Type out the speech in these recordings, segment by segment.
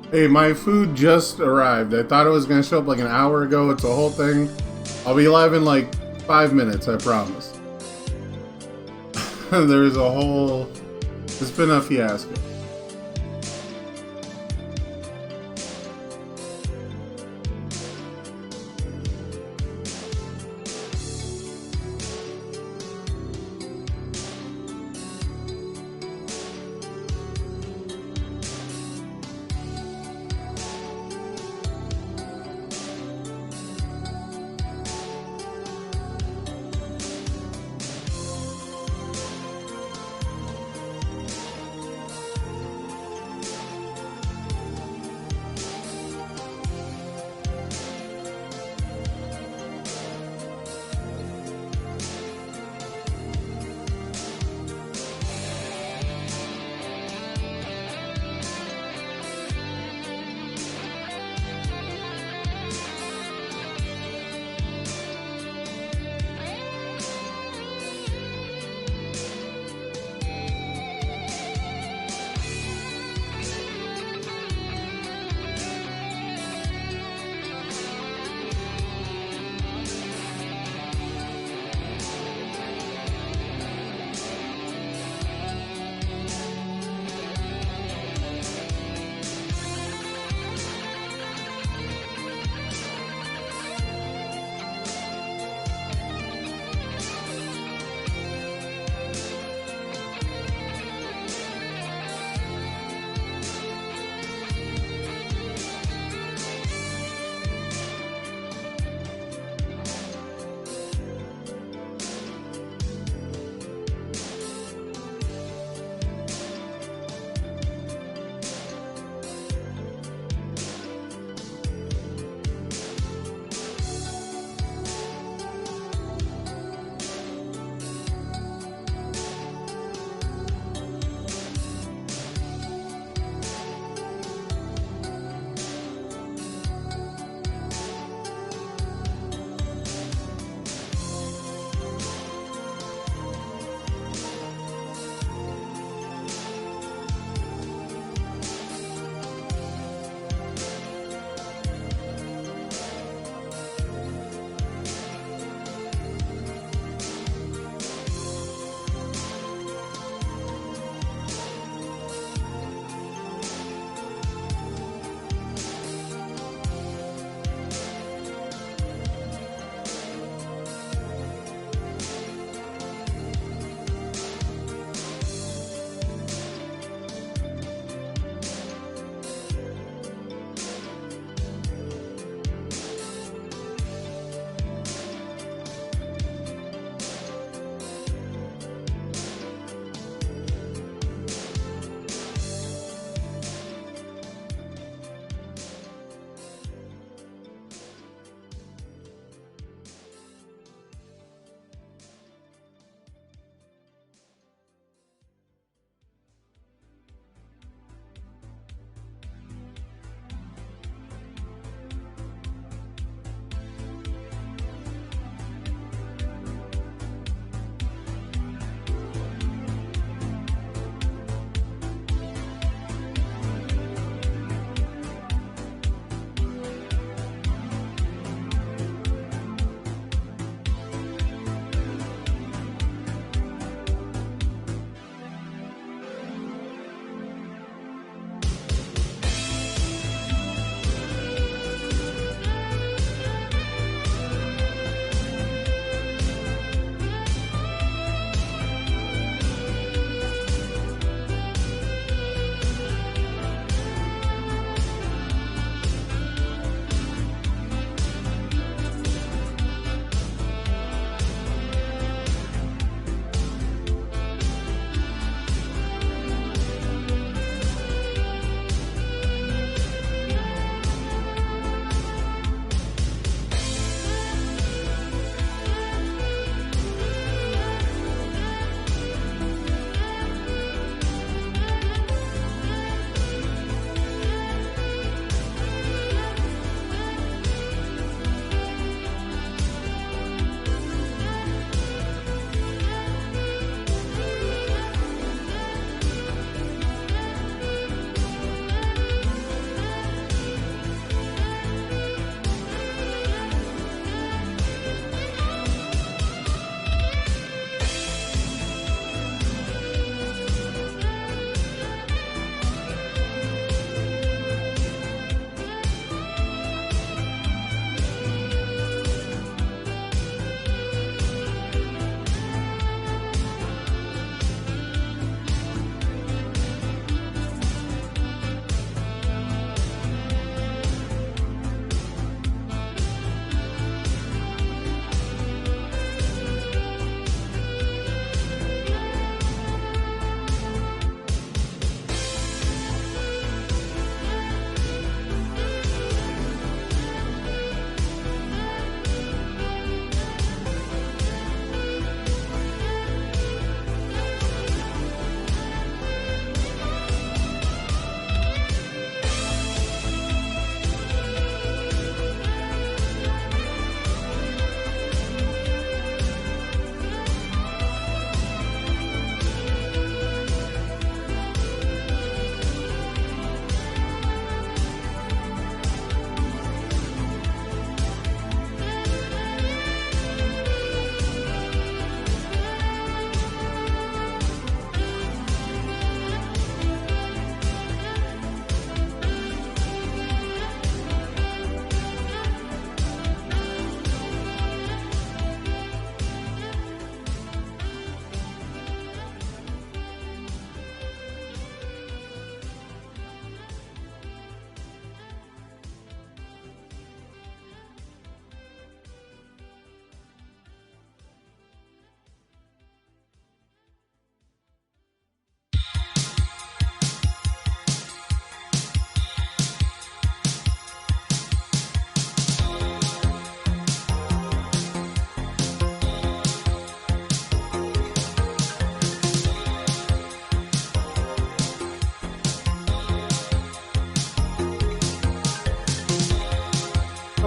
Hey, my food just arrived. I thought it was gonna show up like an hour ago. It's a whole thing. I'll be live in like 5 minutes, I promise. There's a whole. It's been a fiasco.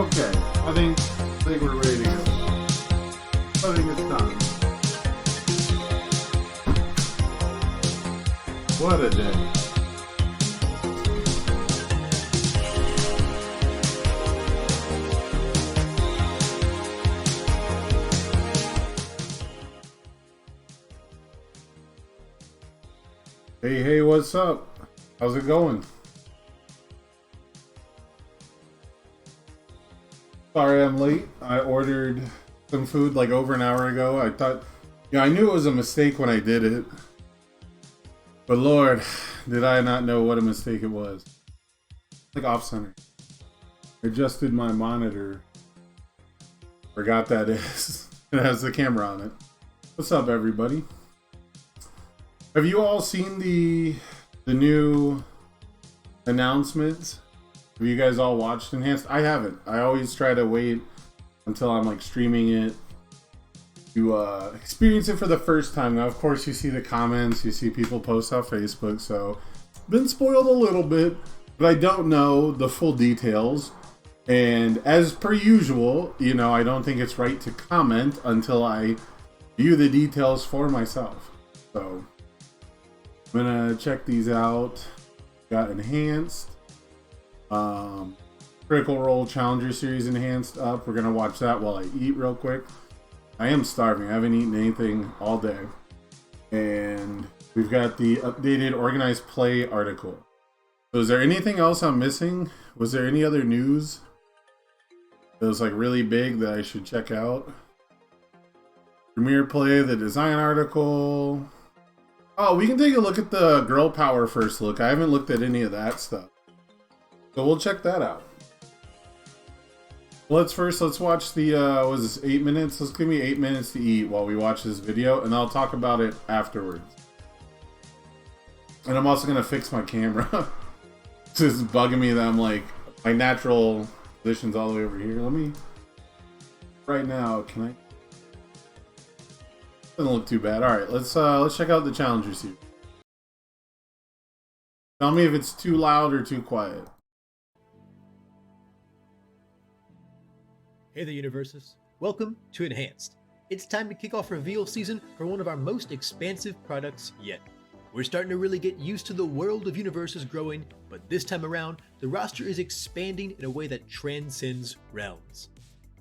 Okay, I think we're ready to go. I think it's done. What a day. Hey, what's up? How's it going? Sorry I'm late. I ordered some food like over an hour ago. I thought, I knew it was a mistake when I did it. But Lord, did I not know what a mistake it was. Like off center. Adjusted my monitor. Forgot that is. It has the camera on it. What's up, everybody? Have you all seen the new announcements? Have you guys all watched Enhanced? I haven't. I always try to wait until I'm like streaming it to experience it for the first time. Now, of course, you see the comments, you see people post on Facebook, so been spoiled a little bit, but I don't know the full details. And as per usual, I don't think it's right to comment until I view the details for myself. So I'm gonna check these out. Got Enhanced. Critical Role Challenger Series Enhanced up. We're gonna watch that while I eat real quick. I am starving. I haven't eaten anything all day. And we've got the updated organized play article. So is there anything else I'm missing? Was there any other news that was like really big that I should check out? Premiere play, the design article. Oh, we can take a look at the girl power first look. I haven't looked at any of that stuff. So we'll check that out. Let's watch the, was this 8 minutes? Let's give me 8 minutes to eat while we watch this video, and I'll talk about it afterwards. And I'm also gonna fix my camera. This is bugging me that I'm like, my natural position's all the way over here. Let me, right now, can I? Doesn't look too bad. All right, let's check out the Challenger Series. Tell me if it's too loud or too quiet. Hey there, Universes. Welcome to Enhanced. It's time to kick off reveal season for one of our most expansive products yet. We're starting to really get used to the world of universes growing, but this time around, the roster is expanding in a way that transcends realms.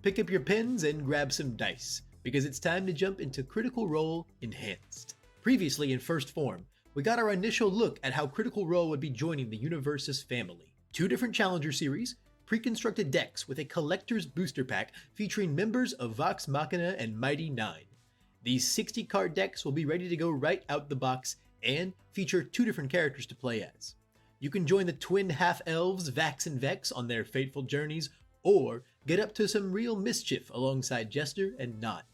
Pick up your pens and grab some dice, because it's time to jump into Critical Role Enhanced. Previously in First Form, we got our initial look at how Critical Role would be joining the Universes family. 2 different Challenger series, pre-constructed decks with a collector's booster pack featuring members of Vox Machina and Mighty 9. These 60-card decks will be ready to go right out the box and feature 2 different characters to play as. You can join the twin half-elves Vax and Vex on their fateful journeys, or get up to some real mischief alongside Jester and Not.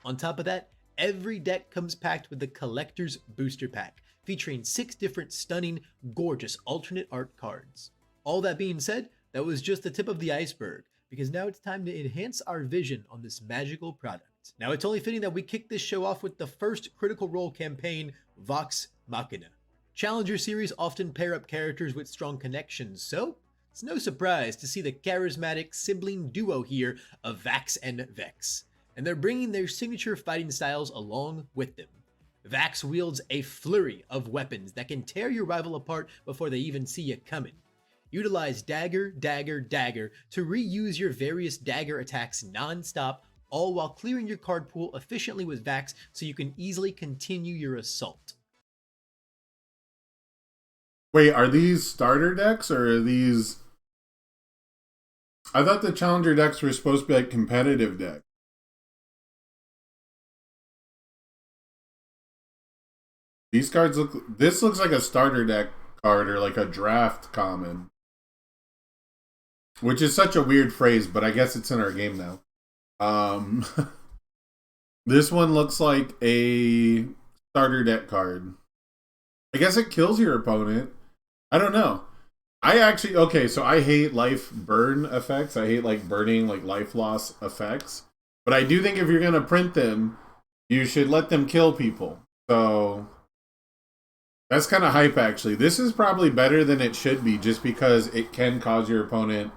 On top of that, every deck comes packed with the collector's booster pack, featuring 6 different stunning, gorgeous alternate art cards. All that being said, that was just the tip of the iceberg, because now it's time to enhance our vision on this magical product. Now it's only fitting that we kick this show off with the first Critical Role campaign, Vox Machina. Challenger series often pair up characters with strong connections, so it's no surprise to see the charismatic sibling duo here of Vax and Vex. And they're bringing their signature fighting styles along with them. Vax wields a flurry of weapons that can tear your rival apart before they even see you coming. Utilize dagger, dagger, dagger to reuse your various dagger attacks non-stop, all while clearing your card pool efficiently with Vax so you can easily continue your assault. Wait, are these starter decks or are these... I thought the Challenger decks were supposed to be like competitive decks. These cards look... This looks like a starter deck card or like a draft common. Which is such a weird phrase, but I guess it's in our game now. This one looks like a starter deck card. I guess it kills your opponent. I don't know. Okay, so I hate life burn effects. I hate like burning, like life loss effects. But I do think if you're going to print them, you should let them kill people. So that's kind of hype, actually. This is probably better than it should be just because it can cause your opponent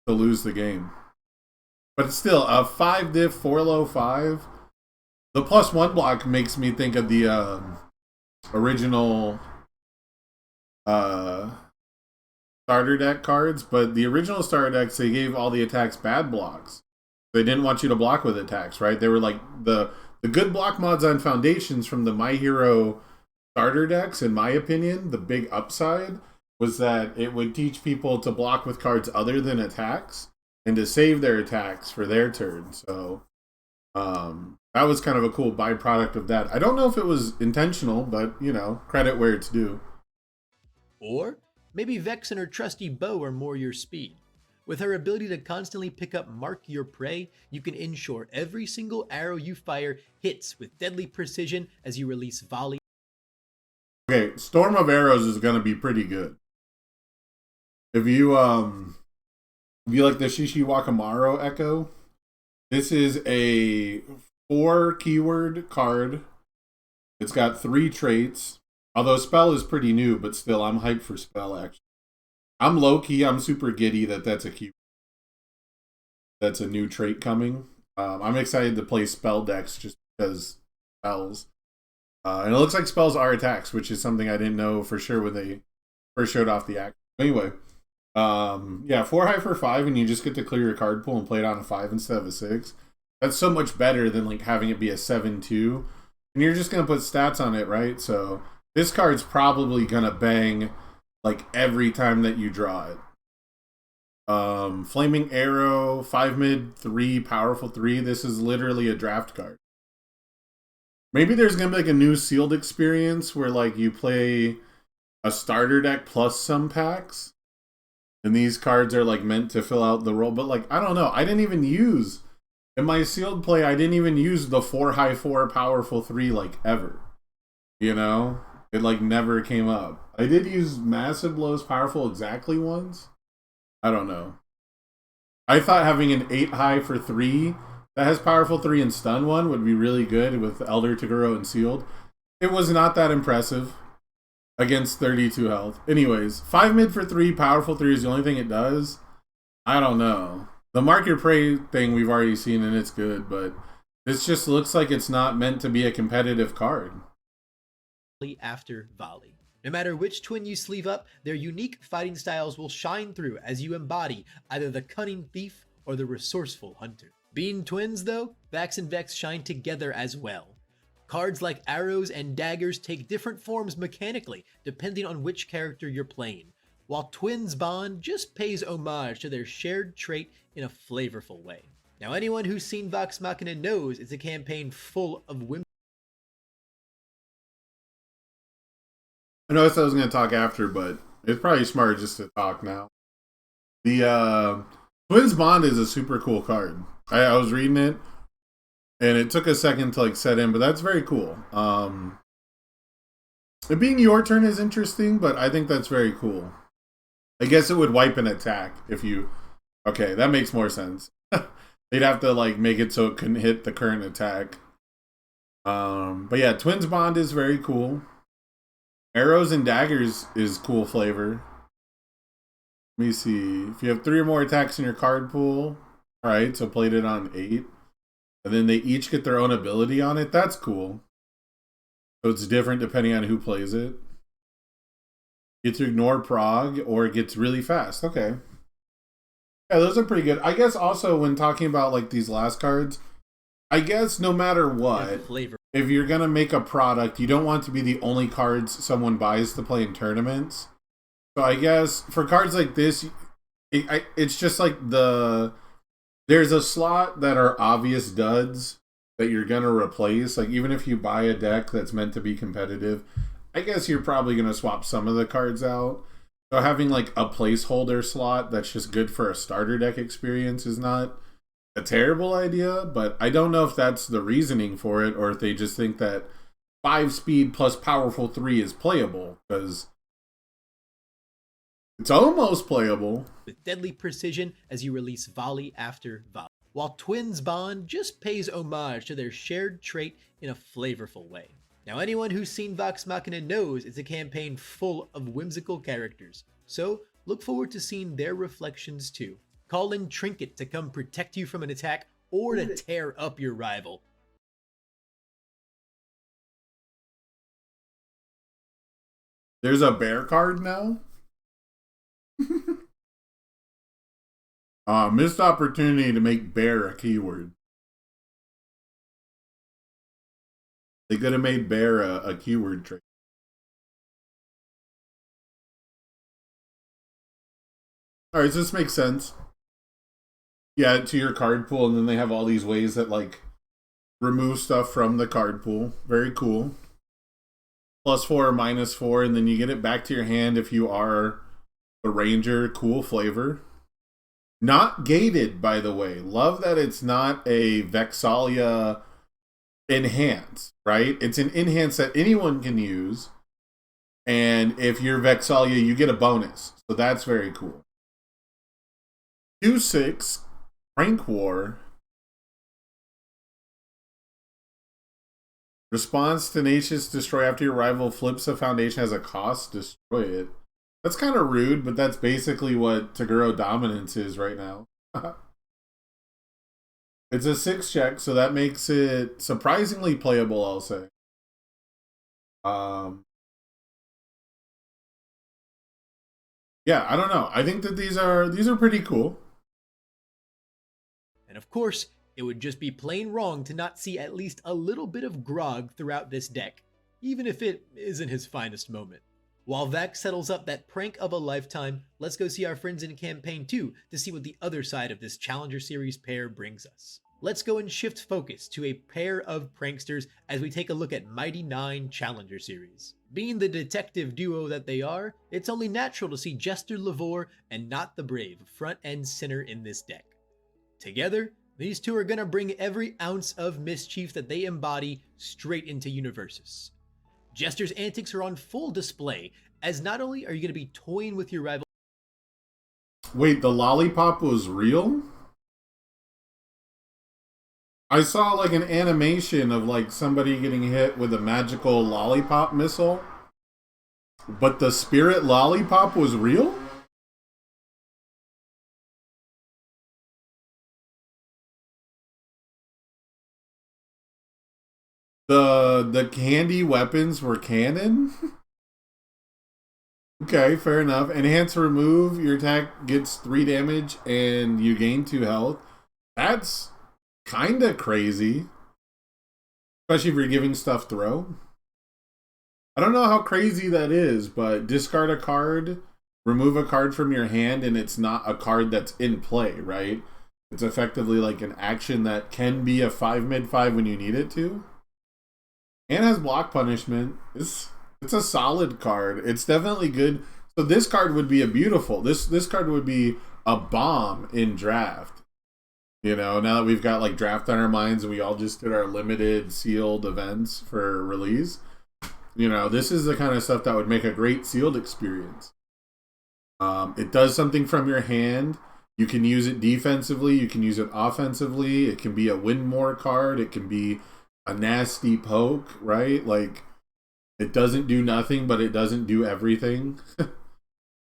to lose the game. But still, a 5 diff, 4 low, 5. The +1 block makes me think of the original starter deck cards, but the original starter decks, they gave all the attacks bad blocks. They didn't want you to block with attacks, right? They were like the good block mods on Foundations from the My Hero starter decks, in my opinion, the big upside was that it would teach people to block with cards other than attacks and to save their attacks for their turn. So that was kind of a cool byproduct of that. I don't know if it was intentional, but, you know, credit where it's due. Or maybe Vex and her trusty bow are more your speed. With her ability to constantly pick up Mark Your Prey, you can ensure every single arrow you fire hits with deadly precision as you release volley. Okay, Storm of Arrows is going to be pretty good. If you like the Shishiwakamaro Echo, this is a 4 keyword card. It's got 3 traits. Although Spell is pretty new, but still, I'm hyped for Spell, actually. I'm low-key, I'm super giddy that that's a keyword. That's a new trait coming. I'm excited to play Spell decks just because spells. And it looks like spells are attacks, which is something I didn't know for sure when they first showed off the act. Anyway, yeah, 4 high for 5, and you just get to clear your card pool and play it on a 5 instead of a 6. That's so much better than like having it be a 7/2. And you're just going to put stats on it, right? So this card's probably going to bang like every time that you draw it. Flaming Arrow, 5 mid, 3, powerful 3. This is literally a draft card. Maybe there's going to be like a new sealed experience where like you play a starter deck plus some packs. And these cards are like meant to fill out the role. But like, I don't know. I didn't even use, in my sealed play, I didn't even use the 4 high 4 powerful 3 like ever. You know? It like never came up. I did use Massive Blows powerful exactly once. I don't know. I thought having an 8 high for 3 that has powerful 3 and stun 1 would be really good with Elder Toguro and Sealed. It was not that impressive against 32 health. Anyways, 5 mid for 3, powerful 3 is the only thing it does. I don't know. The Mark Your Prey thing we've already seen and it's good, but this just looks like it's not meant to be a competitive card. After volley. No matter which twin you sleeve up, their unique fighting styles will shine through as you embody either the cunning thief or the resourceful hunter. Being twins though, Vax and Vex shine together as well. Cards like arrows and daggers take different forms mechanically depending on which character you're playing, while twins bond just pays homage to their shared trait in a flavorful way. Now anyone who's seen Vox Machina knows it's a campaign full of whimsy. I noticed I was going to talk after, but it's probably smarter just to talk now. The Twins Bond is a super cool card. I was reading it, and it took a second to like set in, but that's very cool. It being your turn is interesting, but I think that's very cool. I guess it would wipe an attack if you... Okay, that makes more sense. They'd have to like make it so it couldn't hit the current attack. But yeah, Twins Bond is very cool. Arrows and daggers is cool flavor. Let me see. If you have 3 or more attacks in your card pool, alright, so played it on 8. And then they each get their own ability on it. That's cool. So it's different depending on who plays it. You get to ignore prog, or it gets really fast. Okay. Yeah, those are pretty good. I guess also when talking about like these last cards, I guess no matter what, if you're going to make a product, you don't want to be the only cards someone buys to play in tournaments. So I guess for cards like this, it's just like there's a slot that are obvious duds that you're going to replace. Like even if you buy a deck that's meant to be competitive, I guess you're probably going to swap some of the cards out. So having like a placeholder slot that's just good for a starter deck experience is not a terrible idea, but I don't know if that's the reasoning for it or if they just think that 5 speed plus powerful 3 is playable, because it's almost playable. With deadly precision as you release volley after volley, while Twins Bond just pays homage to their shared trait in a flavorful way. Now anyone who's seen Vox Machina knows it's a campaign full of whimsical characters, so look forward to seeing their reflections too. Call in Trinket to come protect you from an attack or to tear up your rival. There's a bear card now? Missed opportunity to make bear a keyword. They could have made bear a keyword trait. Alright, so this makes sense. Yeah, to your card pool, and then they have all these ways that, like, remove stuff from the card pool. Very cool. +4 or -4, and then you get it back to your hand if you are a ranger. Cool flavor. Not gated, by the way. Love that it's not a Vexalia enhance, right? It's an enhance that anyone can use. And if you're Vexalia, you get a bonus. So that's very cool. 2/6, Prank War. Response tenacious, destroy after your rival flips a foundation has a cost, destroy it. That's kind of rude, but that's basically what Toguro Dominance is right now. It's a 6 check, so that makes it surprisingly playable, I'll say. Yeah, I don't know. I think that these are pretty cool. And of course, it would just be plain wrong to not see at least a little bit of grog throughout this deck, even if it isn't his finest moment. While Vax settles up that prank of a lifetime, let's go see our friends in Campaign 2 to see what the other side of this Challenger Series pair brings us. Let's go and shift focus to a pair of pranksters as we take a look at Mighty 9 Challenger Series. Being the detective duo that they are, it's only natural to see Jester Lavore and Not the Brave front and center in this deck. Together, these two are gonna bring every ounce of mischief that they embody straight into Universus. Jester's antics are on full display, as not only are you gonna be toying with your rival. Wait, the lollipop was real? I saw like an animation of like somebody getting hit with a magical lollipop missile, but the spirit lollipop was real? The candy weapons were canon? Okay, fair enough. Enhance remove, your attack gets 3 damage and you gain 2 health. That's kinda crazy. Especially if you're giving stuff throw. I don't know how crazy that is, but discard a card, remove a card from your hand, and it's not a card that's in play, right? It's effectively like an action that can be a 5 mid-5 when you need it to. And has block punishment. It's a solid card. It's definitely good. So this card would be a beautiful. This card would be a bomb in draft. You know, now that we've got like draft on our minds and we all just did our limited sealed events for release. You know, this is the kind of stuff that would make a great sealed experience. It does something from your hand. You can use it defensively. You can use it offensively. It can be a win more card. It can be a nasty poke, right? Like, it doesn't do nothing, but it doesn't do everything.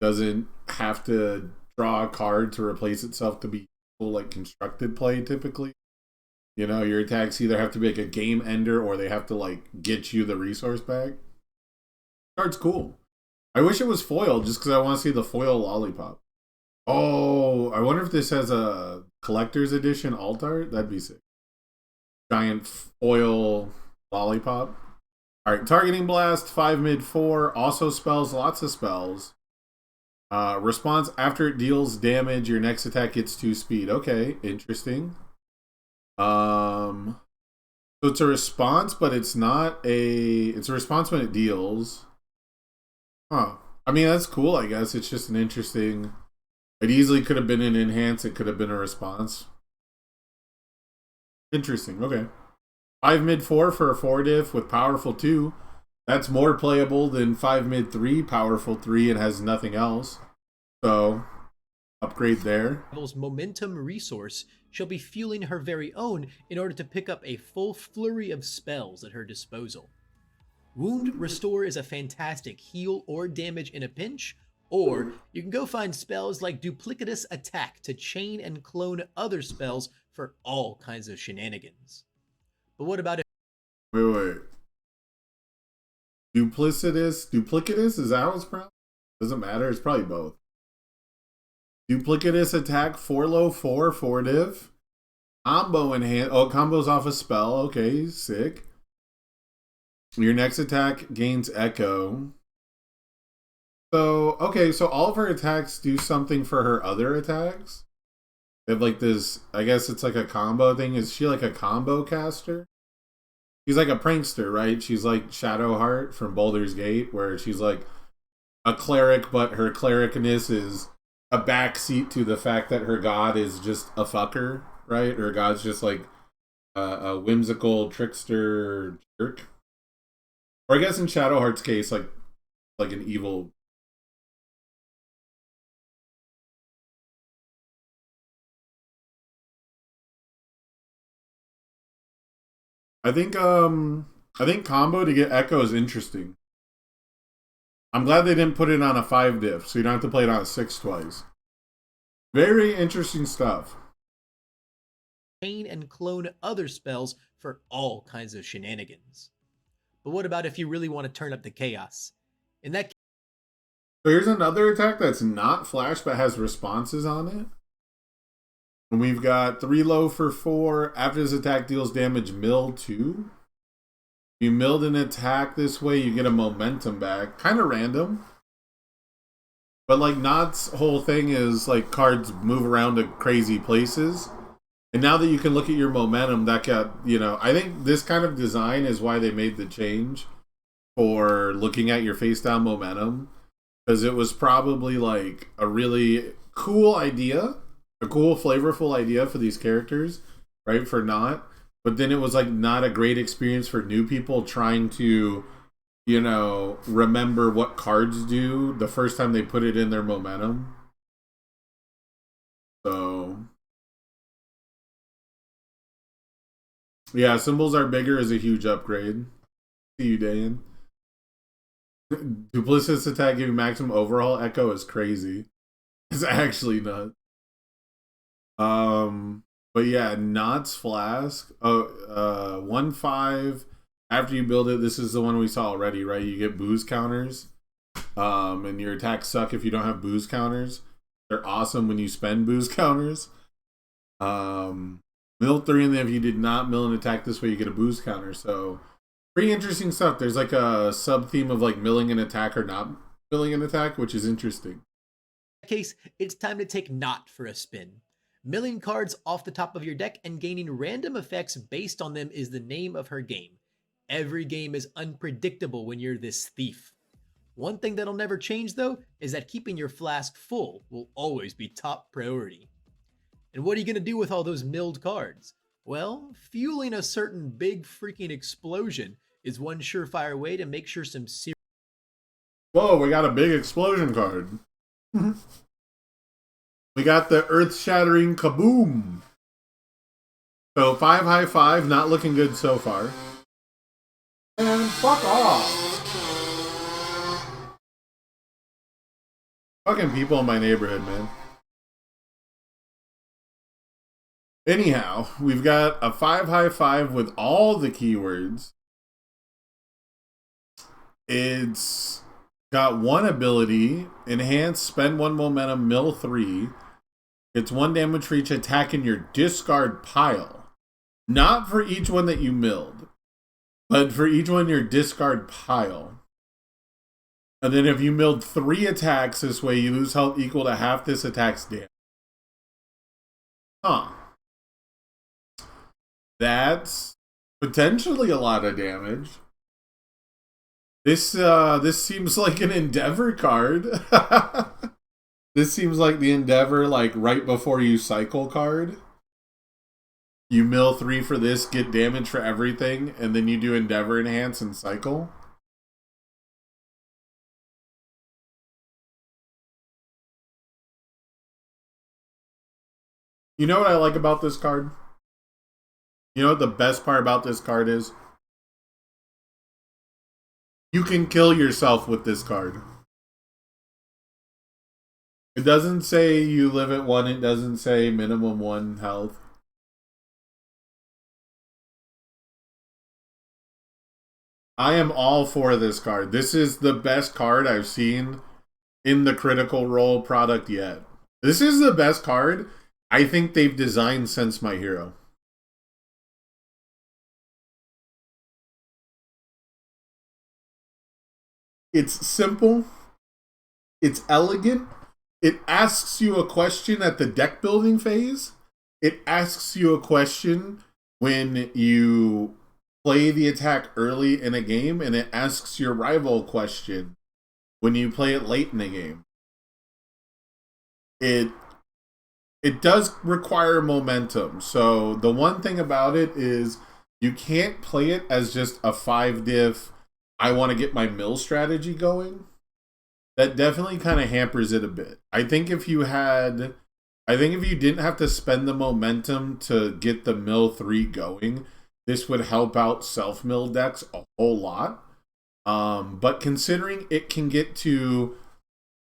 Doesn't have to draw a card to replace itself to be like constructed play typically. You know, your attacks either have to be like a game ender or they have to like get you the resource back. Card's cool. I wish it was foil just because I want to see the foil lollipop. Oh, I wonder if this has a collector's edition alt art. That'd be sick. Giant foil lollipop. Alright, targeting blast, 5 mid 4, also spells, lots of spells. Response after it deals damage, your next attack gets 2 speed. Okay, interesting. So it's a response, but it's not a... It's a response when it deals. Huh. I mean, that's cool, I guess. It's just an interesting... It easily could have been an enhance, it could have been a response. Interesting, okay. 5 mid 4 for a 4 diff with powerful 2. That's more playable than 5 mid 3, powerful 3, and has nothing else. So, upgrade there. Momentum resource, she'll be fueling her very own in order to pick up a full flurry of spells at her disposal. Wound Restore is a fantastic heal or damage in a pinch, Or you can go find spells like Duplicitous Attack to chain and clone other spells for all kinds of shenanigans. But what about if Wait. Duplicitous? Is that how it's pronounced? Doesn't matter. It's probably both. Duplicitous attack, 4 low, 4 div. Combo enhance. Oh, combos off a spell. Okay, sick. Your next attack gains echo. So, okay, so all of her attacks do something for her other attacks? They have like this, I guess it's like a combo thing. Is she like a combo caster? She's like a prankster, right? She's like Shadowheart from Baldur's Gate, where she's like a cleric, but her clericness is a backseat to the fact that her god is just a fucker, right? Her god's just like a whimsical trickster jerk. Or I guess in Shadowheart's case, like an evil. I think combo to get Echo is interesting. I'm glad they didn't put it on a 5 diff, so you don't have to play it on a 6 twice. Very interesting stuff. chain and clone other spells for all kinds of shenanigans? But what about if you really want to turn up the chaos? In that So here's another attack that's not flash but has responses on it. And we've got 3 low for 4. After this attack deals damage, mill 2. You milled an attack this way, you get a momentum back. Kind of random. But like Not's whole thing is like cards move around to crazy places. And now that you can look at your momentum, that got, I think this kind of design is why they made the change for looking at your face down momentum. Because it was probably like a really cool idea, a cool, flavorful idea for these characters, right? For Not. But then it was like not a great experience for new people trying to, remember what cards do the first time they put it in their momentum. So, yeah, symbols are bigger is a huge upgrade. See you, Dan. Duplicitous attack giving maximum overhaul echo is crazy. It's actually nuts. But yeah, Knott's Flask. 1/5. After you build it, this is the one we saw already, right? You get booze counters. And your attacks suck if you don't have booze counters. They're awesome when you spend booze counters. Mill 3, and then if you did not mill an attack this way, you get a booze counter. So pretty interesting stuff. There's like a sub theme of like milling an attack or not milling an attack, which is interesting. case, it's time to take Not for a spin. Milling cards off the top of your deck and gaining random effects based on them is the name of her game. Every game is unpredictable when you're this thief. One thing that'll never change though is that keeping your flask full will always be top priority. And what are you going to do with all those milled cards? Well, fueling a certain big freaking explosion is one surefire way to make sure some serious. Whoa, we got a big explosion card. We got the earth-shattering kaboom. So 5 high 5, not looking good so far. And fuck off. Fucking people in my neighborhood, man. Anyhow, we've got a 5 high 5 with all the keywords. It's got one ability, enhance, spend 1 momentum, mill 3. It's 1 damage for each attack in your discard pile. Not for each one that you milled, but for each one in your discard pile. And then if you milled 3 attacks this way, you lose health equal to half this attack's damage. Huh. That's potentially a lot of damage. This seems like an Endeavor card. This seems like the Endeavor, like, right before you cycle card. You mill 3 for this, get damage for everything, and then you do Endeavor Enhance and cycle. You know what I like about this card? You know what the best part about this card is? You can kill yourself with this card. It doesn't say you live at 1. It doesn't say minimum 1 health. I am all for this card. This is the best card I've seen in the Critical Role product yet. This is the best card I think they've designed since My Hero. It's simple. It's elegant. It asks you a question at the deck building phase. It asks you a question when you play the attack early in a game, and it asks your rival question when you play it late in a game. It does require momentum. So the one thing about it is you can't play it as just a 5-diff, I want to get my mill strategy going. That definitely kind of hampers it a bit. I think if you didn't have to spend the momentum to get the mill 3 going, this would help out self-mill decks a whole lot. But considering it can get to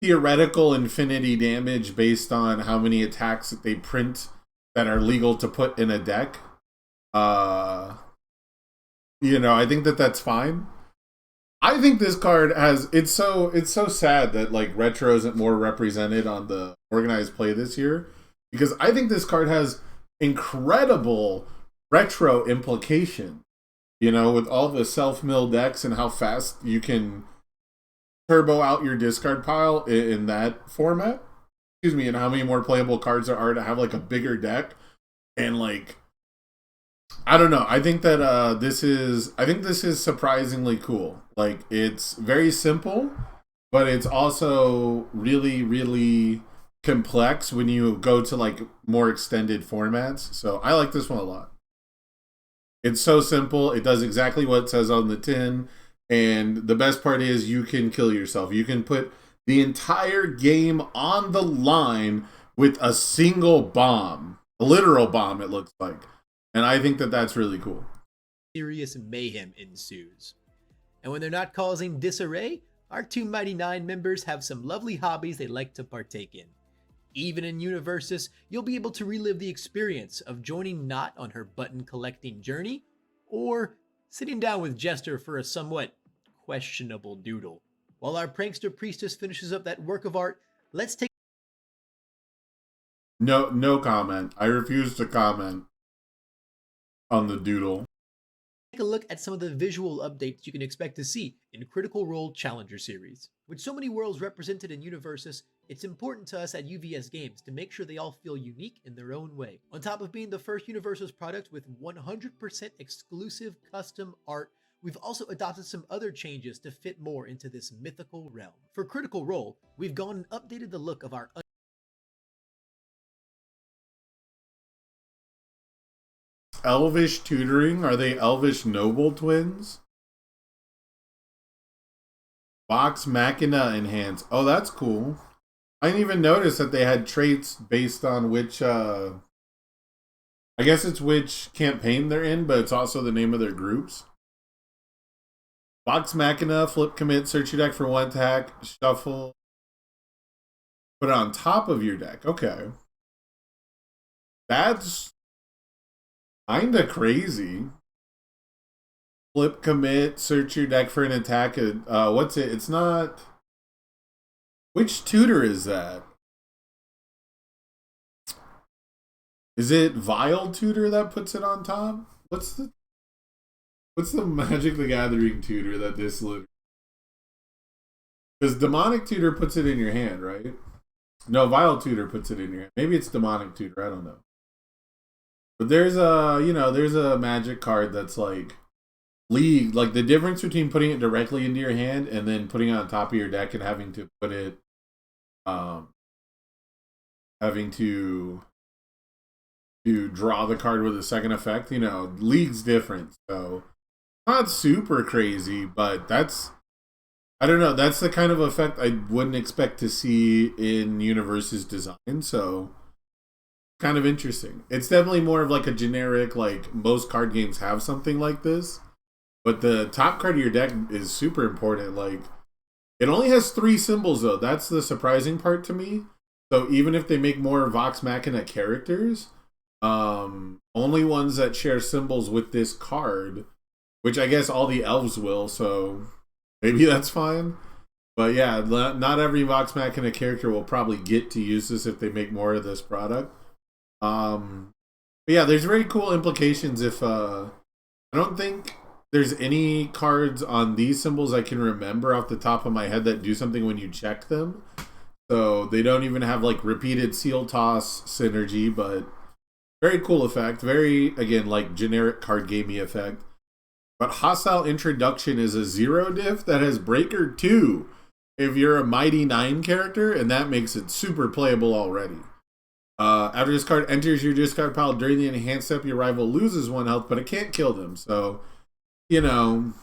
theoretical infinity damage based on how many attacks that they print that are legal to put in a deck, I think that's fine. I think this card has it's so sad that like retro isn't more represented on the organized play this year, because I think this card has incredible retro implication. With all the self-mill decks and how fast you can turbo out your discard pile in that format. Excuse me, and how many more playable cards there are to have like a bigger deck. And like, I don't know. I think that this is surprisingly cool. Like, it's very simple, but it's also really, really complex when you go to like more extended formats. So I like this one a lot. It's so simple. It does exactly what it says on the tin. And the best part is you can kill yourself. You can put the entire game on the line with a single bomb. A literal bomb, it looks like. And I think that that's really cool. Serious mayhem ensues. And when they're not causing disarray, our 2 Mighty 9 members have some lovely hobbies they like to partake in. Even in Universus, you'll be able to relive the experience of joining Knot on her button collecting journey, or sitting down with Jester for a somewhat questionable doodle. While our prankster priestess finishes up that work of art, let's take No comment. I refuse to comment on the doodle. Take a look at some of the visual updates you can expect to see in Critical Role Challenger Series. With so many worlds represented in Universus, it's important to us at UVS Games to make sure they all feel unique in their own way. On top of being the first Universus product with 100% exclusive custom art, we've also adopted some other changes to fit more into this mythical realm. For Critical Role, we've gone and updated the look of our Elvish tutoring? Are they Elvish noble twins? Vox Machina enhance. Oh, that's cool. I didn't even notice that they had traits based on which, I guess it's which campaign they're in, but it's also the name of their groups. Vox Machina, flip commit, search your deck for 1 attack, shuffle, put it on top of your deck. Okay. That's kinda crazy. Flip commit, search your deck for an attack. What's it? It's not. Which tutor is that? Is it Vile Tutor that puts it on top? What's the Magic the Gathering tutor that this looks? Because Demonic Tutor puts it in your hand, right? No, Vile Tutor puts it in your hand. Maybe it's Demonic Tutor. I don't know. But there's a magic card that's like League. Like the difference between putting it directly into your hand and then putting it on top of your deck and having to put it, having to draw the card with a second effect. League's different. So not super crazy, but I don't know. That's the kind of effect I wouldn't expect to see in Universe's design. So kind of interesting. It's definitely more of like a generic, like most card games have something like this, but the top card of your deck is super important. Like, it only has 3 symbols though. That's the surprising part to me. So even if they make more Vox Machina characters, only ones that share symbols with this card, which I guess all the elves will, so maybe that's fine. But yeah, not every Vox Machina character will probably get to use this if they make more of this product. But yeah, there's very cool implications if I don't think there's any cards on these symbols I can remember off the top of my head that do something when you check them. So they don't even have like repeated seal toss synergy, but very cool effect. Very, again, like generic card gamey effect. But Hostile Introduction is a 0 diff that has Breaker 2 if you're a Mighty 9 character, and that makes it super playable already. After this card enters your discard pile during the enhanced step, your rival loses 1 health, but it can't kill them. So, you know,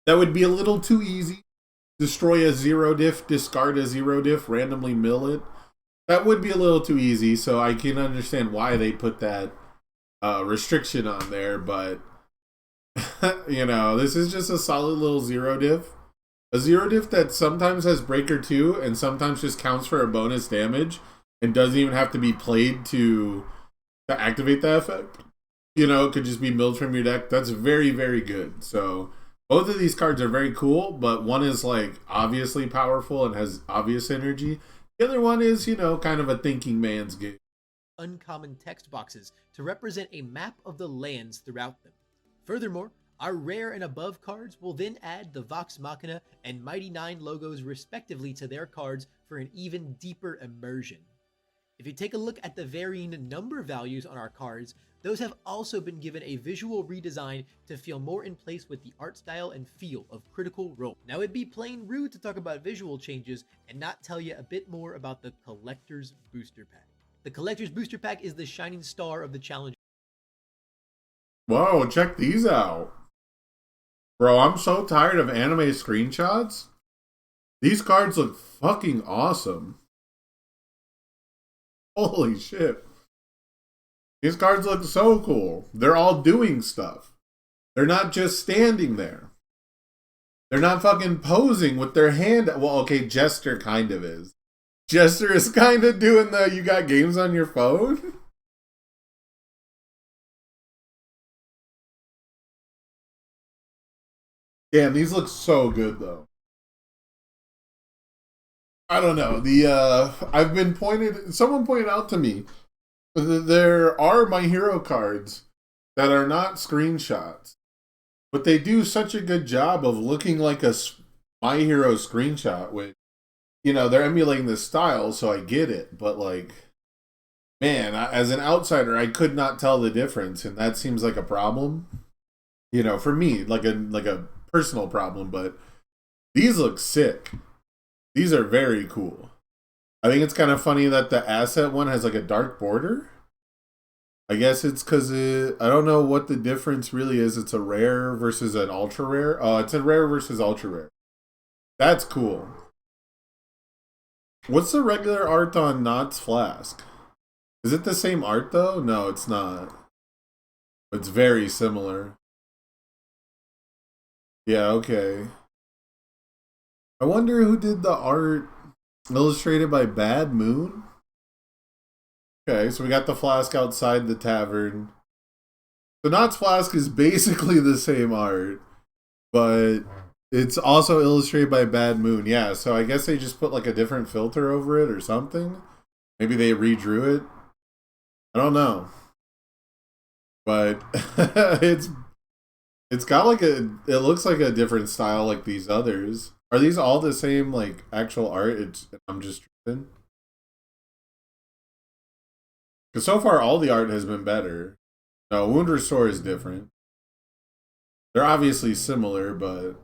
that would be a little too easy. Destroy a 0 diff, discard a 0 diff, randomly mill it. That would be a little too easy, so I can understand why they put that restriction on there, but you know, this is just a solid little 0 diff. A 0 diff that sometimes has Breaker 2 and sometimes just counts for a bonus damage and doesn't even have to be played to activate that effect. You know, it could just be milled from your deck. That's very, very good. So both of these cards are very cool, but one is like obviously powerful and has obvious energy. The other one is, you know, kind of a thinking man's game. Uncommon text boxes to represent a map of the lands throughout them. Furthermore, our rare and above cards will then add the Vox Machina and Mighty 9 logos respectively to their cards for an even deeper immersion. If you take a look at the varying number values on our cards, those have also been given a visual redesign to feel more in place with the art style and feel of Critical Role. Now it'd be plain rude to talk about visual changes and not tell you a bit more about the Collector's Booster Pack. The Collector's Booster Pack is the shining star of the challenge. Whoa, check these out. Bro, I'm so tired of anime screenshots. These cards look fucking awesome. Holy shit. These cards look so cool. They're all doing stuff. They're not just standing there. They're not fucking posing with their hand. Well, okay, Jester kind of is. Jester is kind of doing the you got games on your phone. Damn, these look so good though. I don't know. I've been someone pointed out to me that there are My Hero cards that are not screenshots, but they do such a good job of looking like a My Hero screenshot, which, you know, they're emulating the style, so I get it, but like, man, as an outsider, I could not tell the difference, and that seems like a problem, you know, for me, like a personal problem, but these look sick. These are very cool. I think it's kind of funny that the asset one has like a dark border. I guess it's because I don't know what the difference really is. It's a rare versus an ultra rare. Oh, it's a rare versus ultra rare. That's cool. What's the regular art on Knott's Flask? Is it the same art though? No, it's not. It's very similar. Yeah, okay. I wonder who did the art illustrated by Bad Moon? Okay, so we got the flask outside the tavern. So Knott's Flask is basically the same art, but it's also illustrated by Bad Moon. Yeah, so I guess they just put like a different filter over it or something. Maybe they redrew it. I don't know. But it's got like it looks like a different style like these others. Are these all the same, like, actual art? I'm just tripping. Because so far, all the art has been better. No, Wound Restore is different. They're obviously similar, but...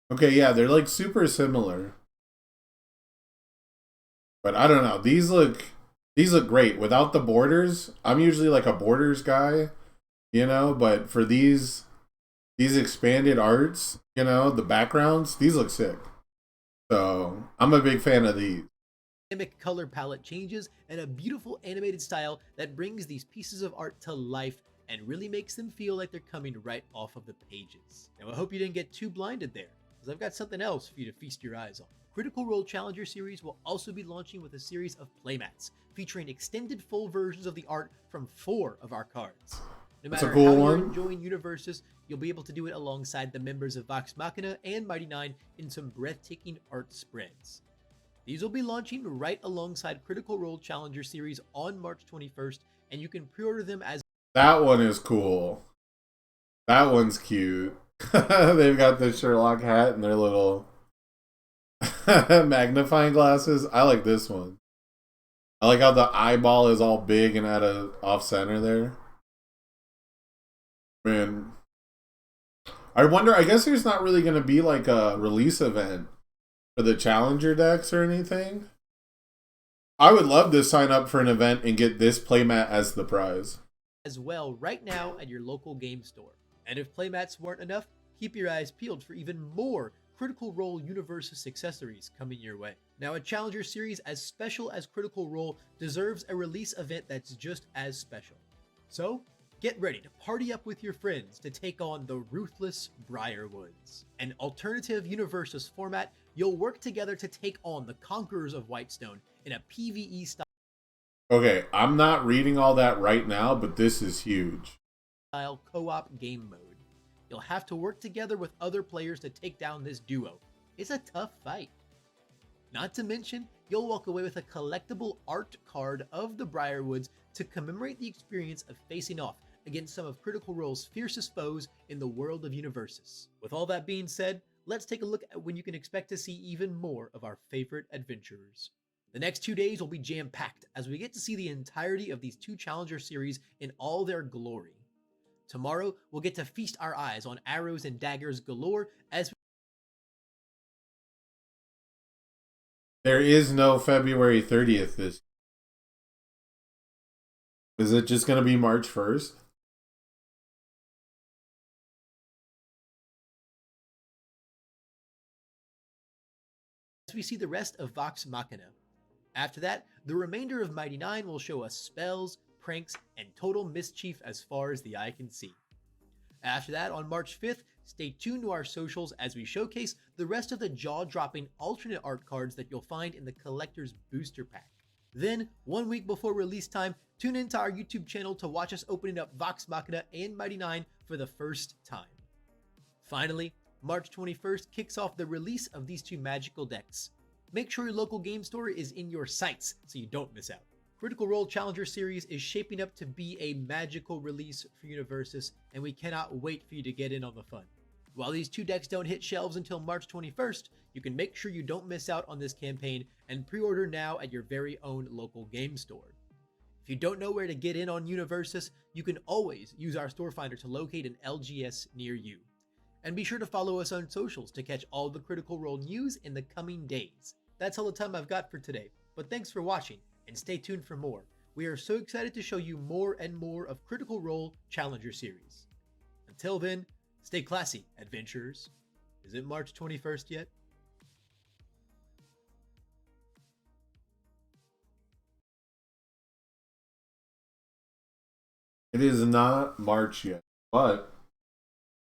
Okay, yeah, they're, like, super similar. But I don't know. These look great. Without the borders, I'm usually, like, a borders guy. You know, but for these expanded arts, you know, the backgrounds, these look sick. So I'm a big fan of these. Dynamic color palette changes and a beautiful animated style that brings these pieces of art to life and really makes them feel like they're coming right off of the pages. Now I hope you didn't get too blinded there, because I've got something else for you to feast your eyes on. Critical Role Challenger Series will also be launching with a series of playmats, featuring extended full versions of the art from 4 of our cards. No matter how you're enjoying Universus, you'll be able to do it alongside the members of Vox Machina and Mighty 9 in some breathtaking art spreads. These will be launching right alongside Critical Role Challenger Series on March 21st, and you can pre-order them as... That one is cool. That one's cute. They've got the Sherlock hat and their little magnifying glasses. I like this one. I like how the eyeball is all big and at a off-center there. Man. I wonder, I guess there's not really going to be like a release event for the Challenger decks or anything. I would love to sign up for an event and get this playmat as the prize. As well right now at your local game store. And if playmats weren't enough, keep your eyes peeled for even more Critical Role Universus accessories coming your way. Now, a Challenger Series as special as Critical Role deserves a release event that's just as special. So, get ready to party up with your friends to take on the ruthless Briarwoods. An alternative Universus format, you'll work together to take on the Conquerors of Whitestone in a PvE Okay, I'm not reading all that right now, but this is huge. style co-op game mode. You'll have to work together with other players to take down this duo. It's a tough fight. Not to mention, you'll walk away with a collectible art card of the Briarwoods to commemorate the experience of facing off against some of Critical Role's fiercest foes in the world of Universus. With all that being said, let's take a look at when you can expect to see even more of our favorite adventurers. The next 2 days will be jam-packed as we get to see the entirety of these 2 Challenger series in all their glory. Tomorrow, we'll get to feast our eyes on arrows and daggers galore as There is no February 30th this. Is it just going to be March 1st? we see the rest of Vox Machina. After that, the remainder of Mighty 9 will show us spells, pranks, and total mischief as far as the eye can see. After that, on March 5th, stay tuned to our socials as we showcase the rest of the jaw-dropping alternate art cards that you'll find in the Collector's Booster Pack. Then, 1 week before release time, tune into our YouTube channel to watch us opening up Vox Machina and Mighty 9 for the first time. Finally, March 21st kicks off the release of these 2 magical decks. Make sure your local game store is in your sights so you don't miss out. Critical Role Challenger Series is shaping up to be a magical release for Universus, and we cannot wait for you to get in on the fun. While these 2 decks don't hit shelves until March 21st, you can make sure you don't miss out on this campaign and pre-order now at your very own local game store. If you don't know where to get in on Universus, you can always use our store finder to locate an LGS near you. And be sure to follow us on socials to catch all the Critical Role news in the coming days. That's all the time I've got for today, but thanks for watching, and stay tuned for more. We are so excited to show you more and more of Critical Role Challenger Series. Until then, stay classy, adventurers. Is it March 21st yet? It is not March yet, but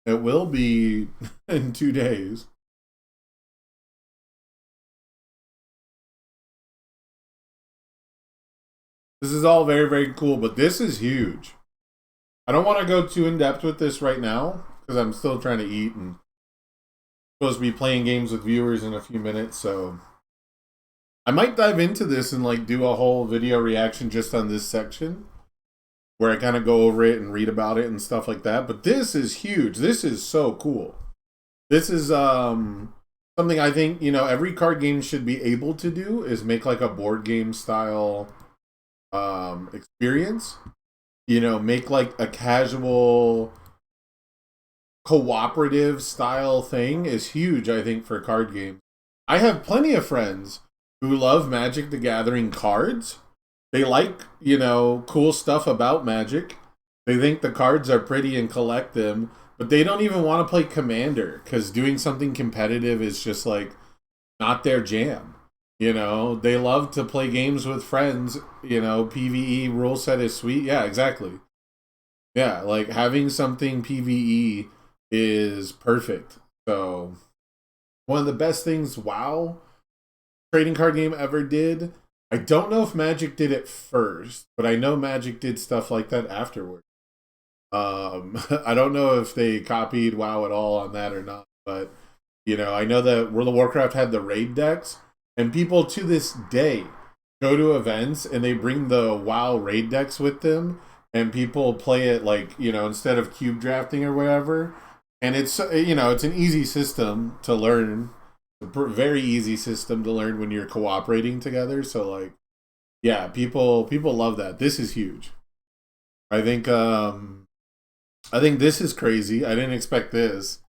it will be in 2 days. This is all very, very cool, but this is huge. I don't want to go too in-depth with this right now because I'm still trying to eat and supposed to be playing games with viewers in a few minutes, so I might dive into this and like do a whole video reaction just on this section where I kind of go over it and read about it and stuff like that. But this is huge. This is so cool. This is something I think, you know, every card game should be able to do is make like a board game style experience. You know, make like a casual cooperative style thing is huge, I think, for card games. I have plenty of friends who love Magic the Gathering cards. They like, you know, cool stuff about Magic. They think the cards are pretty and collect them, but they don't even want to play Commander because doing something competitive is just like not their jam. You know, they love to play games with friends. You know, PvE rule set is sweet. Yeah, exactly. Yeah, like having something PvE is perfect. So one of the best things WoW trading card game ever did. I don't know if Magic did it first, but I know Magic did stuff like that afterward. I don't know if they copied WoW at all on that or not, but I know that World of Warcraft had the raid decks, and people to this day go to events and they bring the WoW raid decks with them, and people play it like instead of cube drafting or whatever. And it's an easy system to learn, very easy system to learn when you're cooperating together. So like, yeah, people love that. This is huge. I think this is crazy. I didn't expect this.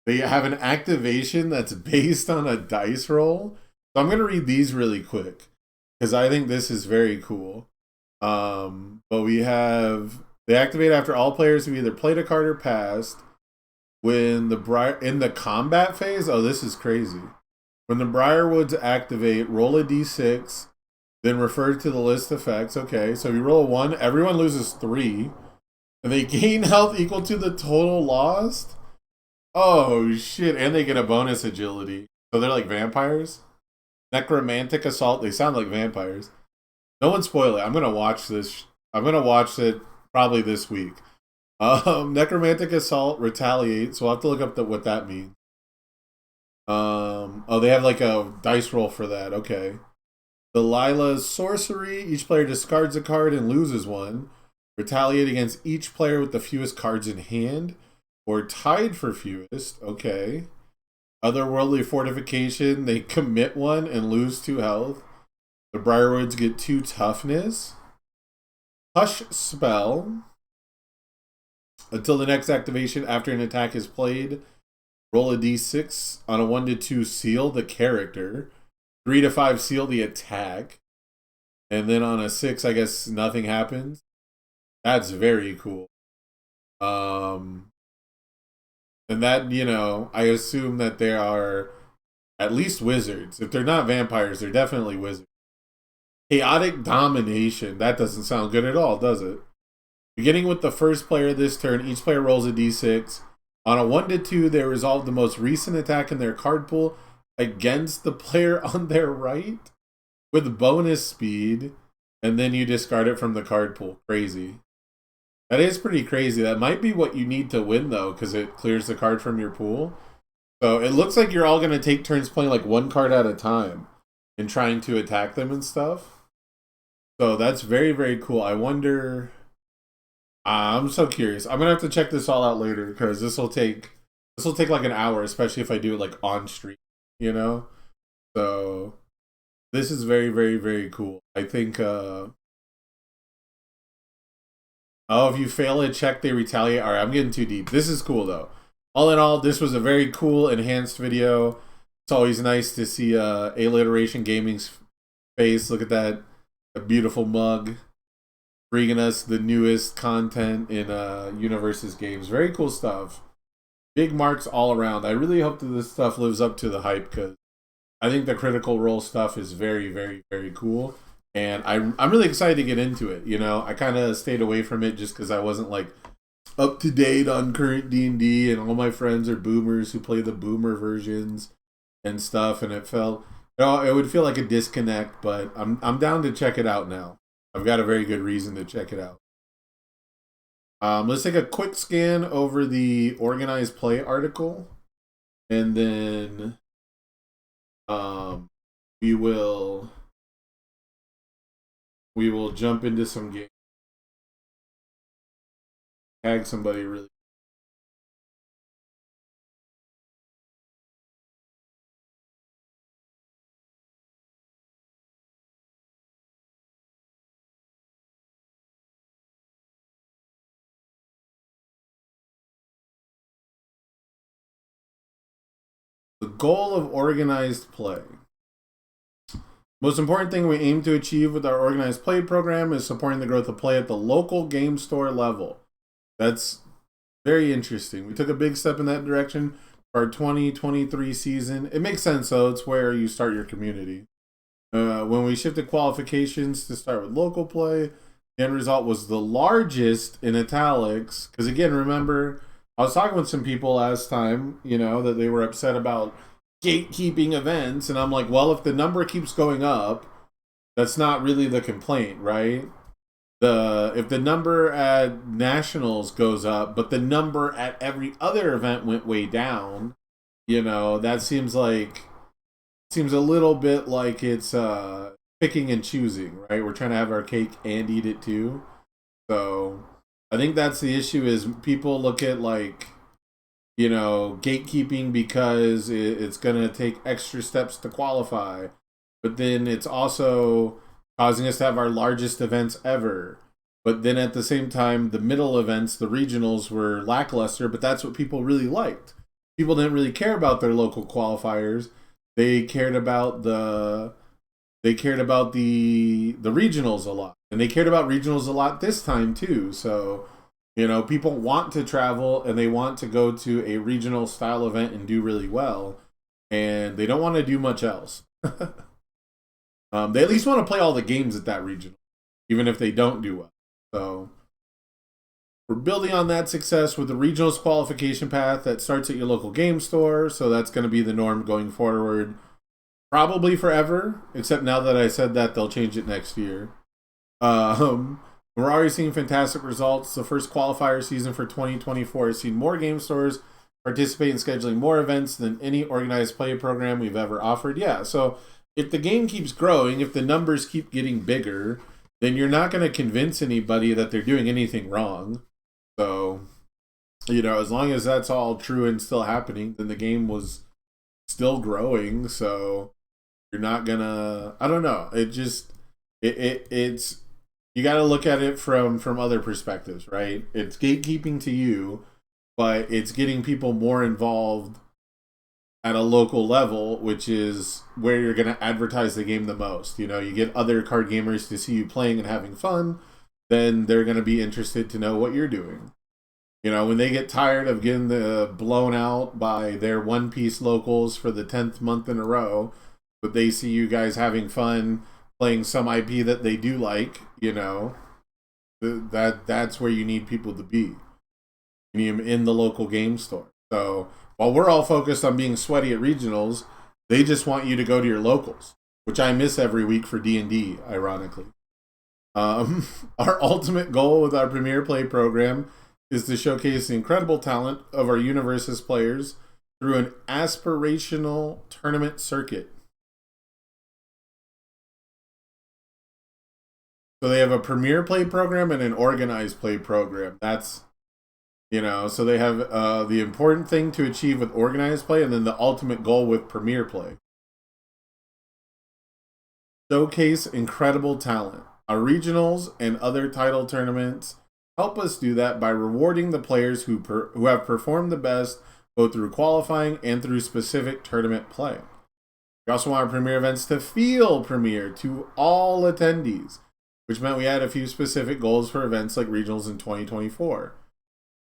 They have an activation that's based on a dice roll. So I'm going to read these really quick because I think this is very cool. But they activate after all players have either played a card or passed. When in the combat phase, oh, this is crazy. When the Briarwoods activate, roll a d6, then refer to the list effects. Okay, so you roll a 1, everyone loses 3, and they gain health equal to the total lost. Oh shit! And they get a bonus agility. So they're like vampires. Necromantic assault. They sound like vampires. No one spoil it. I'm gonna watch this. I'm gonna watch it probably this week. Necromantic assault retaliates. So we'll have to look up what that means. Oh, they have like a dice roll for that. Okay. Delilah's sorcery. Each player discards a card and loses one. Retaliate against each player with the fewest cards in hand. Or tied for fewest. Okay. Otherworldly fortification. They commit 1 and lose 2 health. The Briarwoods get 2 toughness. Hush spell. Until the next activation after an attack is played, roll a d6. On a 1 to 2, seal the character. 3 to 5, seal the attack. And then on a 6, I guess nothing happens. That's very cool. And that, I assume that they are at least wizards. If they're not vampires, they're definitely wizards. Chaotic domination. That doesn't sound good at all, does it? Beginning with the first player this turn, each player rolls a d6. On a 1 to 2, they resolve the most recent attack in their card pool against the player on their right with bonus speed, and then you discard it from the card pool. Crazy. That is pretty crazy. That might be what you need to win, though, because it clears the card from your pool. So it looks like you're all going to take turns playing like one card at a time and trying to attack them and stuff. So that's very, very cool. I wonder... I'm so curious. I'm going to have to check this all out later because this will take like an hour, especially if I do it like on stream, So this is very, very, very cool. I think... Oh, if you fail a check, they retaliate. All right, I'm getting too deep. This is cool, though. All in all, this was a very cool, enhanced video. It's always nice to see Alliteration Gaming's face. Look at that. A beautiful mug. Bringing us the newest content in Universe's games. Very cool stuff. Big marks all around. I really hope that this stuff lives up to the hype because I think the Critical Role stuff is very, very, very cool. And I'm really excited to get into it. I kind of stayed away from it just because I wasn't like up to date on current D&D, and all my friends are boomers who play the boomer versions and stuff. And it would feel like a disconnect. But I'm down to check it out now. I've got a very good reason to check it out. Let's take a quick scan over the organized play article, and then we will jump into some games. Tag somebody really. The goal of organized play. Most important thing we aim to achieve with our organized play program is supporting the growth of play at the local game store level. That's very interesting. We took a big step in that direction for our 2023 season. It makes sense, though. It's where you start your community. When we shifted qualifications to start with local play, The end result was the largest in italics. Because again, remember, I was talking with some people last time, you know, that they were upset about gatekeeping events. And I'm like, well, if the number keeps going up, that's not really the complaint, right? If the number at nationals goes up, but the number at every other event went way down, you know, that seems a little bit like it's picking and choosing, right? We're trying to have our cake and eat it too. So I think that's the issue is people look at like, you know, gatekeeping because it's going to take extra steps to qualify. But then it's also causing us to have our largest events ever. But then at the same time, the middle events, the regionals, were lackluster, but that's what people really liked. People didn't really care about their local qualifiers. They cared about the regionals a lot. And they cared about regionals a lot this time too. So, you know, people want to travel and they want to go to a regional style event and do really well. And they don't want to do much else. They at least want to play all the games at that regional, even if they don't do well. So we're building on that success with the regionals qualification path that starts at your local game store. So that's going to be the norm going forward, probably forever, except now that I said that, they'll change it next year. We're already seeing fantastic results. The first qualifier season for 2024 has seen more game stores participate in scheduling more events than any organized play program we've ever offered. Yeah, so if the game keeps growing, if the numbers keep getting bigger, then you're not going to convince anybody that they're doing anything wrong. So, you know, as long as that's all true and still happening, then the game was still growing. So you're not going to, I don't know. It's, you got to look at it from other perspectives, right? It's gatekeeping to you, but it's getting people more involved at a local level, which is where you're going to advertise the game the most. You know, you get other card gamers to see you playing and having fun, then they're going to be interested to know what you're doing. You know, when they get tired of getting blown out by their One Piece locals for the 10th month in a row, but they see you guys having fun playing some IP that they do like, you know, that's where you need people to be. You need them in the local game store. So while we're all focused on being sweaty at regionals, they just want you to go to your locals, which I miss every week for D&D, ironically. Our ultimate goal with our Premier Play program is to showcase the incredible talent of our Universes players through an aspirational tournament circuit. So they have a Premier Play program and an Organized Play program. That's, you know, so they have the important thing to achieve with Organized Play and then the ultimate goal with Premier Play. Showcase incredible talent. Our regionals and other title tournaments help us do that by rewarding the players who have performed the best, both through qualifying and through specific tournament play. We also want our Premier events to feel Premier to all attendees, which meant we had a few specific goals for events like regionals in 2024.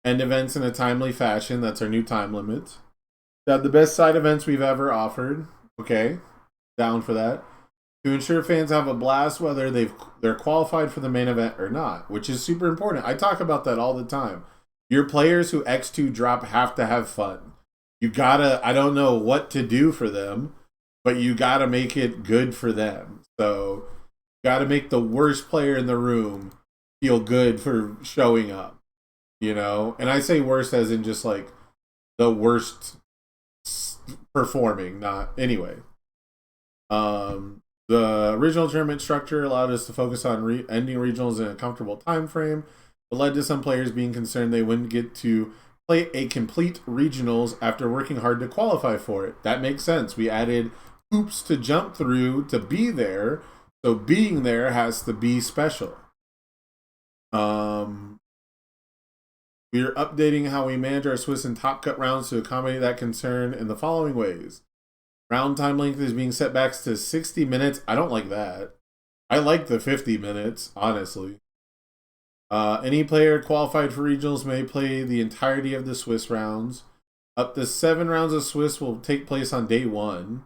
End events in a timely fashion, that's our new time limit. To have the best side events we've ever offered. Okay, down for that. To ensure fans have a blast whether they're qualified for the main event or not, which is super important. I talk about that all the time. Your players who X2 drop have to have fun. You gotta, I don't know what to do for them, but you gotta make it good for them. So, you gotta make the worst player in the room feel good for showing up, you know? And I say worst as in just like the worst performing, not, anyway. The original tournament structure allowed us to focus on ending regionals in a comfortable time frame, but led to some players being concerned they wouldn't get to play a complete regionals after working hard to qualify for it. That makes sense. We added hoops to jump through to be there, so being there has to be special. We are updating how we manage our Swiss and Top Cut rounds to accommodate that concern in the following ways. Round time length is being set back to 60 minutes. I don't like that. I like the 50 minutes, honestly. Any player qualified for regionals may play the entirety of the Swiss rounds. Up to 7 rounds of Swiss will take place on day 1.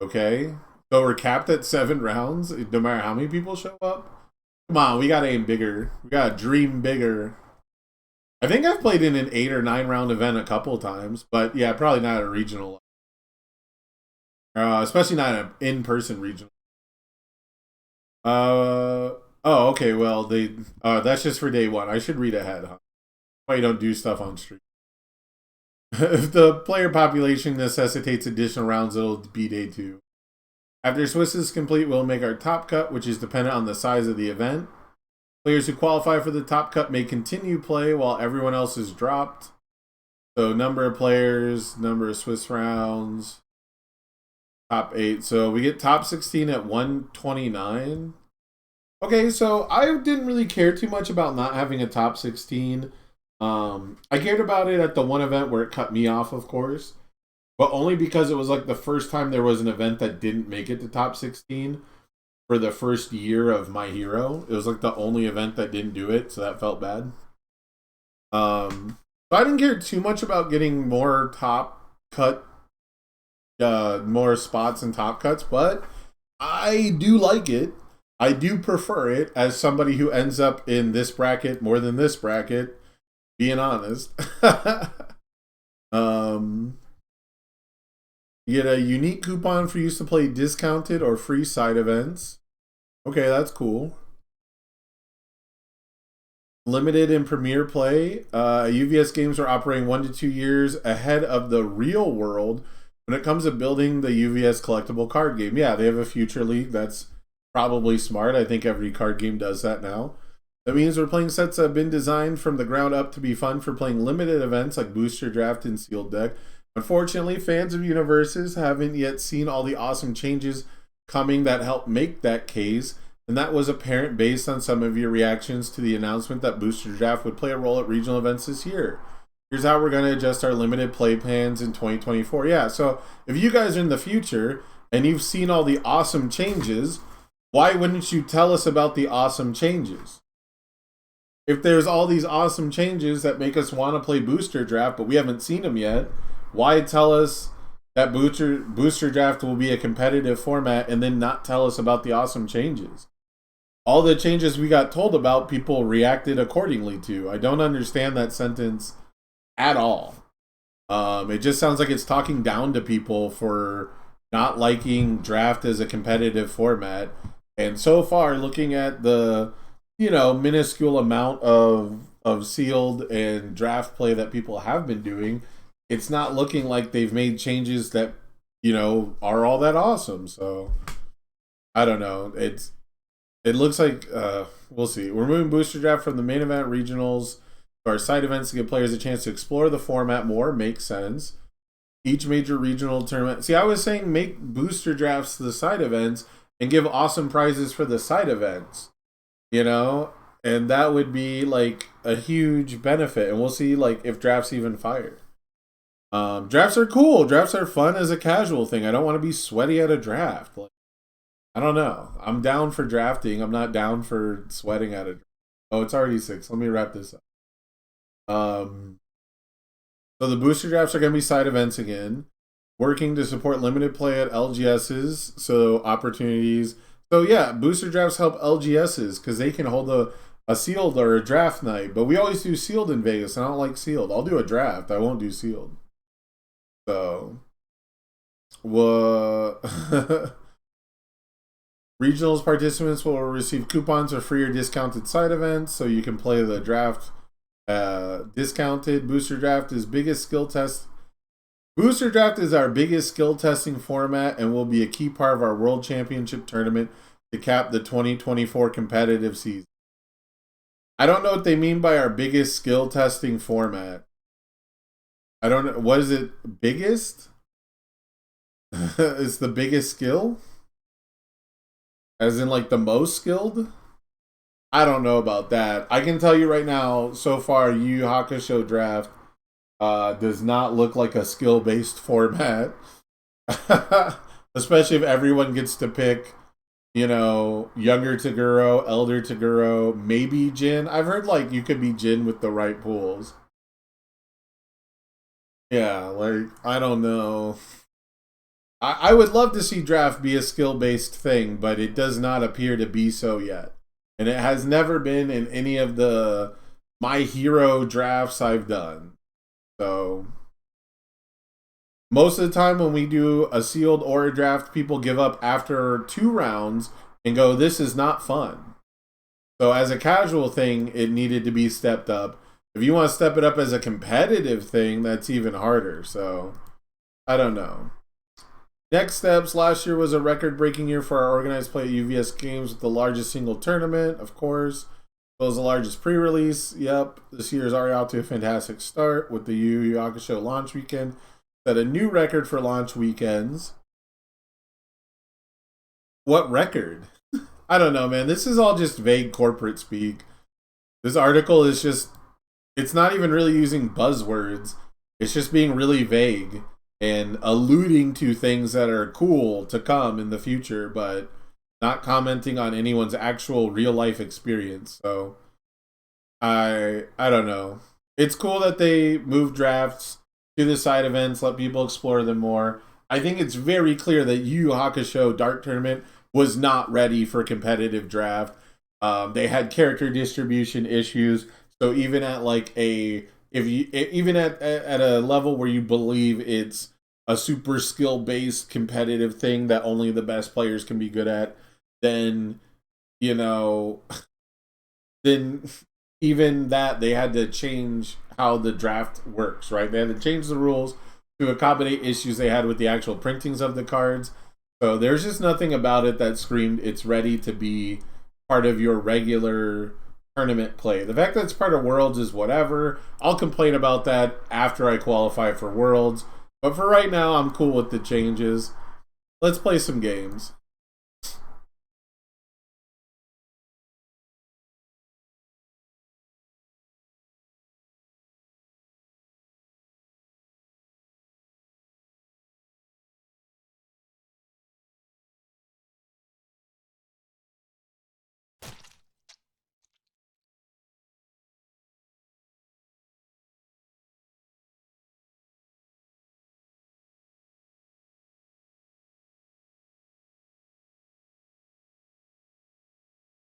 Okay? So we're capped at 7 rounds, no matter how many people show up. Come on, we gotta aim bigger. We gotta dream bigger. I think I've played in an 8 or 9 round event a couple of times, but yeah, probably not a regional. Especially not an in-person regional. Oh, okay. Well, that's just for day one. I should read ahead, huh? Why you don't do stuff on stream? If the player population necessitates additional rounds, it'll be day 2. After Swiss is complete, we'll make our top cut, which is dependent on the size of the event. Players who qualify for the top cut may continue play while everyone else is dropped. So number of players, number of Swiss rounds, top 8. So we get top 16 at 129. Okay, so I didn't really care too much about not having a top 16. I cared about it at the one event where it cut me off, of course. But only because it was like the first time there was an event that didn't make it to top 16 for the first year of My Hero. It was like the only event that didn't do it, so that felt bad. So I didn't care too much about getting more top cut, more spots and top cuts, but I do like it. I do prefer it as somebody who ends up in this bracket more than this bracket, being honest. You get a unique coupon for use to play discounted or free side events. Okay, that's cool. Limited and premiere play. UVS games are operating 1 to 2 years ahead of the real world when it comes to building the UVS collectible card game. Yeah, they have a future league. That's probably smart. I think every card game does that now. That means we're playing sets that have been designed from the ground up to be fun for playing limited events like Booster Draft and Sealed Deck. Unfortunately, fans of Universes haven't yet seen all the awesome changes coming that help make that case, and that was apparent based on some of your reactions to the announcement that Booster Draft would play a role at regional events this year. Here's how we're going to adjust our limited play plans in 2024. Yeah, so if you guys are in the future and you've seen all the awesome changes, why wouldn't you tell us about the awesome changes? If there's all these awesome changes that make us want to play Booster Draft, but we haven't seen them yet, why tell us that Booster Draft will be a competitive format and then not tell us about the awesome changes? All the changes we got told about, people reacted accordingly to. I don't understand that sentence at all. It just sounds like it's talking down to people for not liking draft as a competitive format. And so far, looking at the, minuscule amount of sealed and draft play that people have been doing, it's not looking like they've made changes that, are all that awesome. So, I don't know. It looks like, we'll see. We're moving Booster Draft from the main event regionals to our side events to give players a chance to explore the format more. Makes sense. Each major regional tournament. See, I was saying make Booster Drafts the side events and give awesome prizes for the side events. And that would be like a huge benefit. And we'll see like if drafts even fire. Drafts are cool. Drafts are fun as a casual thing. I don't want to be sweaty at a draft. I don't know. I'm down for drafting. I'm not down for sweating at it. Oh, it's already 6. Let me wrap this up. So the booster drafts are going to be side events again. Working to support limited play at LGSs. So opportunities. So yeah, booster drafts help LGSs because they can hold a sealed or a draft night. But we always do sealed in Vegas, and I don't like sealed. I'll do a draft. I won't do sealed. So, regionals participants will receive coupons or free or discounted side events, so you can play the draft discounted. Booster draft is biggest skill test. Booster draft is our biggest skill testing format and will be a key part of our World Championship tournament to cap the 2024 competitive season. I don't know what they mean by our biggest skill testing format. I don't know. What is it? Biggest? It's the biggest skill? As in like the most skilled? I don't know about that. I can tell you right now, so far, Yu Yu Hakusho draft does not look like a skill-based format. Especially if everyone gets to pick, younger Toguro, elder Toguro, maybe Jin. I've heard like you could be Jin with the right pools. Yeah, like, I don't know. I would love to see draft be a skill-based thing, but it does not appear to be so yet. And it has never been in any of the My Hero drafts I've done. So most of the time when we do a sealed or a draft, people give up after 2 rounds and go, this is not fun. So as a casual thing, it needed to be stepped up. If you want to step it up as a competitive thing, that's even harder. So I don't know. Next steps, last year was a record-breaking year for our organized play at UVS games with the largest single tournament, of course. It was the largest pre-release. Yep, this year is already off to a fantastic start with the Yu Yu Hakusho launch weekend. Set a new record for launch weekends. What record? I don't know, man. This is all just vague corporate speak. This article is just, it's not even really using buzzwords. It's just being really vague and alluding to things that are cool to come in the future, but not commenting on anyone's actual real life experience. So I don't know. It's cool that they move drafts to the side events, let people explore them more. I think it's very clear that Yu Yu Hakusho Dark Tournament was not ready for competitive draft. They had character distribution issues. So even at like even at a level where you believe it's a super skill based competitive thing that only the best players can be good at, then then even that they had to change how the draft works, right? They had to change the rules to accommodate issues they had with the actual printings of the cards. So there's just nothing about it that screamed it's ready to be part of your regular tournament play. The fact that it's part of Worlds is whatever. I'll complain about that after I qualify for Worlds. But for right now, I'm cool with the changes. Let's play some games.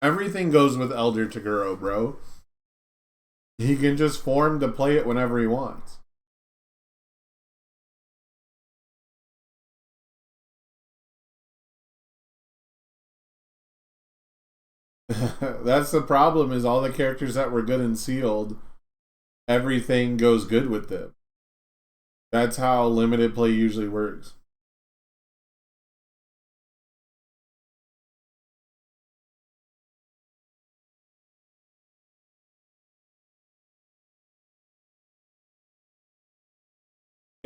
Everything goes with Elder Taguro, bro. He can just form to play it whenever he wants. That's the problem, is all the characters that were good and sealed, everything goes good with them. That's how limited play usually works.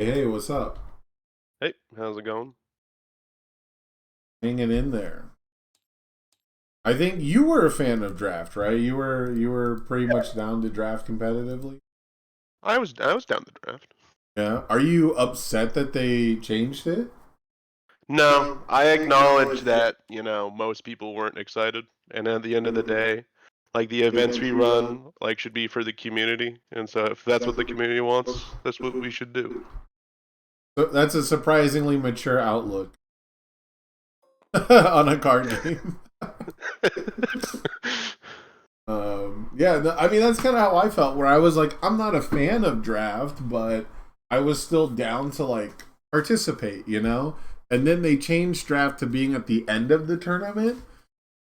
Hey, what's up? Hey, how's it going? Hanging in there. I think you were a fan of draft, right? You were pretty much down to draft competitively. I was down the draft. Yeah. Are you upset that they changed it? No, I acknowledge that, most people weren't excited. And at the end of the day, like the events we run, like should be for the community. And so if that's what the community wants, that's what we should do. So that's a surprisingly mature outlook on a card game. Yeah, no, I mean that's kind of how I felt. Where I was like, I'm not a fan of draft, but I was still down to like participate, And then they changed draft to being at the end of the tournament,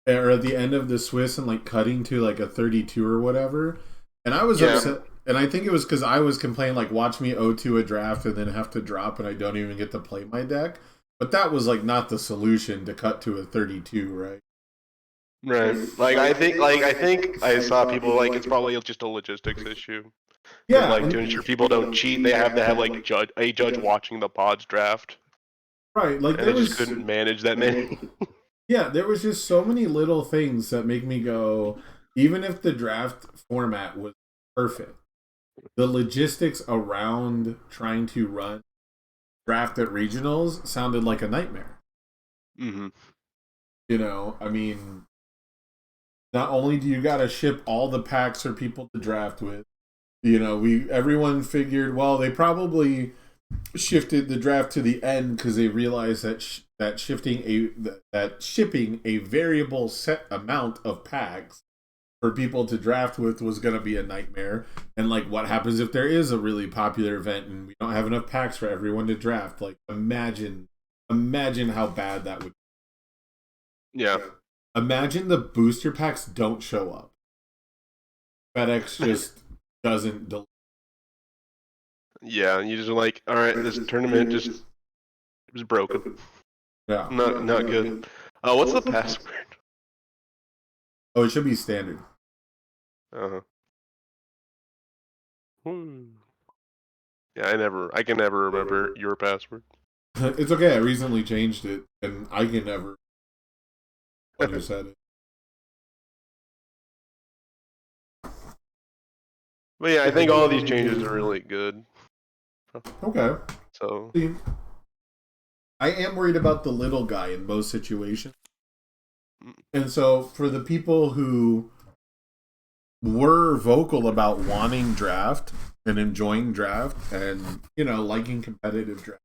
or at the end of the Swiss, and like cutting to like a 32 or whatever. And I was upset. And I think it was because I was complaining, like, watch me 0-2 a draft and then have to drop and I don't even get to play my deck. But that was, like, not the solution to cut to a 32, right? Right. I think I saw people like it's probably just a logistics issue. Yeah. Like to ensure people don't cheat, they have to have like a judge watching the pods draft. Right. Like and they just couldn't manage that many. Yeah, there was just so many little things that make me go, even if the draft format was perfect, the logistics around trying to run draft at regionals sounded like a nightmare. Mm-hmm. I mean, not only do you got to ship all the packs for people to draft with, everyone figured, well, they probably shifted the draft to the end because they realized that shipping a variable set amount of packs for people to draft with was going to be a nightmare. And like, what happens if there is a really popular event and we don't have enough packs for everyone to draft? Like, imagine how bad that would be. Yeah. Imagine the booster packs don't show up. FedEx just doesn't deliver. Yeah, you just are like, all right, this tournament just was broken. Yeah. Not good. What's the password? Oh, it should be standard. Uh-huh. Yeah, I can never remember your password. It's okay. I recently changed it, and I can never set it. But yeah, I think all of these changes are really good. Okay. So See, I am worried about the little guy in most situations. And so for the people who were vocal about wanting draft and enjoying draft and, you know, liking competitive draft,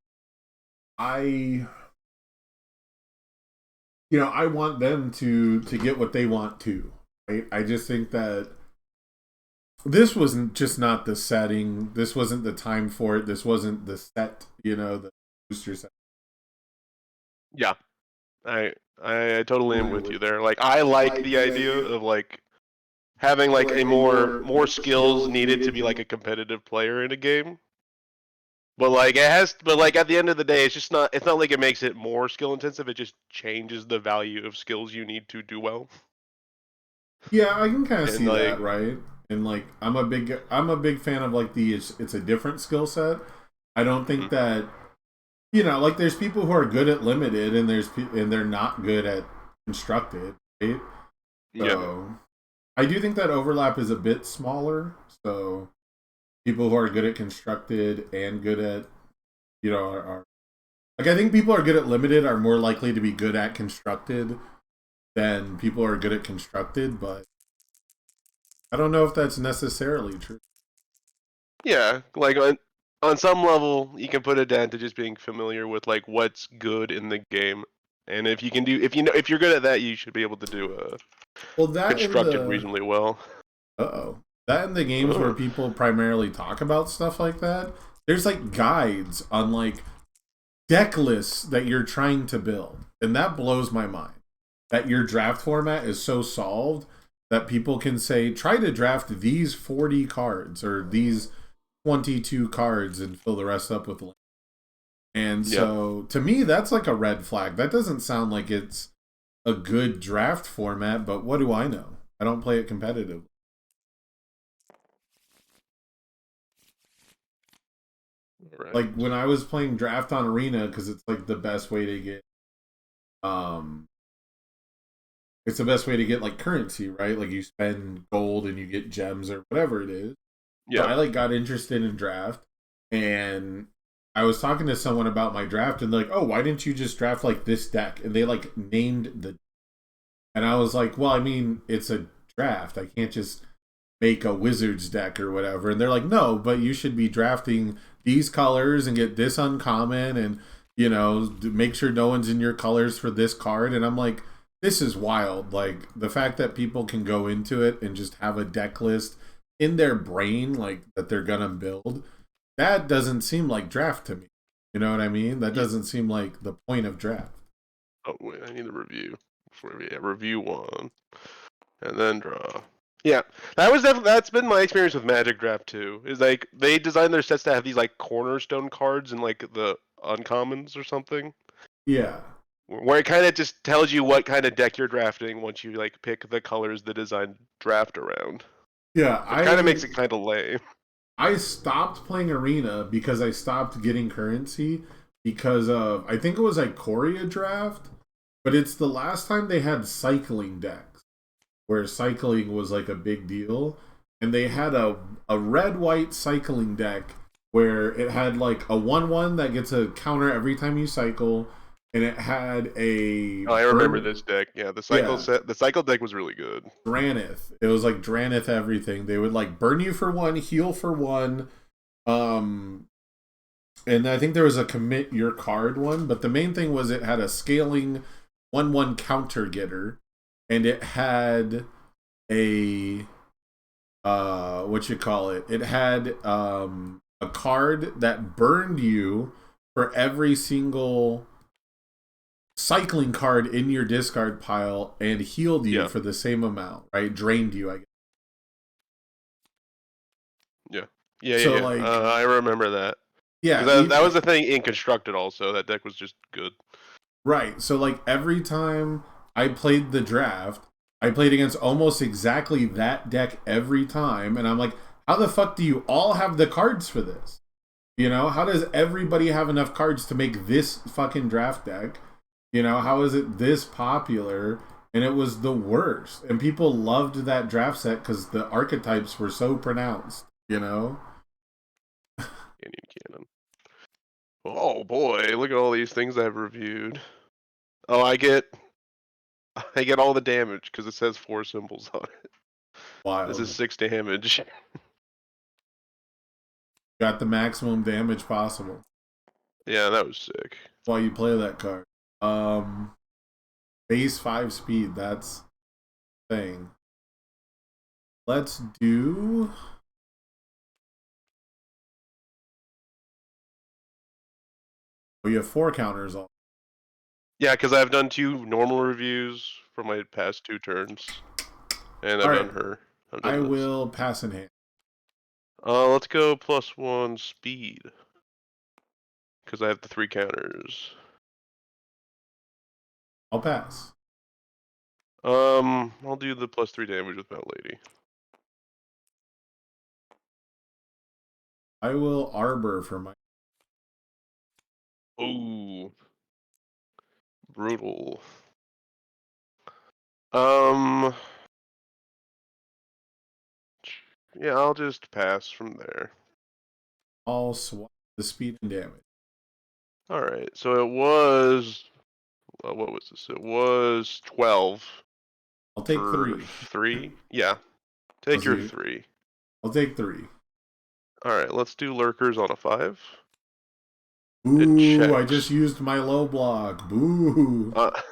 I want them to get what they want too. I just think that this wasn't just not the setting. This wasn't the time for it. This wasn't the set, you know, the booster set. yeah, I totally am with you there. Like, I like the idea of like having like a more skills needed to be like a competitive player in a game. But like at the end of the day, it's not like it makes it more skill intensive. It just changes the value of skills you need to do well. Yeah, I can kind of see like, that, right? And like, I'm a big fan of like it's a different skill set. I don't think that, you know, like there's people who are good at limited and they're not good at constructed, right? So yeah. I do think that overlap is a bit smaller. So people who are good at constructed and good at, you know, are like, I think people who are good at limited are more likely to be good at constructed than people who are good at constructed, but I don't know if that's necessarily true. Yeah, like on some level, you can put it down to just being familiar with like what's good in the game, and if you're good at that, you should be able to do constructed reasonably well. That in the games where people primarily talk about stuff like that, there's like guides on like deck lists that you're trying to build, and that blows my mind. That your draft format is so solved that people can say, try to draft these 40 cards or these 22 cards and fill the rest up with land. And so to me, that's like a red flag. That doesn't sound like it's a good draft format, but what do I know? I don't play it competitively. Right. Like when I was playing draft on Arena, because it's like the best way to get it's the best way to get like currency, right? Like you spend gold and you get gems or whatever it is. Yeah. So I like got interested in draft, and I was talking to someone about my draft, and they're like, "Oh, why didn't you just draft like this deck?" And they like named the, and I was like, "Well, I mean, it's a draft. I can't just make a wizard's deck or whatever." And they're like, "No, but you should be drafting these colors and get this uncommon, and you know, make sure no one's in your colors for this card." And I'm like, this is wild. Like the fact that people can go into it and just have a deck list in their brain, like that they're gonna build, that doesn't seem like draft to me. You know what I mean? That doesn't seem like the point of draft. Oh wait, I need a review. Review one, and then draw. Yeah, that's been my experience with Magic Draft too. Is like they design their sets to have these like cornerstone cards and like the uncommons or something. Yeah. Where it kind of just tells you what kind of deck you're drafting once you like pick the colors the design draft around. Yeah, it kind of makes it kind of lame. I stopped playing Arena because I stopped getting currency because of, I think it was Ikoria draft, but it's the last time they had cycling decks where cycling was like a big deal, and they had a red-white cycling deck where it had like a 1/1 that gets a counter every time you cycle. And it had a... Oh, I remember this deck. Yeah, the cycle deck was really good. Dranith. It was like Dranith everything. They would like burn you for 1, heal for 1. And I think there was a commit your card one. But the main thing was it had a scaling 1/1 counter getter. And it had a what you call it? It had a card that burned you for every single cycling card in your discard pile and healed you for the same amount, right? Drained you, I guess. Yeah. I remember that. Yeah, that was the thing in Constructed also. That deck was just good. Right. So like every time I played the draft, I played against almost exactly that deck every time, and I'm like, how the fuck do you all have the cards for this? You know, how does everybody have enough cards to make this fucking draft deck? You know, how is it this popular? And it was the worst. And people loved that draft set because the archetypes were so pronounced, you know? Cannon. Oh boy, look at all these things I've reviewed. Oh, I get all the damage because it says 4 symbols on it. Wild. This is 6 damage. Got the maximum damage possible. Yeah, that was sick. That's why you play that card. Base 5 speed, that's the thing. Let's do... Oh, you have 4 counters on. Yeah, because I've done 2 normal reviews for my past 2 turns. And I've done her. I will pass in hand. Let's go +1 speed. Because I have the 3 counters. I'll pass. I'll do the +3 damage with Mount Lady. I will Arbor for my... Ooh. Brutal. Yeah, I'll just pass from there. I'll swap the speed and damage. Alright, so it was... what was this? It was 12. I'll take 3. 3? Yeah. Take your 3. I'll take 3. Alright, let's do Lurkers on a 5. Ooh, I just used my low block. Boo. I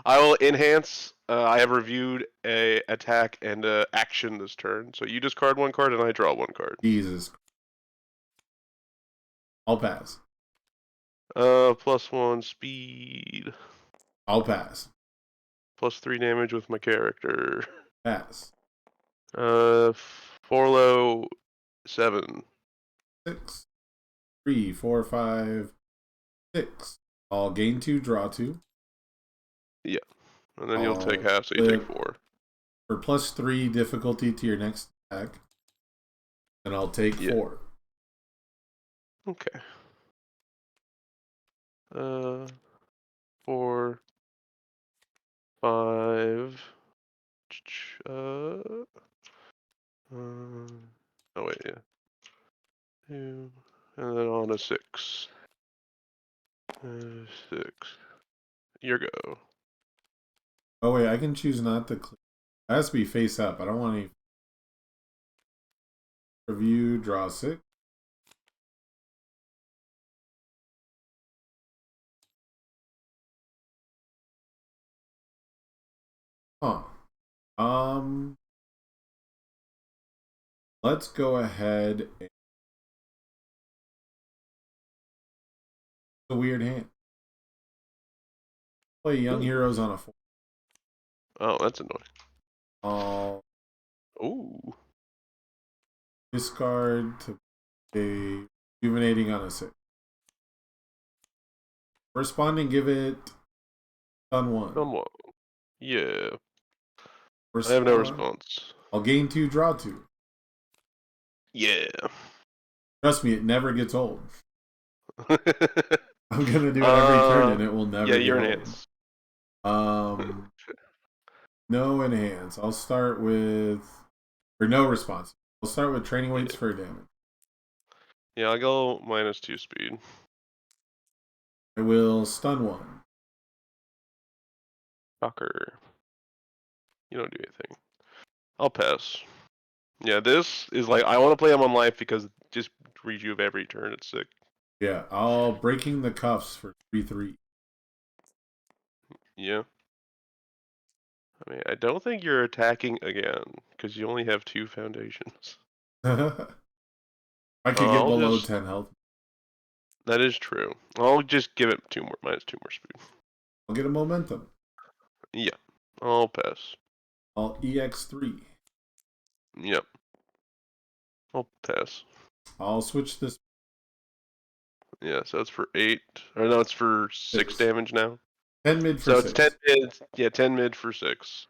will enhance. I have reviewed a attack and a action this turn. So you discard 1 card and I draw 1 card. Jesus. I'll pass. +1 speed. I'll pass. +3 damage with my character. Pass. 4 low, 7. 6. 3, 4, 5, 6. I'll gain 2, draw 2. Yeah. And then you'll take half, so you take 4. For +3 difficulty to your next attack. And I'll take 4. Okay. 4, 5. Oh wait, yeah. 2, and then on a 6. 6. Your go. Oh wait, I can choose not to click. It has to be face up. I don't want any... Review, draw 6. Huh. Let's go ahead and... a weird hand. Play Young Heroes on a 4. Oh, that's annoying. Ooh. Discard to a Rejuvenating on a 6. Responding, give it stun 1. Stun 1. Yeah. I have no response. I'll gain 2, draw 2. Yeah. Trust me, it never gets old. I'm gonna do it every turn and it will never get you're old. enhance. No enhance. I'll start with... or no response. I'll start with training weights for damage. Yeah, I'll go -2 speed. I will stun 1. Shocker. You don't do anything. I'll pass. Yeah, this is like, I want to play him on life because just rejuve every turn, it's sick. Yeah, I'll Breaking the Cuffs for 3/3. Yeah. I mean, I don't think you're attacking again because you only have 2 foundations. I could get I'll below just. 10 health. That is true. I'll just give it minus 2 more speed. I'll get a momentum. Yeah, I'll pass. I'll EX3. Yep, I'll pass. I'll switch this. Yeah, so it's for 8. Or no, it's for 6 damage now. 10 mid for So 6. it's 10 mid. Yeah, 10 mid for 6.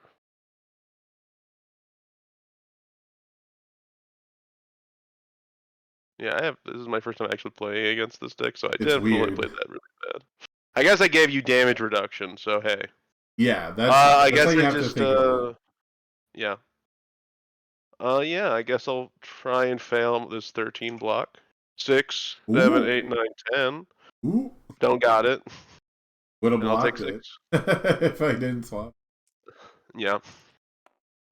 Yeah, this is my first time actually playing against this deck, so I It's definitely weird. played that really bad. I guess I gave you damage reduction, so hey. Yeah, that's I how guess you I have to just think of it. yeah. Yeah, I guess I'll try and fail this 13 block. 6, 7, Ooh. 8, 9, 10. Ooh. Don't got it. Would have And I'll take blocked it 6. if I didn't swap. Yeah.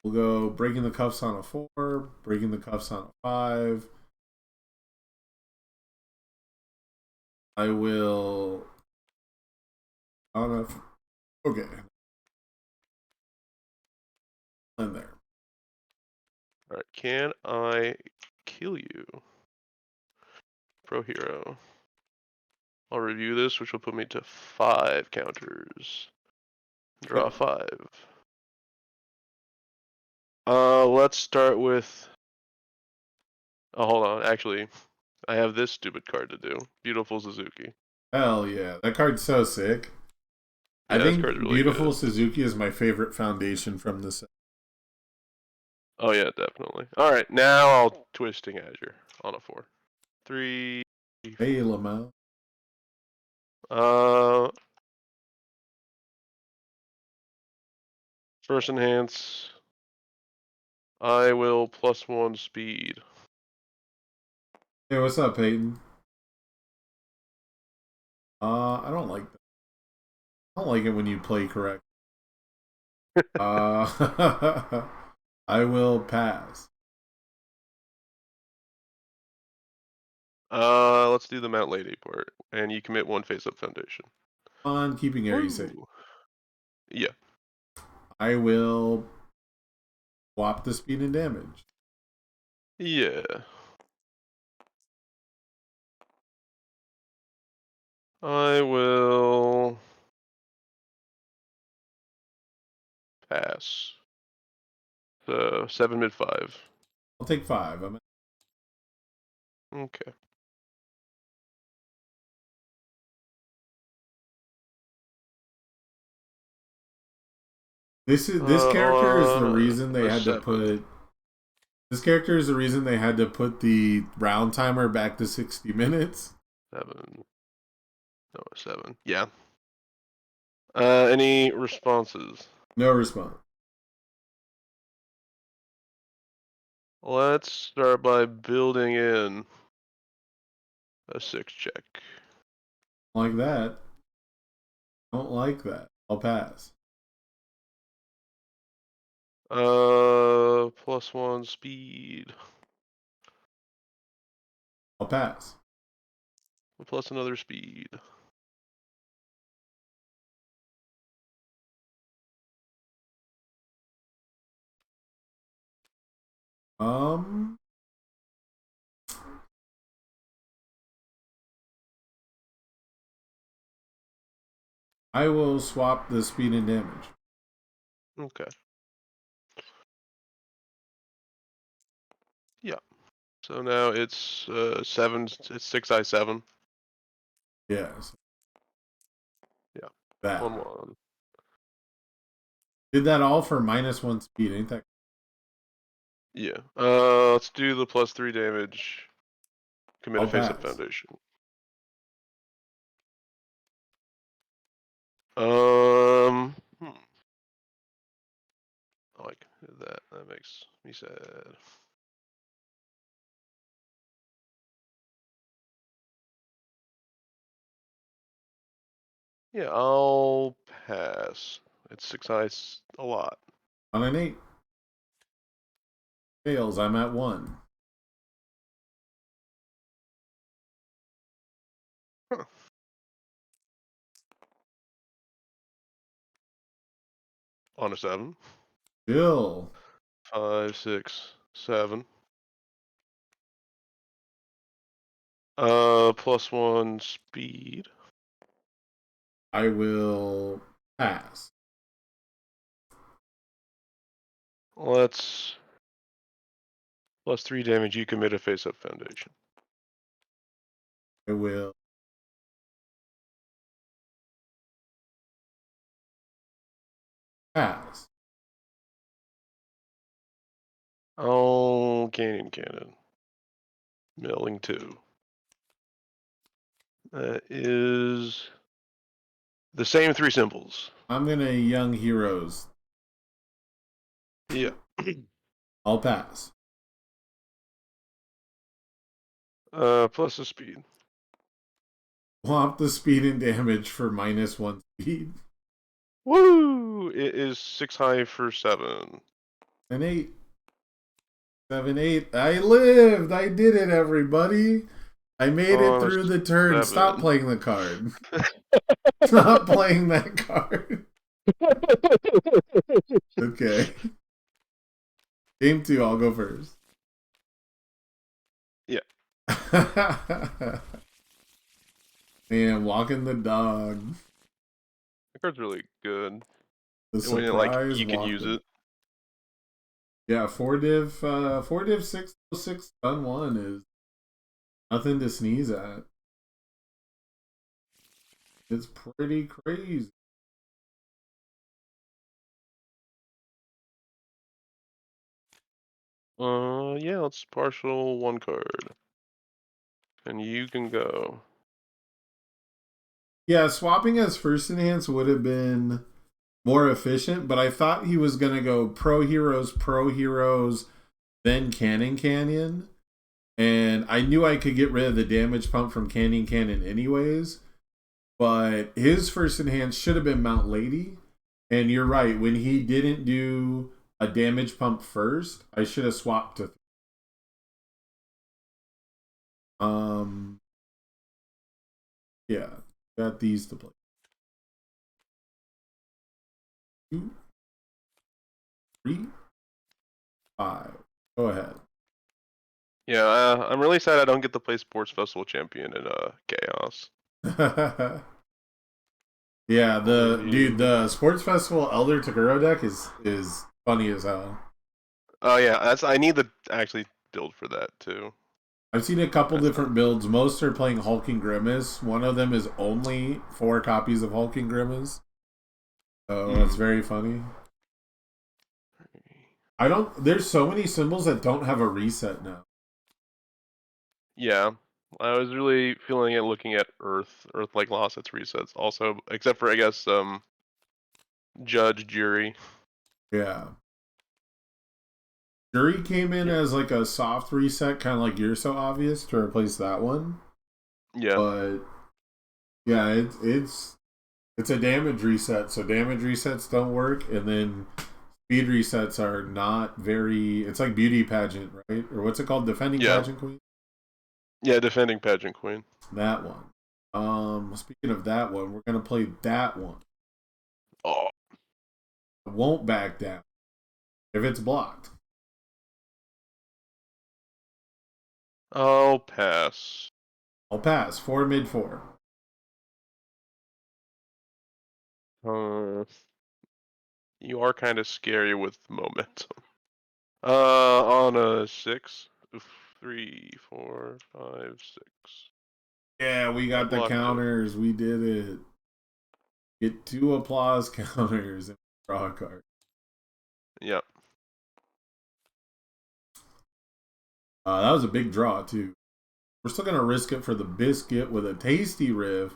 We'll go breaking the cuffs on a 4, breaking the cuffs on a 5. I will on a okay. In there. Alright, can I kill you? Pro hero. I'll review this, which will put me to 5 counters. Draw 5. Let's start with. Oh, hold on. Actually, I have this stupid card to do. Beautiful Suzuki. Hell yeah, that card's so sick. Yeah, I this card's think really Beautiful good. Suzuki is my favorite foundation from this. Oh yeah, definitely. All right, now I'll Twisting Azure on a 4. 3. Hey, Lamau. Uh, First enhance. I will +1 speed. Hey, what's up, Peyton? I don't like that. I don't like it when you play correct. I will pass. Let's do the Mount Lady part, and you commit 1 face-up foundation. On keeping Aries safe. Yeah. I will swap the speed and damage. Yeah. I will pass. So 7 mid 5. I'll take 5. Okay. This character is the reason they A had to 7. put. This character is the reason they had to put the round timer back to 60 minutes. 7. No, a 7. Yeah. Any responses? No response. Let's start by building in a 6 check. Like that. Don't like that. I'll pass. +1 speed. I'll pass. Plus another speed. Um, I will swap the speed and damage. Okay. Yeah. So now it's 7. It's 6I7. Yes. Yeah. That. 1/1. Did that all for -1 speed, ain't that? Yeah. Let's do the +3 damage. Commit a I'll face-up pass. foundation. Hmm. I like that. That makes me sad. Yeah, I'll pass. It's 6 ice a lot. On an 8. Fails, I'm at 1. Huh. On a 7. Chill. 5, 6, 7. +1 speed. I will pass. Let's +3 damage. You commit a face-up foundation. I will pass. Oh, canyon cannon. Milling 2. That is the same 3 symbols. I'm gonna young heroes. Yeah. I'll pass. Plus the speed. Swap the speed and damage for -1 speed. Woo! It is 6 high for 7. An 8. 7, 8. I lived. I did it, everybody. I made it through the turn. 7. Stop playing the card. Stop playing that card. Okay. Game 2, I'll go first. Yeah. Man, walking the dog. The card's really good. The And when surprise you can use it. Yeah, 4 div 606 stun 1 is nothing to sneeze at. It's pretty crazy. Yeah, let's partial 1 card. And you can go. Yeah, swapping as first enhance would have been more efficient, but I thought he was gonna go pro heroes, then Cannon Canyon. And I knew I could get rid of the damage pump from Canyon Cannon anyways. But his first enhance should have been Mount Lady. And you're right, when he didn't do a damage pump first, I should have swapped to yeah, got these to play. 2, 3, 5. Go ahead. Yeah, I'm really sad I don't get to play Sports Festival Champion in Chaos. Yeah, the Sports Festival Elder Taguro deck is funny as hell. Oh yeah, I need to actually build for that too. I've seen a couple different builds. Most are playing Hulking Grimace. One of them is only 4 copies of Hulking Grimace. So it's very funny. There's so many symbols that don't have a reset now. Yeah, I was really feeling it looking at Earth. Earth lost its resets also, except for I guess Judge, Jury. Yeah. Jury came in as like a soft reset, kind of like You're So Obvious, to replace that one. Yeah. But yeah, it's a damage reset, so damage resets don't work, and then speed resets are not very. It's like beauty pageant, right? Or what's it called? Defending pageant queen. Yeah, defending pageant queen. That one. Speaking of that one, we're gonna play that one. Oh. I won't back down if it's blocked. I'll pass. I'll pass. 4 mid 4. You are kind of scary with momentum. On a 6. 3, 4, 5, 6. Yeah, we got the counters. We did it. Get 2 applause counters and draw a card. Yep. That was a big draw, too. We're still going to risk it for the biscuit with a tasty riff.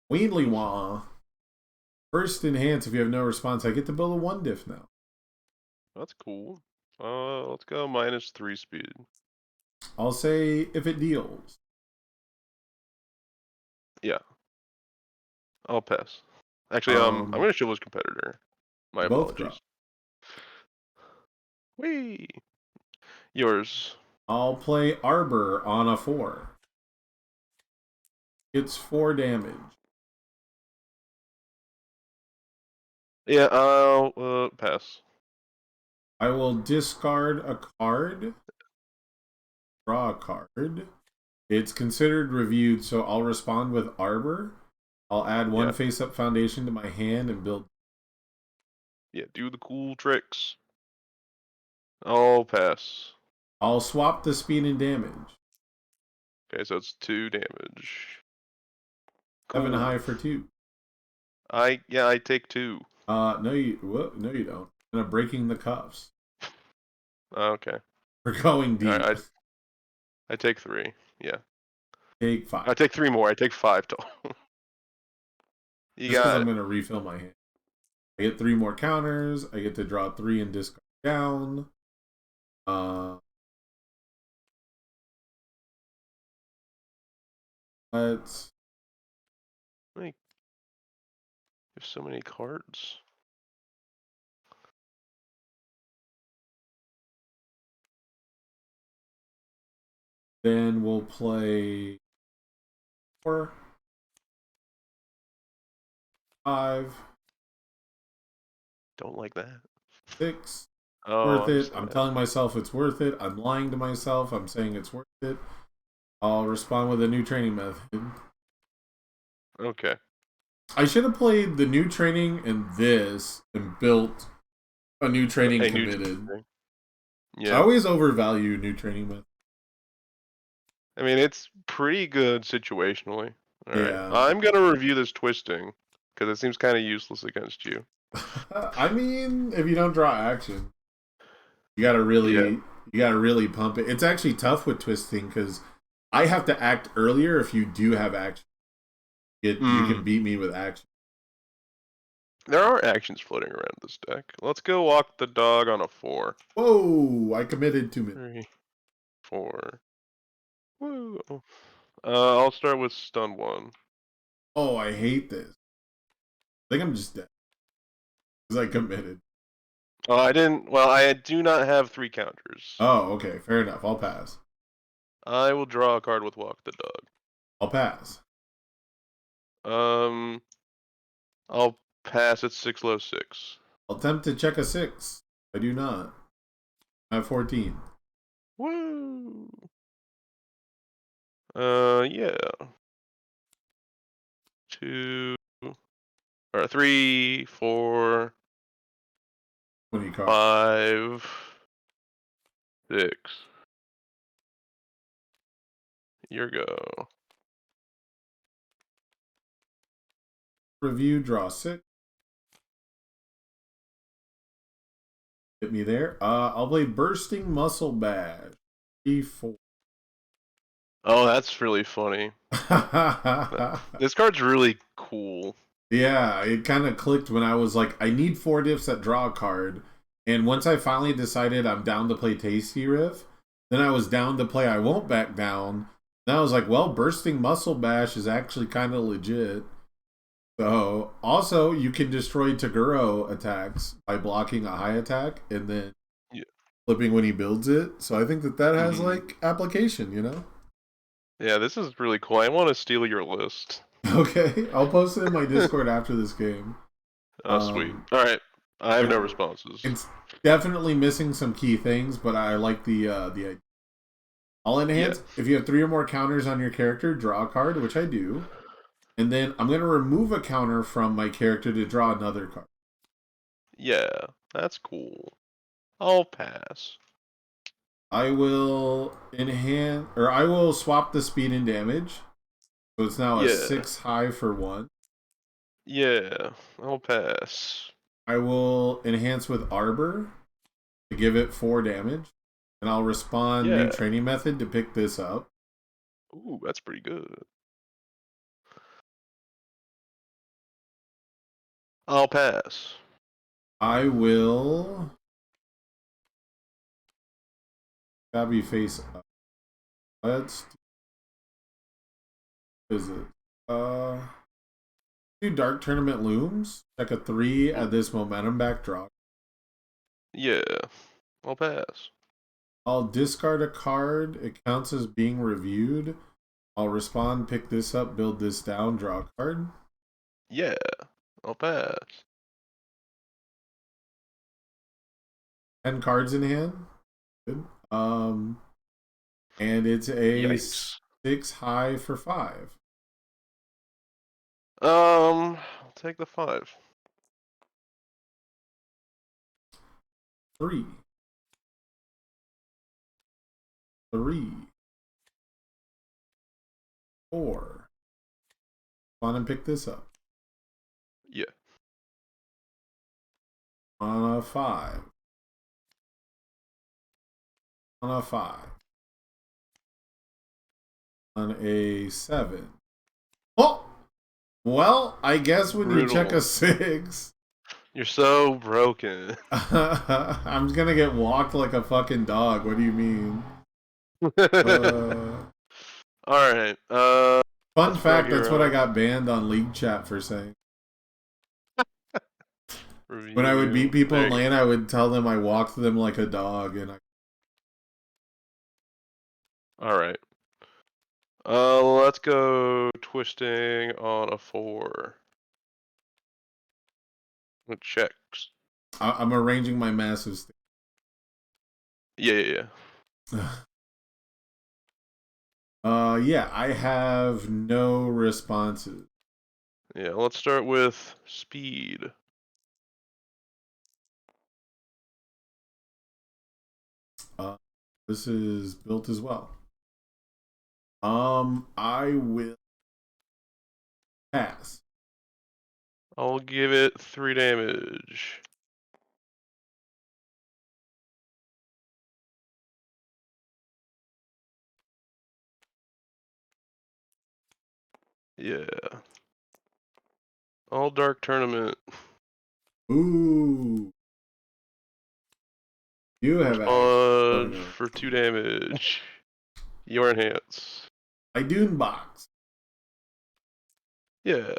Weedly wah. First enhance, if you have no response, I get to build a 1 diff now. That's cool. Let's go -3 speed. I'll say if it deals. Yeah. I'll pass. Actually, I'm going to Chivalrous Competitor. My apologies. Whee! Yours. I'll play Arbor on a 4. It's 4 damage. Yeah, I'll pass. I will discard a card, draw a card. It's considered reviewed, so I'll respond with Arbor. I'll add one Yeah, face-up foundation to my hand and build. yeah, do the cool tricks. I'll pass. I'll swap the speed and damage. Okay, so it's 2 damage. 7 Cool. high for 2. I take 2. No, no, you don't. I'm breaking the cuffs. Okay. We're going All deep. right, I take 3. Yeah. Take I 5. take 3 more. I take 5 total. You Just because got I'm it. going to refill my hand. I get 3 more counters. I get to draw 3 and discard down. Let's. Like, there's so many cards. Then we'll play 4, 5, Don't like that. 6. Oh, Worth I'm it. I'm sad. telling myself it's worth it. I'm lying to myself. I'm saying it's worth it. I'll respond with a new training method. Okay. I should have played the new training and this and built a new training A new committed. thing. I Yeah. always overvalue new training method. I mean, it's pretty good situationally. All right. Yeah. I'm gonna review this twisting because it seems kind of useless against you. I mean, if you don't draw action, you Yeah. gotta really pump it. It's actually tough with twisting because I have to act earlier if you do have action. You can beat me with action. There are actions floating around this deck. Let's go walk the dog on a 4. Whoa! I committed 2 minutes. 3, 4. Woo. I'll start with stun 1. Oh, I hate this. I think I'm just dead because I committed. Oh, I didn't. Well, I do not have 3 counters. Oh, okay, fair enough. I'll pass. I will draw a card with walk the dog. I'll pass. Um, I'll pass at 6 low 6. I'll attempt to check a 6. I do not. I have 14. Woo. Yeah. 2 or 3, 4, 20 cards. 5, 6. Your go. Review, draw 6. Hit me there. I'll play Bursting Muscle Bash. 3, 4. Oh, that's really funny. This card's really cool. Yeah, it kind of clicked when I was like, I need 4 diffs that draw a card. And once I finally decided I'm down to play Tasty Riff, then I was down to play I Won't Back Down. Then I was like, well, Bursting Muscle Bash is actually kind of legit. So, also, you can destroy Taguro attacks by blocking a high attack and then Yeah. flipping when he builds it. So I think that has, like, application, you know? Yeah, this is really cool. I want to steal your list. Okay, I'll post it in my Discord after this game. Oh, sweet. All right. I have no responses. It's definitely missing some key things, but I like the idea. I'll enhance. If you have 3 or more counters on your character, draw a card, which I do. And then I'm going to remove a counter from my character to draw another card. Yeah, that's cool. I'll pass. I will enhance, or I will swap the speed and damage. So it's now a 6 high for 1. Yeah, I'll pass. I will enhance with Arbor to give it 4 damage. And I'll respond new training method to pick this up. Ooh, that's pretty good. I'll pass. I will Gabby face up. Let's is it? Do Dark Tournament Looms. Check a 3 at this momentum backdrop. Yeah, I'll pass. I'll discard a card. It counts as being reviewed. I'll respond, pick this up, build this down, draw a card. Yeah, I'll pass. 10 cards in hand. Good. And it's a Yikes. 6 high for 5. I'll take the 5. 3. 3. 4. Come on and pick this up. Yeah. On a 5. On a 5. On a 7. Oh! Well, I guess when Brutal. you check a 6... You're so broken. I'm gonna get walked like a fucking dog. What do you mean? Alright. Fun fact, that's what I got banned on League Chat for saying. When I would beat people in lane, I would tell them I walked them like a dog, and Alright. Let's go twisting on a 4. It checks. I'm arranging my massive stick. Yeah. Yeah, I have no responses. Yeah, let's start with speed. This is built as well. I will pass. I'll give it 3 damage. Yeah. All dark tournament. Ooh. You have for 2 damage. Your enhance. I Dune box. Yeah.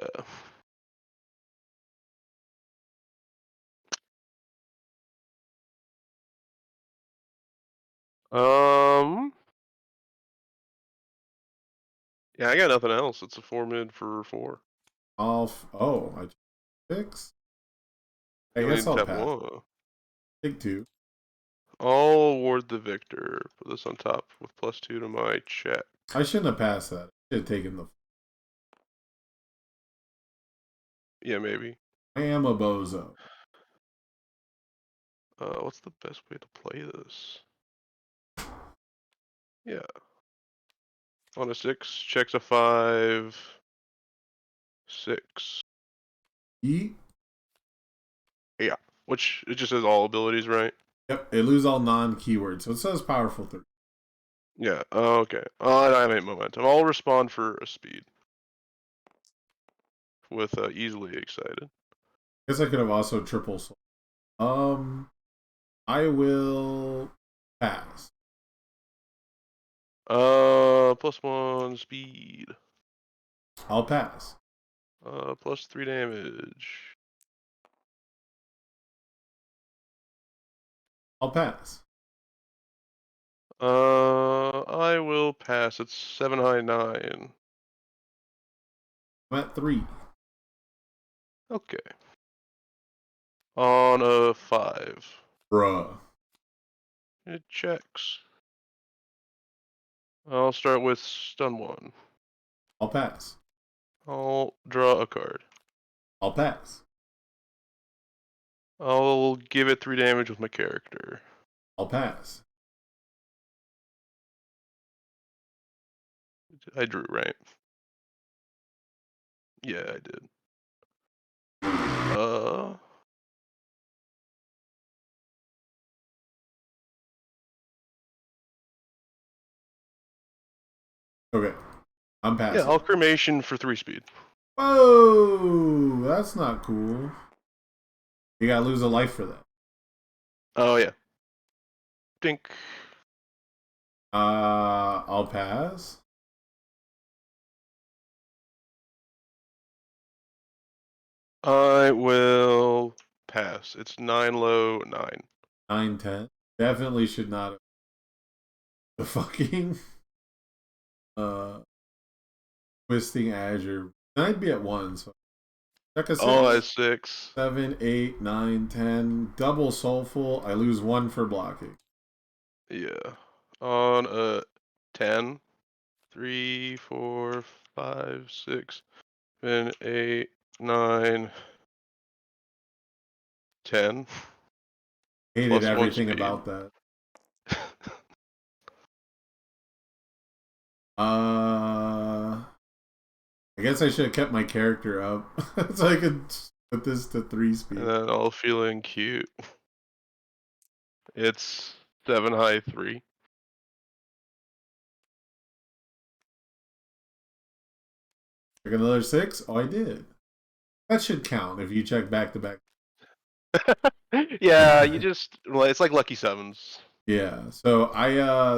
Yeah, I got nothing else. It's a 4 mid for 4. I 6. I guess I'll tap pass. 1. Take 2. I'll award the victor. Put this on top with +2 to my check. I shouldn't have passed that. I should have taken the. Yeah, maybe. I am a bozo. What's the best way to play this? Yeah. On a 6, checks a 5. 6. Yeet. Yeah. Which, it just says all abilities, right? Yep, it lose all non-keywords, so it says powerful 3. Yeah, okay. I have 8 momentum. I'll respond for a speed. With easily excited. I guess I could have also triple sold. I will pass. +1 speed. I'll pass. +3 damage. I'll pass. I will pass. It's 7 high 9. I'm at 3. Okay. On a 5. Bruh. It checks. I'll start with stun 1. I'll pass. I'll draw a card. I'll pass. I'll give it 3 damage with my character. I'll pass. I drew, right? Yeah, I did. Okay. I'm passing. Yeah, I'll cremation for 3 speed. Whoa! That's not cool. You gotta lose a life for that. Oh, yeah. Dink. I'll pass. I will pass. It's 9 low, 9. 9, 10. Definitely should not have. The fucking twisting Azure. And I'd be at 1, so Deck a Oh, six. that's 6. 7, 8, 9, 10. Double soulful. I lose 1 for blocking. Yeah. On a 10. 3, 4, 5, 6, 7, 8, 9, 10. Hated Plus 1 everything speed. about that. I guess I should have kept my character up so I could put this to 3 speed. And then all feeling cute. It's 7 high 3. Check another 6. Oh, I did. That should count if you check back to back. Yeah, well, it's like lucky 7s. Yeah. So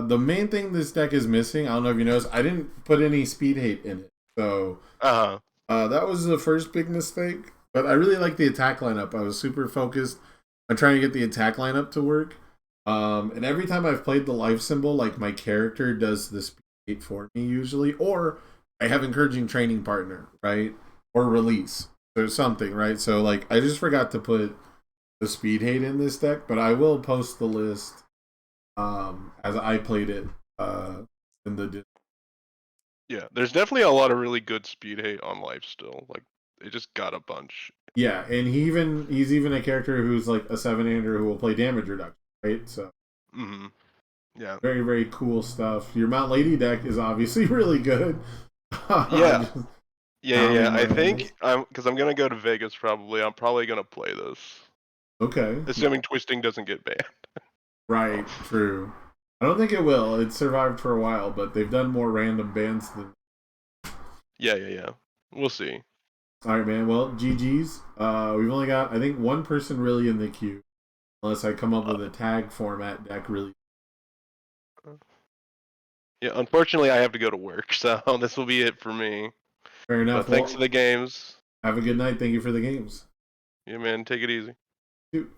the main thing this deck is missing, I don't know if you noticed, I didn't put any speed hate in it. So Uh-huh. that was the first big mistake. But I really like the attack lineup. I was super focused on trying to get the attack lineup to work. And every time I've played the life symbol, like my character does the speed hate for me usually, or I have encouraging training partner, right? Or release or something, right? So like I just forgot to put the speed hate in this deck, but I will post the list as I played it in the. Yeah, there's definitely a lot of really good speed hate on life still. Like, they just got a bunch. Yeah, and he's even a character who's like a 7-hander who will play damage reduction, right? So Mm-hmm. Yeah. very, very cool stuff. Your Mount Lady deck is obviously really good. Yeah. Yeah. Pounding I my walls. think because I'm gonna go to Vegas probably. I'm probably gonna play this, Okay. assuming twisting doesn't get banned. Right, true. I don't think it will. It survived for a while, but they've done more random bans than. Yeah. We'll see. All right, man. Well, GG's. We've only got, I think, one person really in the queue, unless I come up Uh, with a tag format deck really. yeah, unfortunately, I have to go to work, so this will be it for me. Fair enough. But thanks for Well, the games. have a good night. Thank you for the games. Yeah, man, take it easy. Dude.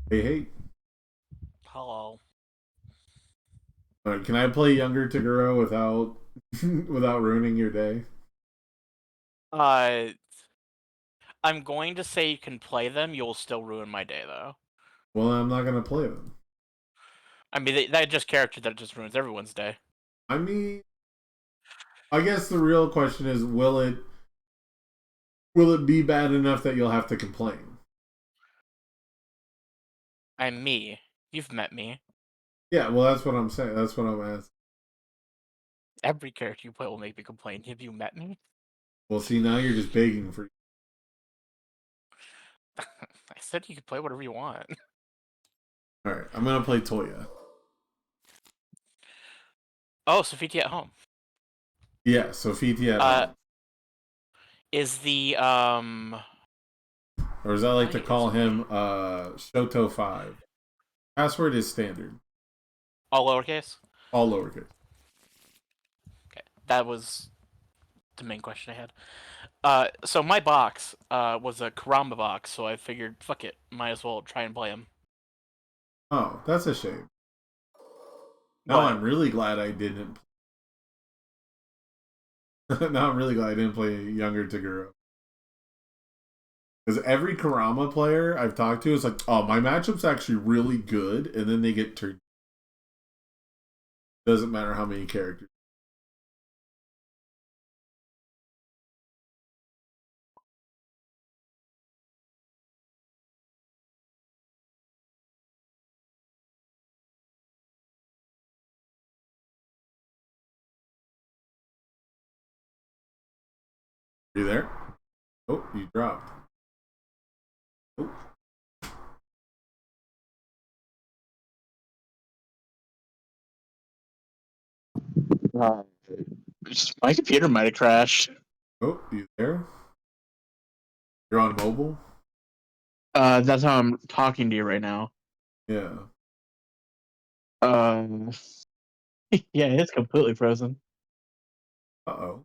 Hey, hey. Hello. All right, can I play Younger Taguro without without ruining your day? Uh, I'm going to say you can play them. You'll still ruin my day, though. Well, I'm not gonna play them. I mean, that just character that just ruins everyone's day. I mean, I guess the real question is, will it be bad enough that you'll have to complain? I'm me. You've met me. Yeah, well, that's what I'm saying. That's what I'm asking. Every character you play will make me complain. Have you met me? Well, see, now you're just begging for. I said you could play whatever you want. All right, I'm gonna play Toya. Oh, Safiti at home. Yeah, so Fiti at home. Is the Or as I like to Why call is him, Shoto5. Password is standard. all lowercase? All lowercase. Okay, that was the main question I had. So my box was a Karamba box, so I figured, fuck it, might as well try and play him. Oh, that's a shame. Now What? I'm really glad I didn't. Now I'm really glad I didn't play Younger Taguro. Because every Karama player I've talked to is like, oh, my matchup's actually really good, and then they get turned. Doesn't matter how many characters. Are you there? Oh, you dropped. Oh. My computer might have crashed. Oh, you there? You're on mobile? That's how I'm talking to you right now. Yeah. Um, yeah, it's completely frozen. Uh-oh.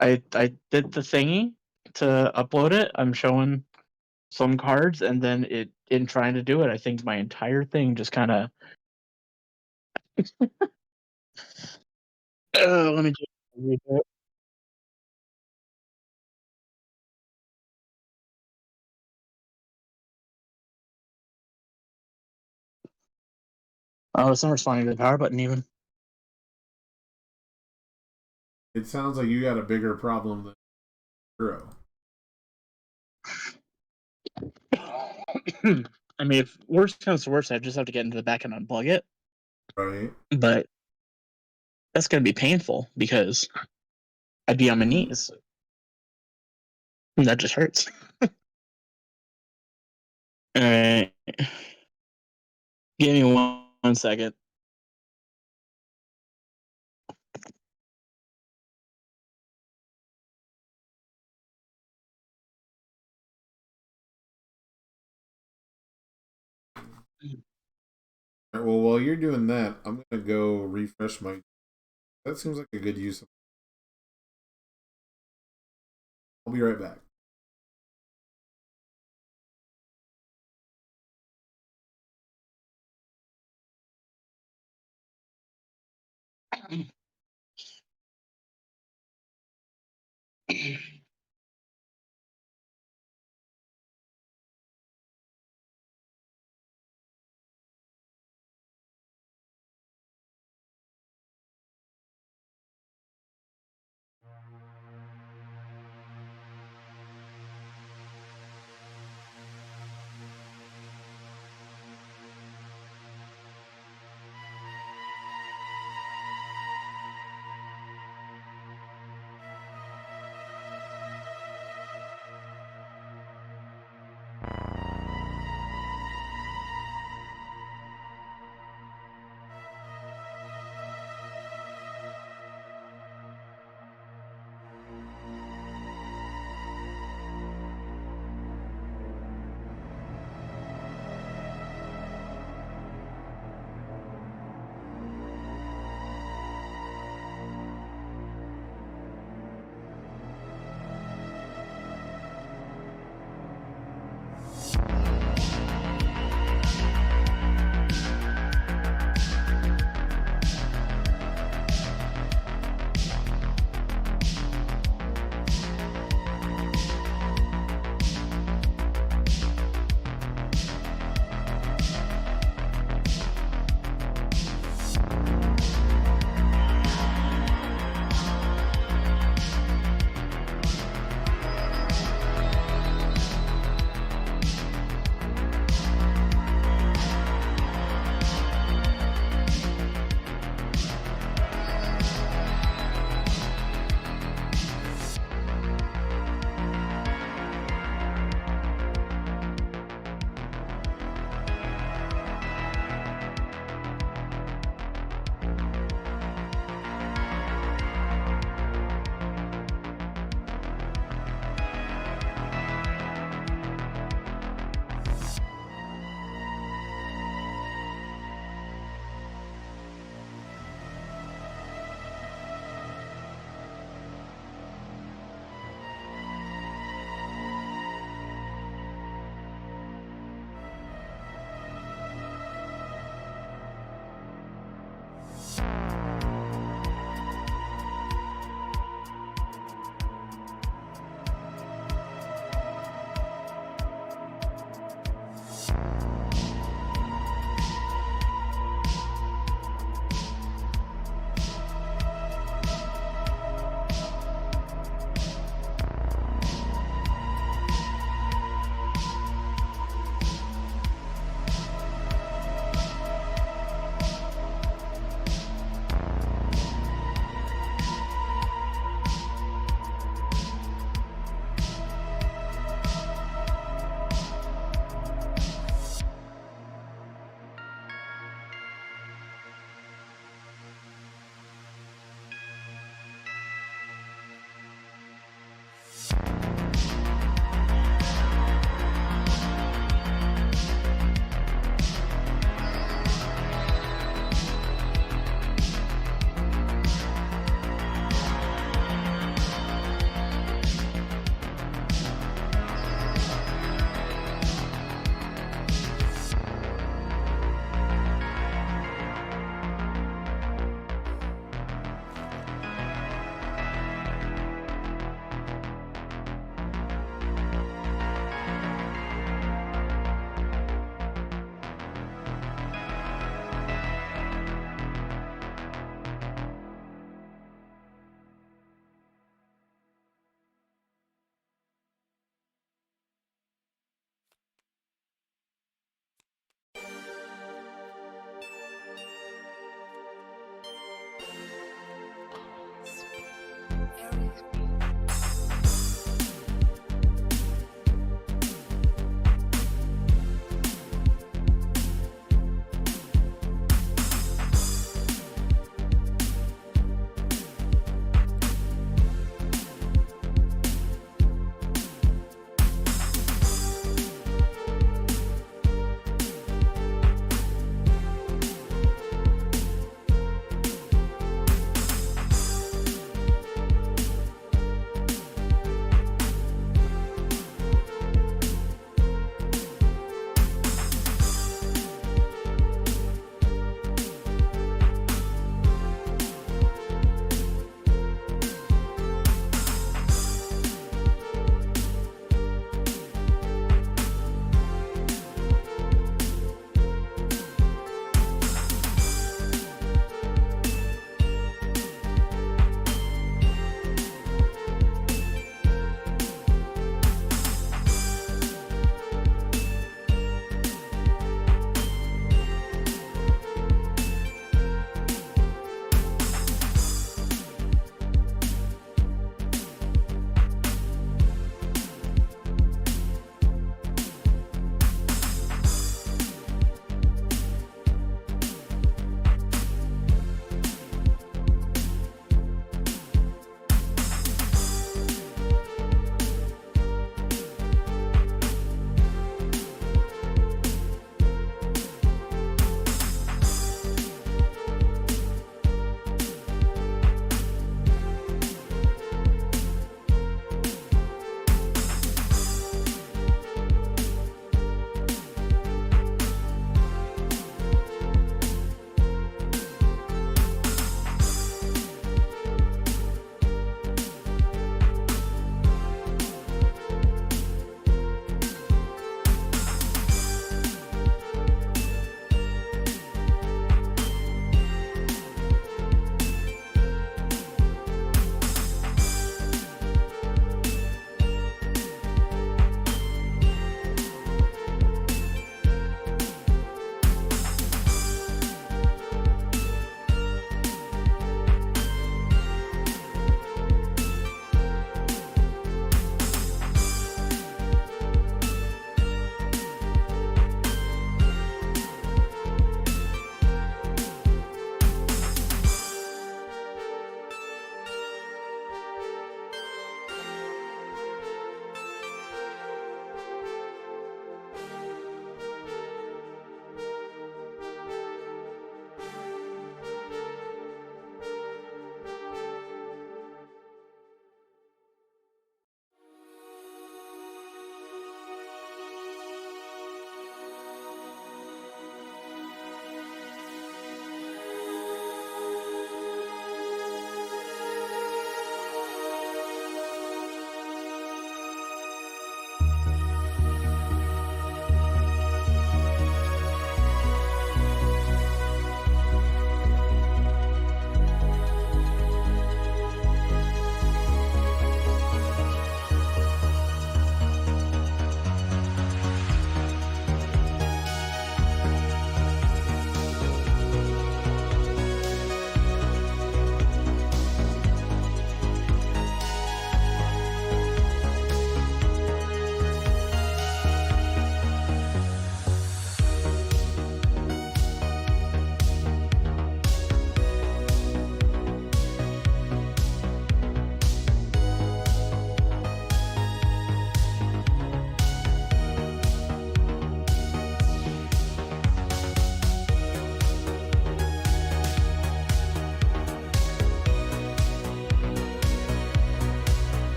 I did the thingy to upload it. I'm showing some cards, and then in trying to do it, I think my entire thing just kind of Let me just read it. Oh, it's not responding to the power button even. It sounds like you got a bigger problem than zero. I mean, if worst comes to worst, I just have to get into the back and unplug it. Right. But that's gonna be painful because I'd be on my knees. And that just hurts. Alright. Give me one second. All right, well, while you're doing that, I'm gonna go refresh my. That seems like a good use of. I'll be right back.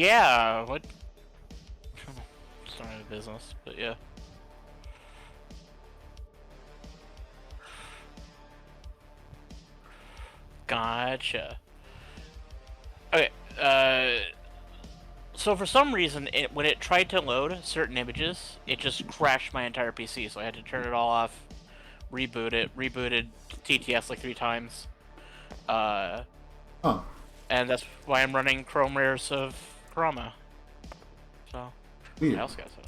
Yeah, what? It's not a business, but yeah. Gotcha. Okay, so for some reason, when it tried to load certain images, it just crashed my entire PC, so I had to turn it all off, reboot it, rebooted TTS like 3 times. Huh. And that's why I'm running Chrome Rares of Chroma. So, Weird. what else got so?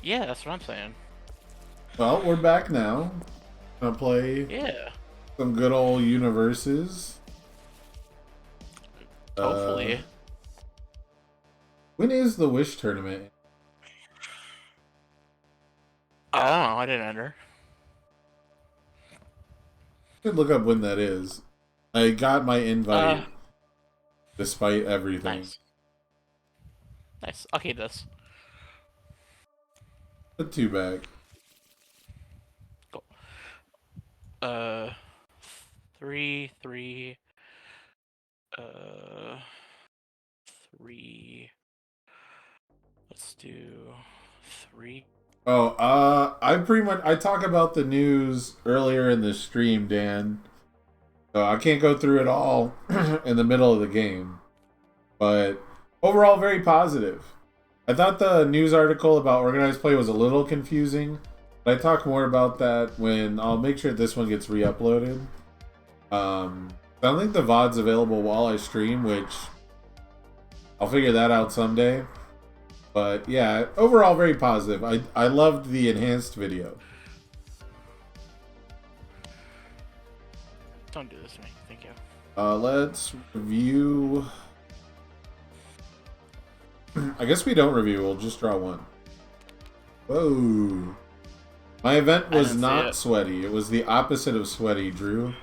Yeah, that's what I'm saying. Well, we're back now. Gonna play Yeah, some good old universes. hopefully. When is the Wish tournament? I don't know, I didn't enter. Could look up when that is. I got my invite despite everything. Nice. Nice, I'll keep this. Put 2 back. Cool. 3, 3, 3. Let's do 3. Oh, I talk about the news earlier in the stream, Dan. So I can't go through it all in the middle of the game. But overall, very positive. I thought the news article about organized play was a little confusing. But I talk more about that when I'll make sure this one gets re-uploaded. I don't think the VOD's available while I stream, which I'll figure that out someday. But yeah, overall very positive. I loved the enhanced video. Don't do this to me, thank you. Let's review. I guess we don't review, we'll just draw one. Whoa. My event was not sweaty. It was the opposite of sweaty, Drew.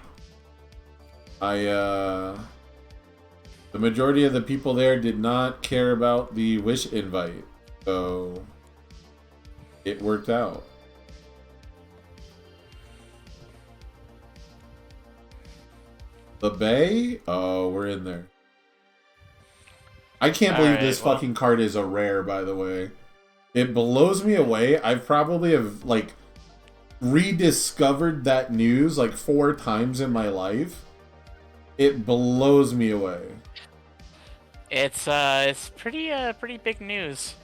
The majority of the people there did not care about the Wish invite, so it worked out. The Bay? Oh, we're in there. I can't believe this fucking card is a rare, by the way. It blows me away. I probably have, like, rediscovered that news, like, 4 times in my life. It blows me away. It's pretty big news.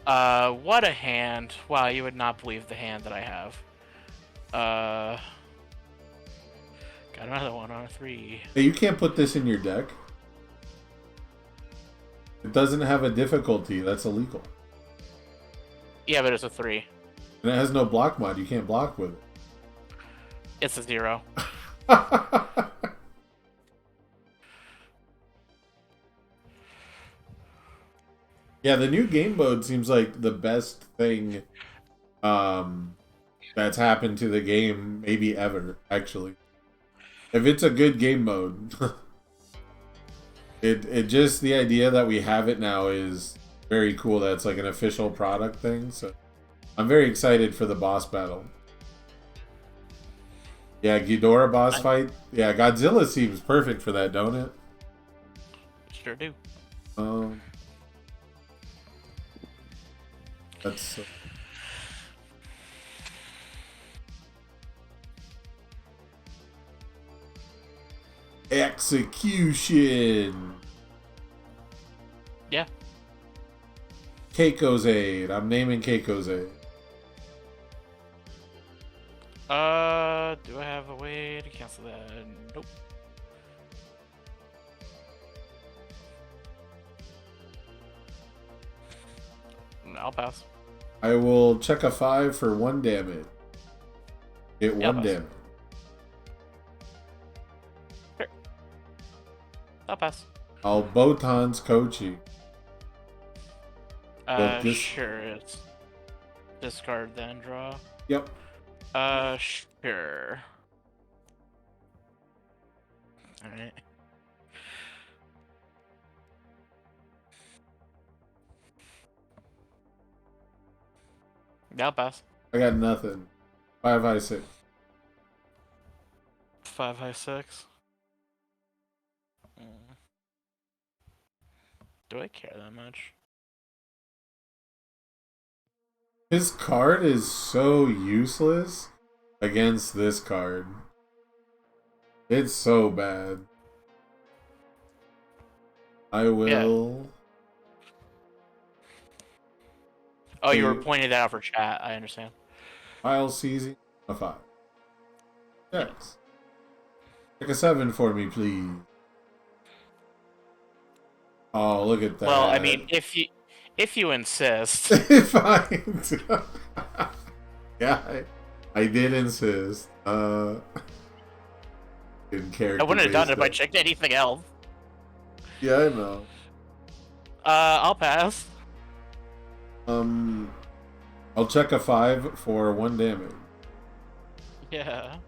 What a hand. Wow, you would not believe the hand that I have. Got another one on a 3. Hey, you can't put this in your deck. It doesn't have a difficulty. That's illegal. Yeah, but it's a 3. And it has no block mod. You can't block with it. It's a 0. Yeah, the new game mode seems like the best thing that's happened to the game maybe ever, actually. If it's a good game mode, it just the idea that we have it now is very cool. That's like an official product thing. So I'm very excited for the boss battle. Yeah, Ghidorah boss fight. Yeah, Godzilla seems perfect for that, don't it? Sure do. That's execution. Yeah. Keiko's Aid. I'm naming Keiko's Aid. Do I have a way to cancel that? Nope. I'll pass. I will check a 5 for 1 damage. Get 1 damage. Sure. I'll pass. I'll Botan's Kochi. Sure. It's discard then draw. Yep. Sure. Alright. Yeah, I'll pass. I got nothing. 5 high 6. 5 high 6. Do I care that much? His card is so useless against this card. It's so bad. I will. Oh, you were pointing that out for chat. I understand. Pile seizing a 5. Yes. Check a 7 for me, please. Oh, look at that. Well, I mean, if you insist. If I yeah, I did insist. In character. I wouldn't have done it if I checked anything else. Yeah, I know. I'll pass. I'll check a 5 for 1 damage. Yeah.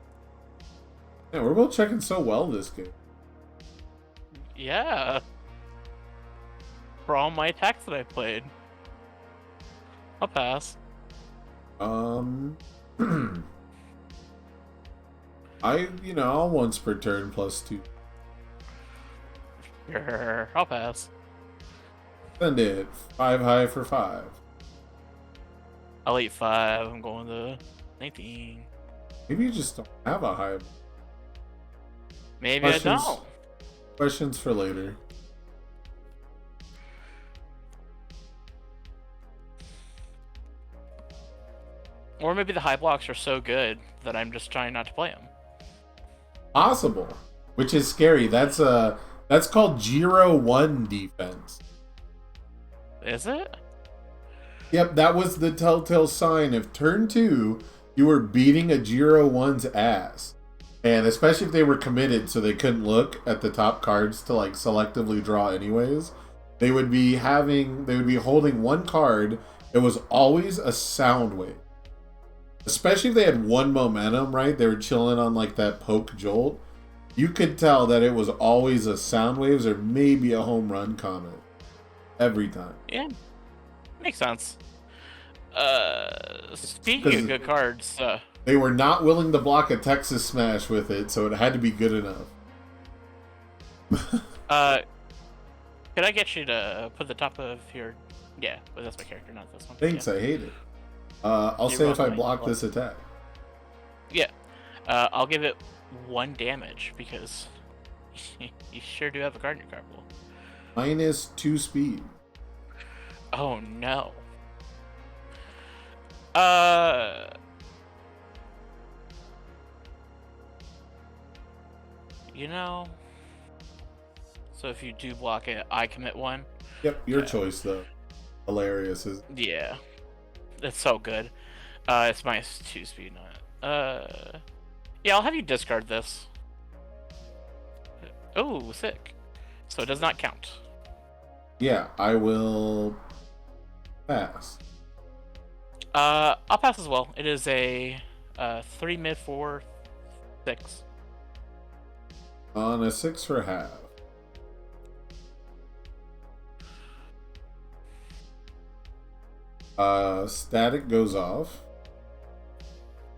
Yeah, we're both checking so well this game. Yeah. For all my attacks that I played. I'll pass. I'll once per turn +2. Sure, I'll pass. Send it 5 high for 5. I'll eat 5. I'm going to 19. Maybe you just don't have a high. Maybe Questions? I don't. Questions for later. Or maybe the high blocks are so good that I'm just trying not to play them. Possible, which is scary. That's called Giro 1 defense. Is it? Yep, that was the telltale sign of turn 2. You were beating a Giro 1's ass, and especially if they were committed, so they couldn't look at the top cards to like selectively draw. Anyways, they would be holding one card. It was always a sound wave. Especially if they had one momentum, right? They were chilling on like that poke jolt. You could tell that it was always a sound waves or maybe a home run comment. Every time. Yeah. Makes sense. Speaking of good cards, they were not willing to block a Texas Smash with it, so it had to be good enough. could I get you to put the top of your... Yeah, but that's my character, not this one. Thanks, Yeah. I hate it. I'll say if I block this attack. Yeah. I'll give it 1 damage because you sure do have a card in your card pool. -2 speed. Oh no. You know. So if you do block it, I commit 1. Yep, your choice though. Hilarious is. Yeah. It's so good. It's -2 speed, not. Yeah, I'll have you discard this. Oh, sick. So it does not count. Yeah, I will pass. I'll pass as well. It is a 3 mid 4 6. On a 6 for half. Static goes off.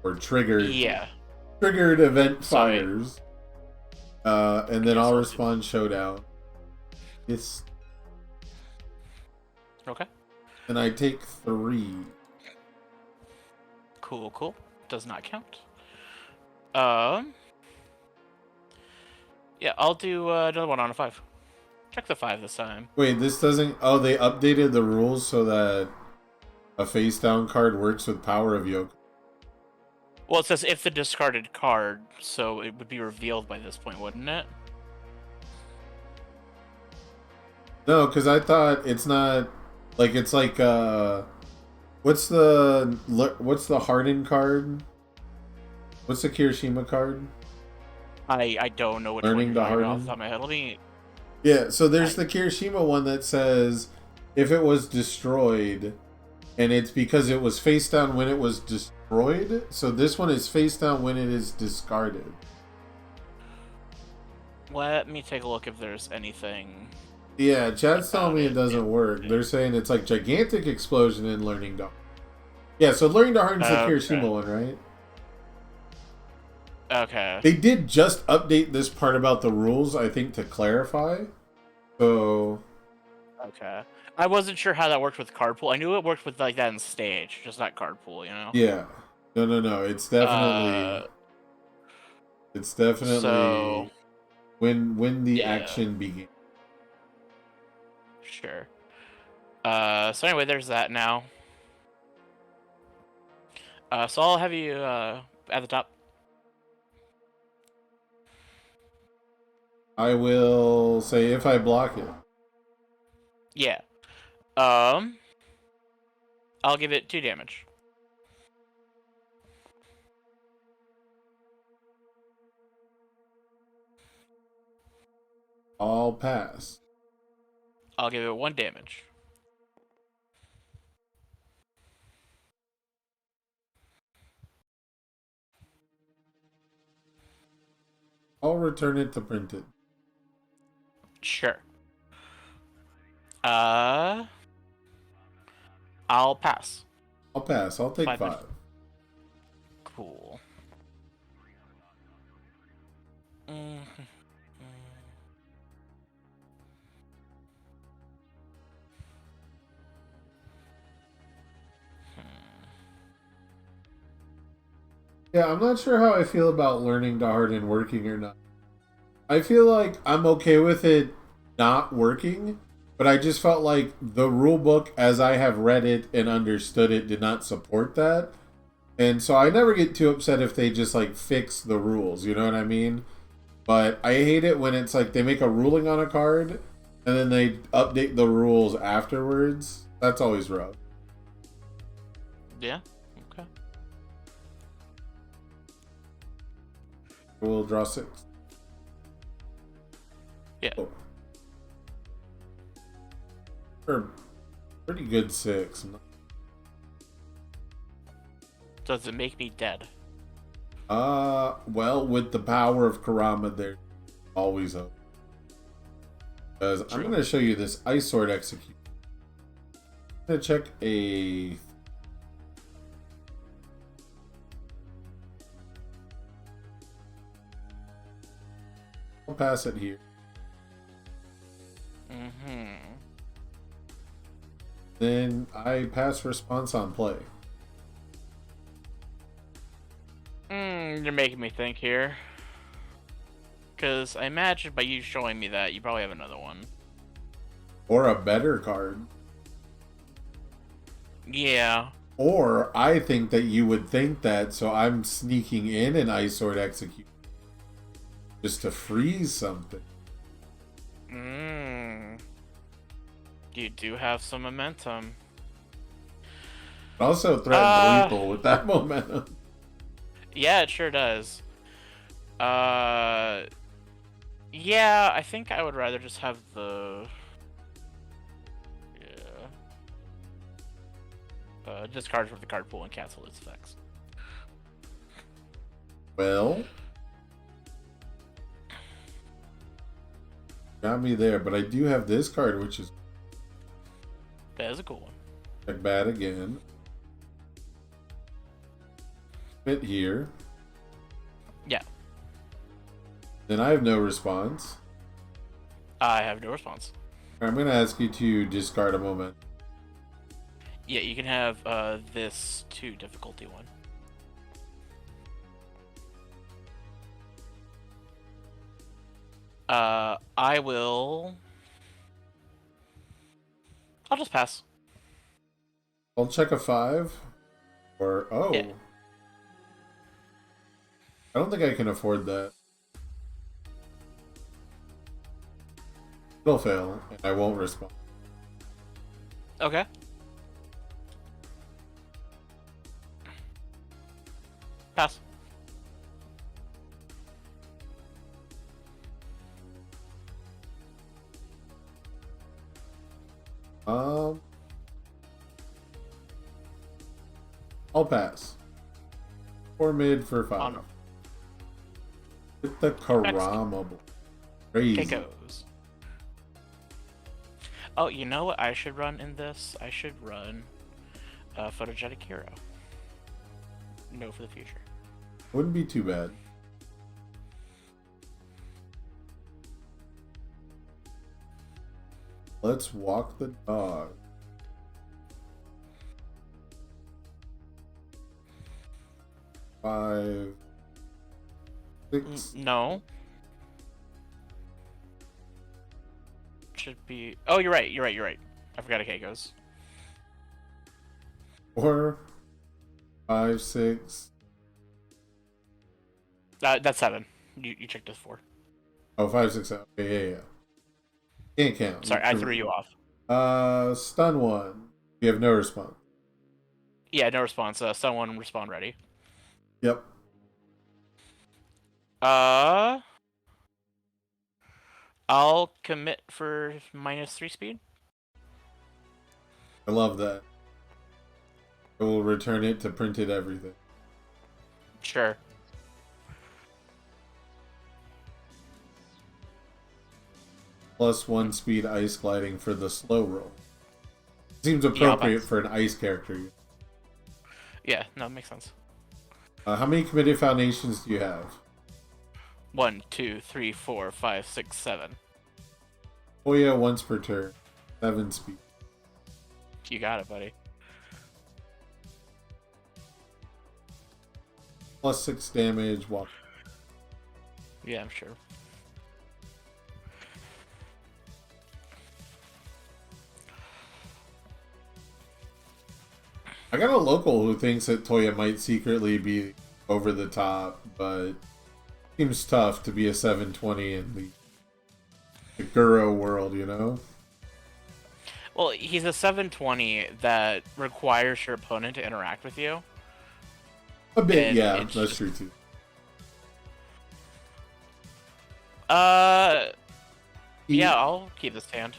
Or triggered. Yeah. Triggered event Sorry. fires. And then I'll respond showdown. It's. Okay. And I take 3. Cool, cool. Does not count. Yeah, I'll do another one on a 5. Check the 5 this time. Wait, this doesn't. Oh, they updated the rules so that a face down card works with Power of Yoke. Well, it says if the discarded card, so it would be revealed by this point, wouldn't it? No, because I thought it's not like it's like what's the Harden card? What's the Kirishima card? I don't know which Learning one to you're talking about off harden? the top of my head. Let me... Yeah, so there's the Kirishima one that says if it was destroyed, and it's because it was face down when it was destroyed. So this one is face down when it is discarded. Let me take a look if there's anything... Yeah, chat's telling me it doesn't work. They're saying it's like gigantic explosion in Learning to. Yeah, so Learning to Harden's the Kirishima one, right? Okay. They did just update this part about the rules, I think, to clarify. So Okay. I wasn't sure how that worked with card pool. I knew it worked with like that in stage, just not card pool, you know? Yeah. No. It's definitely. Uh, It's so definitely when the yeah, action begins. sure. So anyway, there's that now. So I'll have you at the top. I will say if I block it. Yeah. I'll give it 2 damage. I'll pass. I'll give it 1 damage. I'll return it to printed. Sure. I'll pass. I'll pass. I'll take 5 5. Cool. Mhm. Yeah, I'm not sure how I feel about learning to harden working or not. I feel like I'm okay with it not working, but I just felt like the rule book as I have read it and understood it did not support that. And so I never get too upset if they just like fix the rules, you know what I mean? But I hate it when it's like they make a ruling on a card and then they update the rules afterwards. That's always rough. Yeah. Okay. We'll draw 6. Yeah. Oh. Or pretty good 6. Does it make me dead? Well, with the power of Karama, there's always hope. Because I'm going to show you this Ice Sword execute. I'm going to check a. I'll pass it here. Mm-hmm. Then I pass response on play. You're making me think here. Because I imagine by you showing me that, you probably have another one. Or a better card. Yeah. Or I think that you would think that, so I'm sneaking in an Ice Sword execute. Just to freeze something. You do have some momentum. Also threaten lethal with that momentum. Yeah, it sure does. Yeah, I think I would rather just have the... Yeah. Discard from the card pool and cancel its effects. Well... Got me there, but I do have this card, which is... That is a cool one. Check bad again. Fit here. Yeah. Then I have no response. I have no response. I'm going to ask you to discard a moment. Yeah, you can have this 2 difficulty one. I will... I'll just pass. I'll check a 5. Or, oh. Yeah. I don't think I can afford that. It'll fail, and I won't respond. Okay. Pass. I'll pass. Or mid for 5. Oh, no. With the Karama. Crazy. Kickos. Oh, you know what I should run in this? I should run Photogenic Hero. No for the future. Wouldn't be too bad. Let's walk the dog. Five, six. No. Should be. Oh, you're right. You're right. I forgot how K goes. 4, 5, 6. That's 7. You checked as 4. Oh, 5, 6, 7. Okay, yeah. Can't count. Sorry, I threw you off. Stun 1. You have no response. Yeah, no response. Stun 1, respond ready. Yep. I'll commit for -3 speed. I love that. I will return it to printed everything. Sure. +1 speed ice gliding for the slow roll. Seems appropriate for an ice character. Yeah, no, it makes sense. How many committed foundations do you have? 1, 2, 3, 4, 5, 6, 7. Hoya once per turn. 7 speed. You got it, buddy. +6 damage. Walk. Yeah, I'm sure. I got a local who thinks that Toya might secretly be over the top, but seems tough to be a 720 in the Guro world, you know? Well, he's a 720 that requires your opponent to interact with you. A bit, And yeah, it's that's just- true too. Yeah, I'll keep this hand.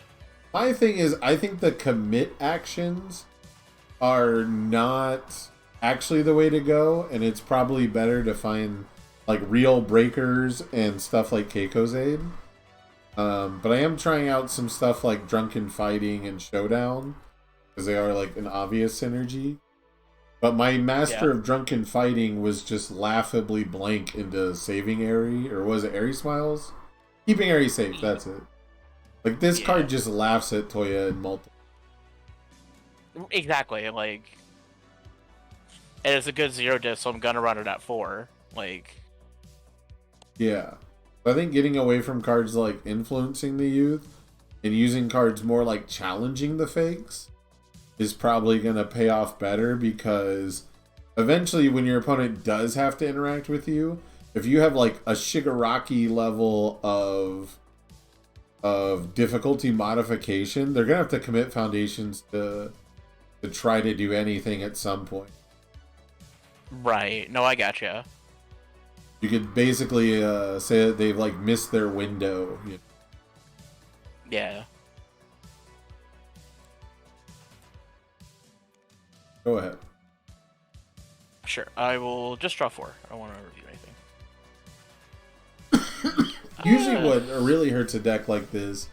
My thing is, I think the commit actions are not actually the way to go, and it's probably better to find like real breakers and stuff like Keiko's Aid. But I am trying out some stuff like Drunken Fighting and Showdown, because they are like an obvious synergy. But my master of Drunken Fighting was just laughably blank into saving Aerie, or was it Aerie Smiles? Keeping Aerie safe, that's it. Like, this card just laughs at Toya in multiple. Exactly, like... And it's a good 0 diff, so I'm gonna run it at 4. Like... Yeah. I think getting away from cards like Influencing the Youth and using cards more like Challenging the Fakes is probably going to pay off better, because eventually when your opponent does have to interact with you, if you have like a Shigaraki level of difficulty modification, they're going to have to commit foundations to try to do anything at some point. Right, no, I gotcha. You could basically say that they've like missed their window. You know? Yeah. Go ahead. Sure, I will just draw 4. I don't want to review anything. Usually what really hurts a deck like this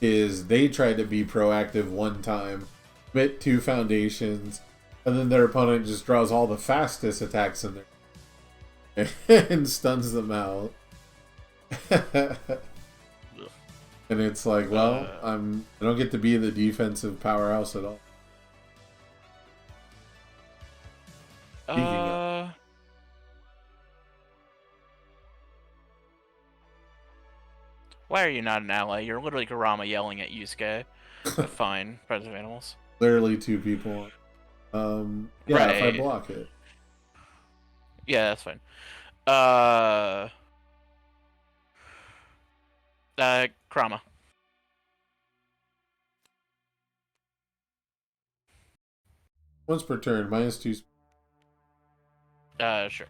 is they try to be proactive one time, commit 2 foundations, and then their opponent just draws all the fastest attacks in there and stuns them out. And it's like, well, I don't get to be the defensive powerhouse at all. Why are you not an ally? You're literally Kurama yelling at Yusuke. But fine, Friends of Animals. Literally 2 people. Yeah, Right. if I block it. Yeah, that's fine. Kurama. Once per turn, -2. Sure.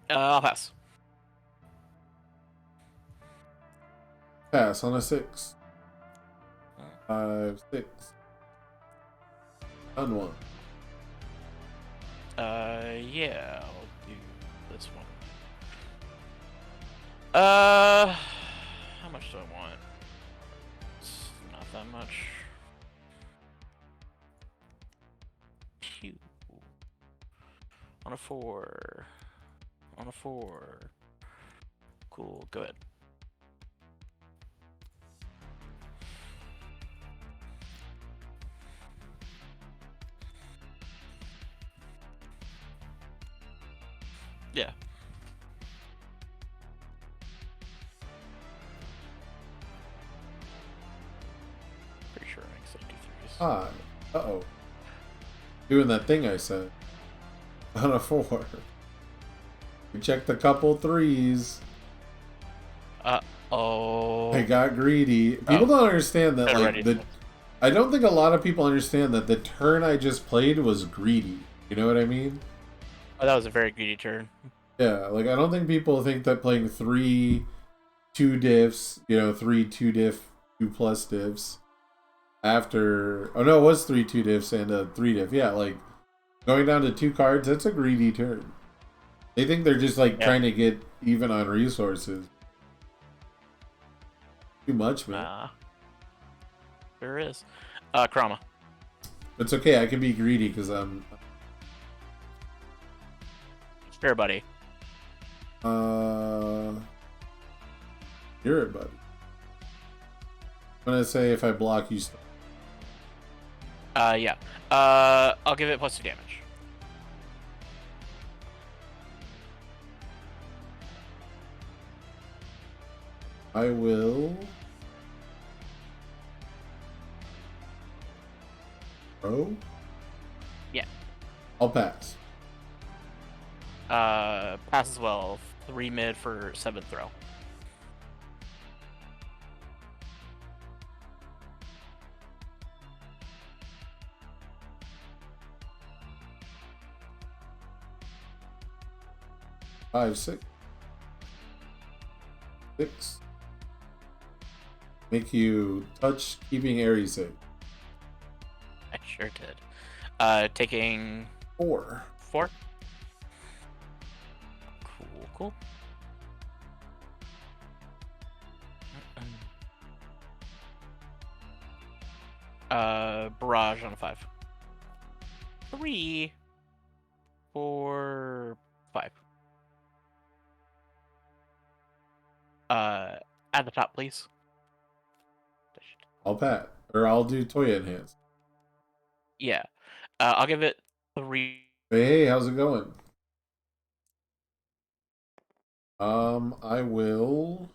I'll pass. Pass on a 6. 5, 6. On 1. Yeah, I'll do this one. How much do I want? It's not that much. Phew. On a 4. On a 4. Cool, go ahead. Yeah. Pretty sure I said 2 3s. Uh-oh. Doing that thing I said. On a 4. We checked a couple 3s. Oh. I got greedy. People don't understand that, like, I don't think a lot of people understand that the turn I just played was greedy. You know what I mean? Oh, that was a very greedy turn. Yeah, like, I don't think people think that playing 3 2 diffs, 3 2 diff, 2 plus diffs, after... Oh, no, it was 3 2 diffs and a 3 diff. Yeah, like, going down to 2 cards, that's a greedy turn. They think they're just, like, trying to get even on resources. Too much, man. There is. Krama. It's okay, I can be greedy because I'm... Fair, buddy. You're it, buddy. I'm gonna say if I block, you stop. Yeah. I'll give it +2 damage. I will... Throw? Yeah. I'll pass. Pass as well. 3 mid for 7th throw. Five, 6. 6. Make you touch, keeping Ares safe. I sure did. Taking 4. 4. Cool. Barrage on a 5. 3, 4, 5. At the top, please. I'll pat. Or I'll do Toya Enhance. Yeah. I'll give it 3. Hey, how's it going? I will...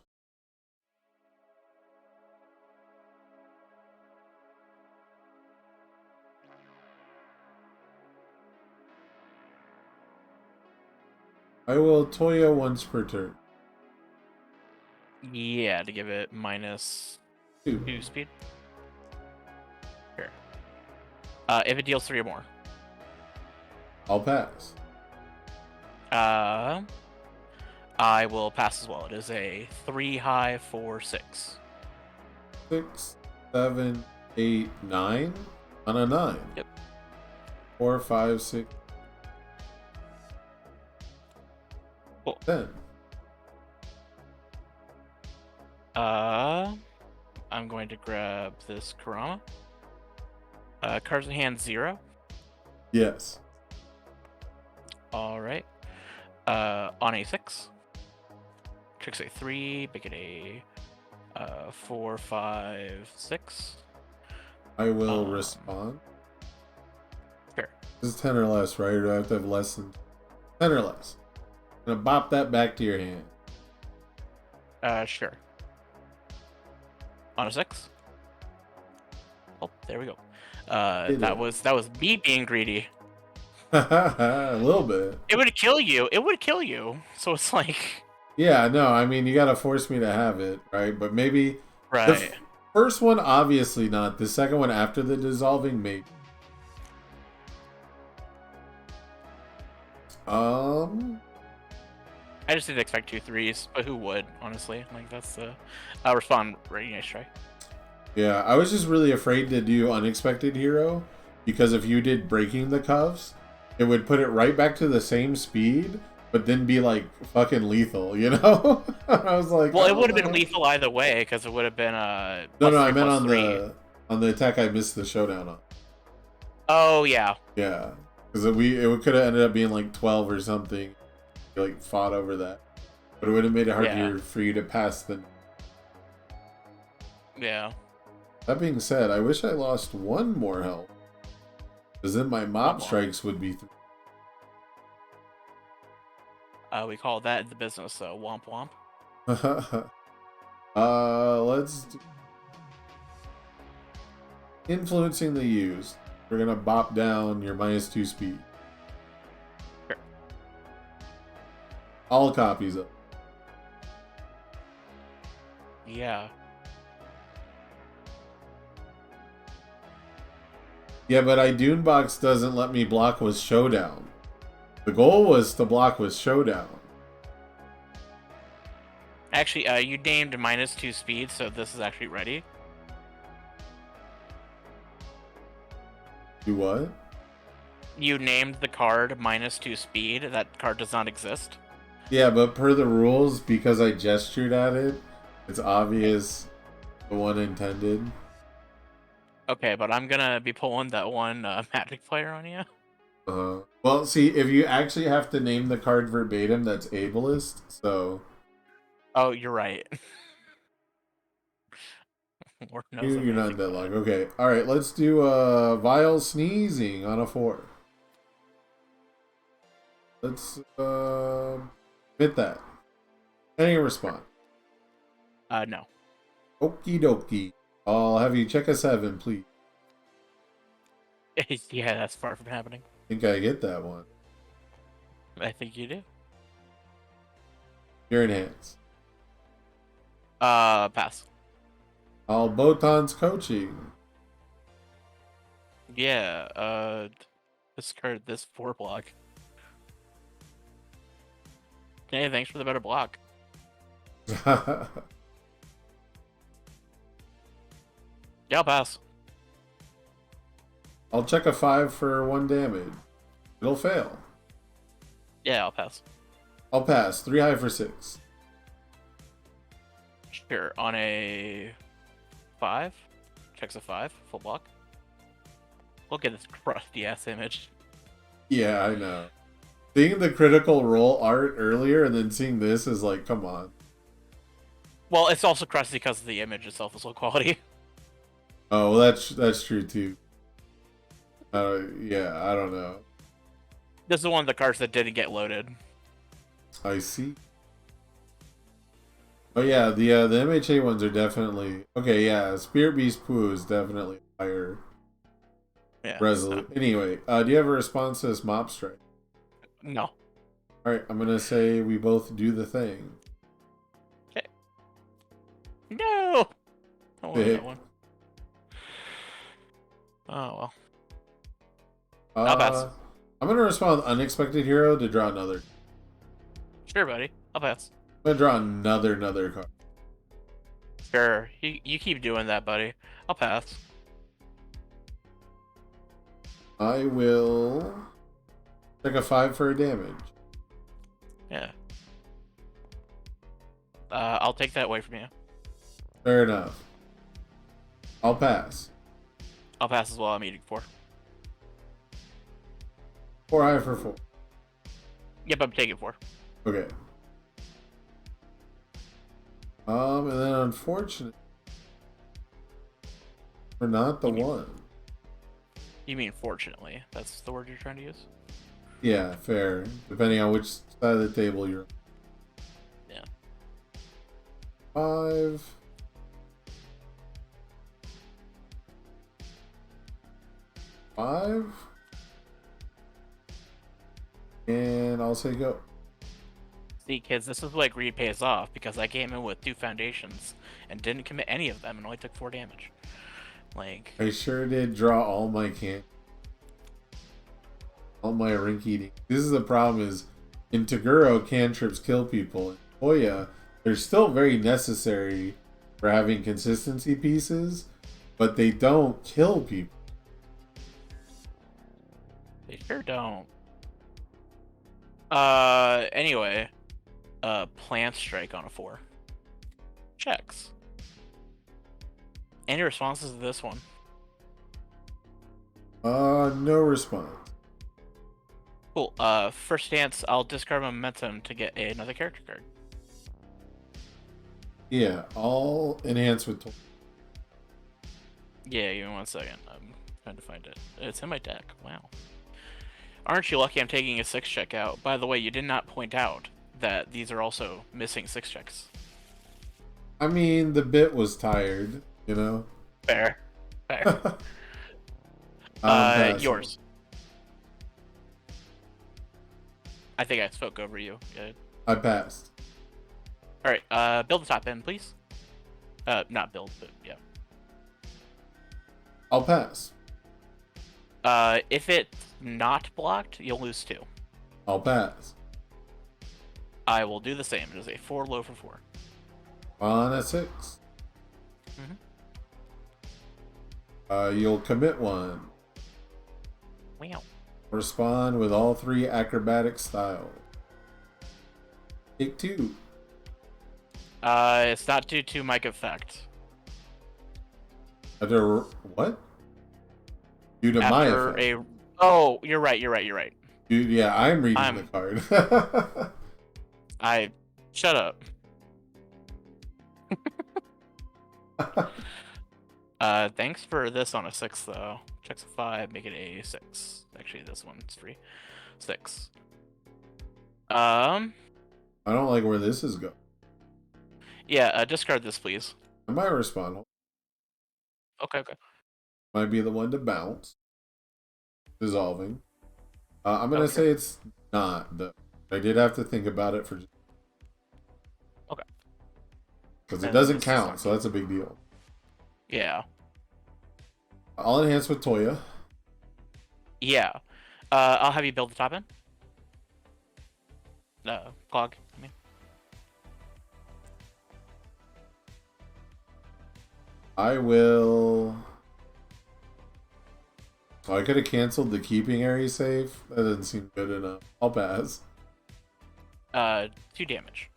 Toya once per turn. Yeah, to give it -2 speed. Sure. If it deals 3 or more. I'll pass. I will pass as well. It is a 3 high, 4 6. 6, 7, 8, 9 on a 9. Yep. 4, 5, 6, Cool. 10. I'm going to grab this Kurama. Cards in hand 0. Yes. All right. On a 6. Tricks a 3. Make it a 4, 5, 6. I will respond. Sure. This is 10 or less, right? Or do I have to have less than 10 or less? I'm gonna bop that back to your hand. Sure. On a 6. Oh, there we go. That was me being greedy. A little bit. It would kill you. It would kill you. So it's like... Yeah, no, I mean, you gotta force me to have it, right? But maybe... Right. The first one, obviously not. The second one after the dissolving, maybe. I just didn't expect 2 3s, but who would, honestly? Like, that's the... I'll respond right, nice try. Yeah, I was just really afraid to do Unexpected Hero, because if you did Breaking the Cuffs, it would put it right back to the same speed, but then be, like, fucking lethal, you know? I was like... Well, it would have been lethal either way, because it would have been, No, I meant on the attack I missed the showdown on. Oh, yeah. Yeah, because it could have ended up being, like, 12 or something. You, like, fought over that. But it would have made it harder for you to pass the... Yeah. That being said, I wish I lost 1 more health. Because then my mob strikes would be... We call that in the business womp womp. Let's do... influencing the used. We're gonna bop down your -2 speed. Sure. All copies of. Yeah. Yeah, but Idunebox doesn't let me block with Showdown. The goal was to block with Showdown. Actually, you named -2 speed, so this is actually ready. Do what? You named the card -2 speed. That card does not exist. Yeah, but per the rules, because I gestured at it, it's obvious the one intended. Okay, but I'm gonna be pulling that one Magic player on you. Well, see, if you actually have to name the card verbatim, that's ableist, so... Oh, you're right. Lord knows You're not amazing that about long. it. Okay, alright, let's do Vile Sneezing on a 4. Let's hit that. Any response? No. Okie dokie. I'll have you check a 7, please. Yeah, that's far from happening. I think I get that one. I think you do. You're in hands. Pass. All Botan's coaching. Yeah, discard this 4 block. Hey, thanks for the better block. I'll Yeah, I'll pass. check a 5 for 1 damage. It'll fail. Yeah, I'll pass. I'll pass. 3 high for 6. Sure, on a 5. Checks a 5, full block. Look at this crusty ass image. Yeah, I know. Seeing the Critical Role art earlier and then seeing this is like, come on. Well, it's also crusty because the image itself is low quality. Oh, well, that's true too. Yeah, I don't know. This is one of the cards that didn't get loaded. I see. Oh yeah, the MHA ones are definitely okay. Yeah, Spirit Beast Poo is definitely higher Yeah. resolution. Anyway, do you have a response to this Mop Strike? No. All right, I'm gonna say we both do the thing. Okay. No. I wanted that one. Oh well. I'll pass. I'm gonna respond with Unexpected Hero to draw another. Sure, buddy. I'll pass. I'm gonna draw another card. Sure. You keep doing that, buddy. I'll pass. I will take a 5 for a damage. Yeah. I'll take that away from you. Fair enough. I'll pass. I'll pass as well. I'm eating 4. 4 high for 4. Yep, I'm taking 4. Okay. And then unfortunately, we're not the one. You mean fortunately? That's the word you're trying to use? Yeah, fair. Depending on which side of the table you're on. Yeah. 5. And I'll say go. See, kids, this is why greed pays off, because I came in with 2 foundations and didn't commit any of them and only took 4 damage. Like, I sure did draw all my all my rink eating. This is the problem is in Toguro, cantrips kill people. In Hoya, they're still very necessary for having consistency pieces, but they don't kill people. they sure don't. Anyway, plant strike on a 4. Checks. Any responses to this one? No response. Cool. First stance, I'll discard my momentum to get another character card. Yeah, I'll enhance with Yeah, give me 1 second. I'm trying to find it. It's in my deck. Wow. Aren't you lucky I'm taking a 6 check out? By the way, you did not point out that these are also missing 6 checks. I mean, the bit was tired, you know? Fair. Fair. Passing. Yours. I think I spoke over you. Yeah. I passed. All right. Build the top end, please. Not build, but yeah. I'll pass. If it's not blocked, you'll lose 2. I'll pass. I will do the same. It is a 4 low for 4. On a 6. Mm-hmm. You'll commit 1. Wow. Respond with all 3 acrobatic styles. Take 2. It's not due to mic effect. After what? Due to my After effect. Oh, you're right. Dude, yeah, I'm reading the card. Shut up. Thanks for this on a 6 though. Checks a 5, make it a 6. Actually, this one's free. 6. I don't like where this is going. Yeah. Discard this, please. I might respond. Okay. Might be the one to bounce. Dissolving. I'm gonna Okay. say it's not though. I did have to think about it for. Okay. Because it And doesn't this is count, not- so that's a big deal. Yeah. I'll enhance with Toya. Yeah. I'll have you build the top end. Clog. I mean. I will. Oh, I could have canceled the keeping area save. That doesn't seem good enough. I'll pass. 2 damage.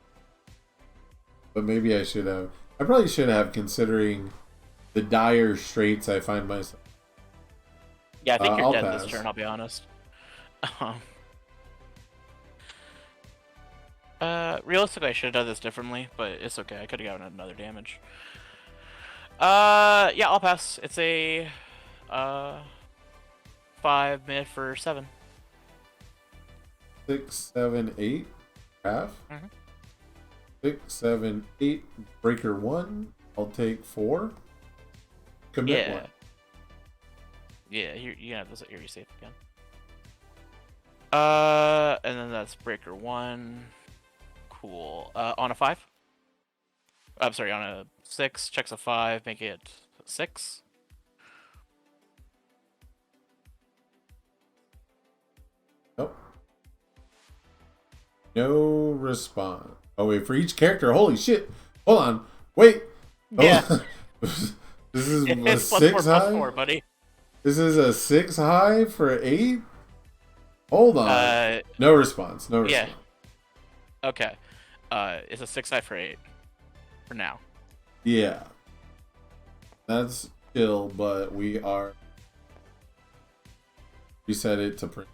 But maybe I should have. I probably should have, considering the dire straits I find myself. Yeah, I think you're I'll dead pass. this turn. I'll be honest. Realistically, I should have done this differently, but it's okay. I could have gotten another damage. Yeah, I'll pass. It's a 5 minute for 7. 6, 7, 8. Half. Mhm. 6, 7, 8. Breaker 1. I'll take 4. Commit Yeah. 1. Yeah, you're gonna have this area safe again. And then that's breaker 1. Cool. On a 5. I'm sorry, on a 6, checks a 5, make it 6. Nope. No response. Oh wait, for each character. Holy shit! Hold on. Wait. Yeah. This is a It's plus 6 4, high. plus 4, buddy. This is a 6 high for 8. Hold on. No response. No yeah. response. Okay. It's a 6 high for 8. For now. Yeah. That's chill, but we are. Reset it to print.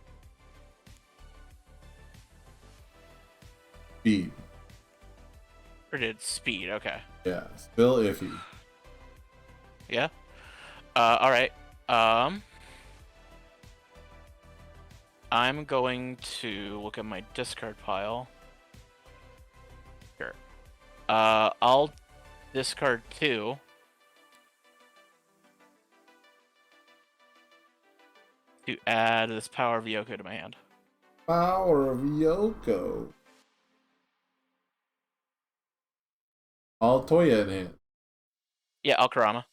Speed. Or did speed, okay. Yeah. Still iffy. Yeah. Alright. I'm going to look at my discard pile. Sure. I'll discard 2. To add this Power of Yoko to my hand. Power of Yoko. All Toya in hand. Yeah, I'll Karama.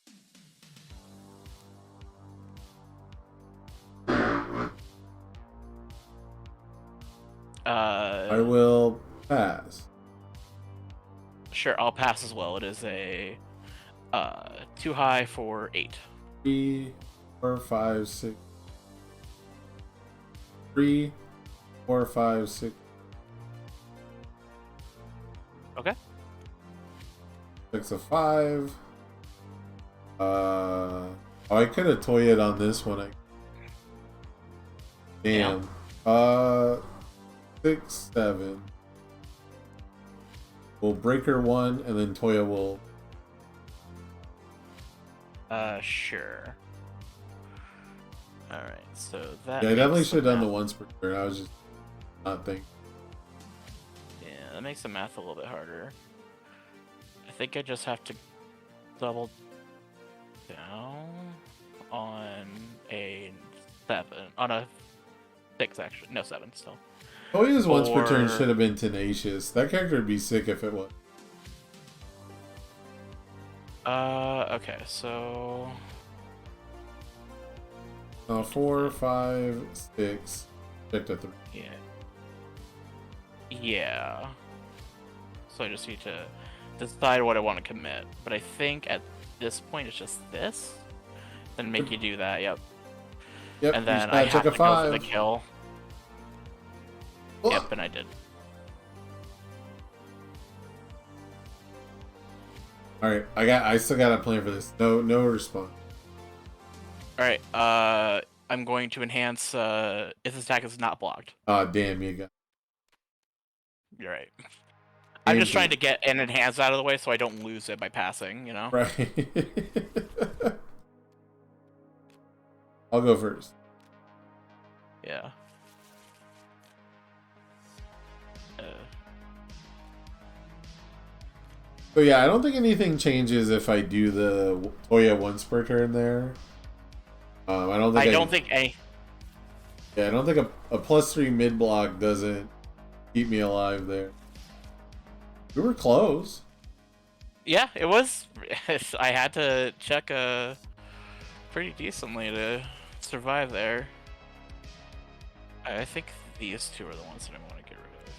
I will pass. Sure, I'll pass as well. It is a 2 high for 8. 3, 4, 5, 6. 3, 4, 5, 6. Okay. 6 of 5. Oh, I could have toyed on this one. Damn. 6, 7. We'll breaker 1, and then Toya will. Sure. Alright, so that. Yeah, I definitely makes should have done the amount- once per turn. I was just not thinking. Yeah, that makes the math a little bit harder. I think I just have to double down on a 7. On a 6, actually. No, 7 still. Toya's once per turn Or- should have been tenacious. That character would be sick if it was. Okay, so... 4, 5, 6. Checked at 3. Yeah. Yeah. So I just need to decide what I want to commit. But I think at this point it's just this. Then make you do that, yep. Yep, And then you I took have a to go 5. for the kill. Oh. Yep, and I did. Alright, I still got a plan for this. No response. Alright, I'm going to enhance if this attack is not blocked. Ah, damn, you got. You're right. I'm just Easy. trying to get an enhance out of the way so I don't lose it by passing, you know? Right. I'll go first. Yeah. So yeah, I don't think anything changes if I do the Toya once per turn there. I don't think. I don't think any. Yeah, I don't think a +3 mid block doesn't keep me alive there. We were close. Yeah, it was. I had to check pretty decently to survive there. I think these two are the ones that I want to get rid of.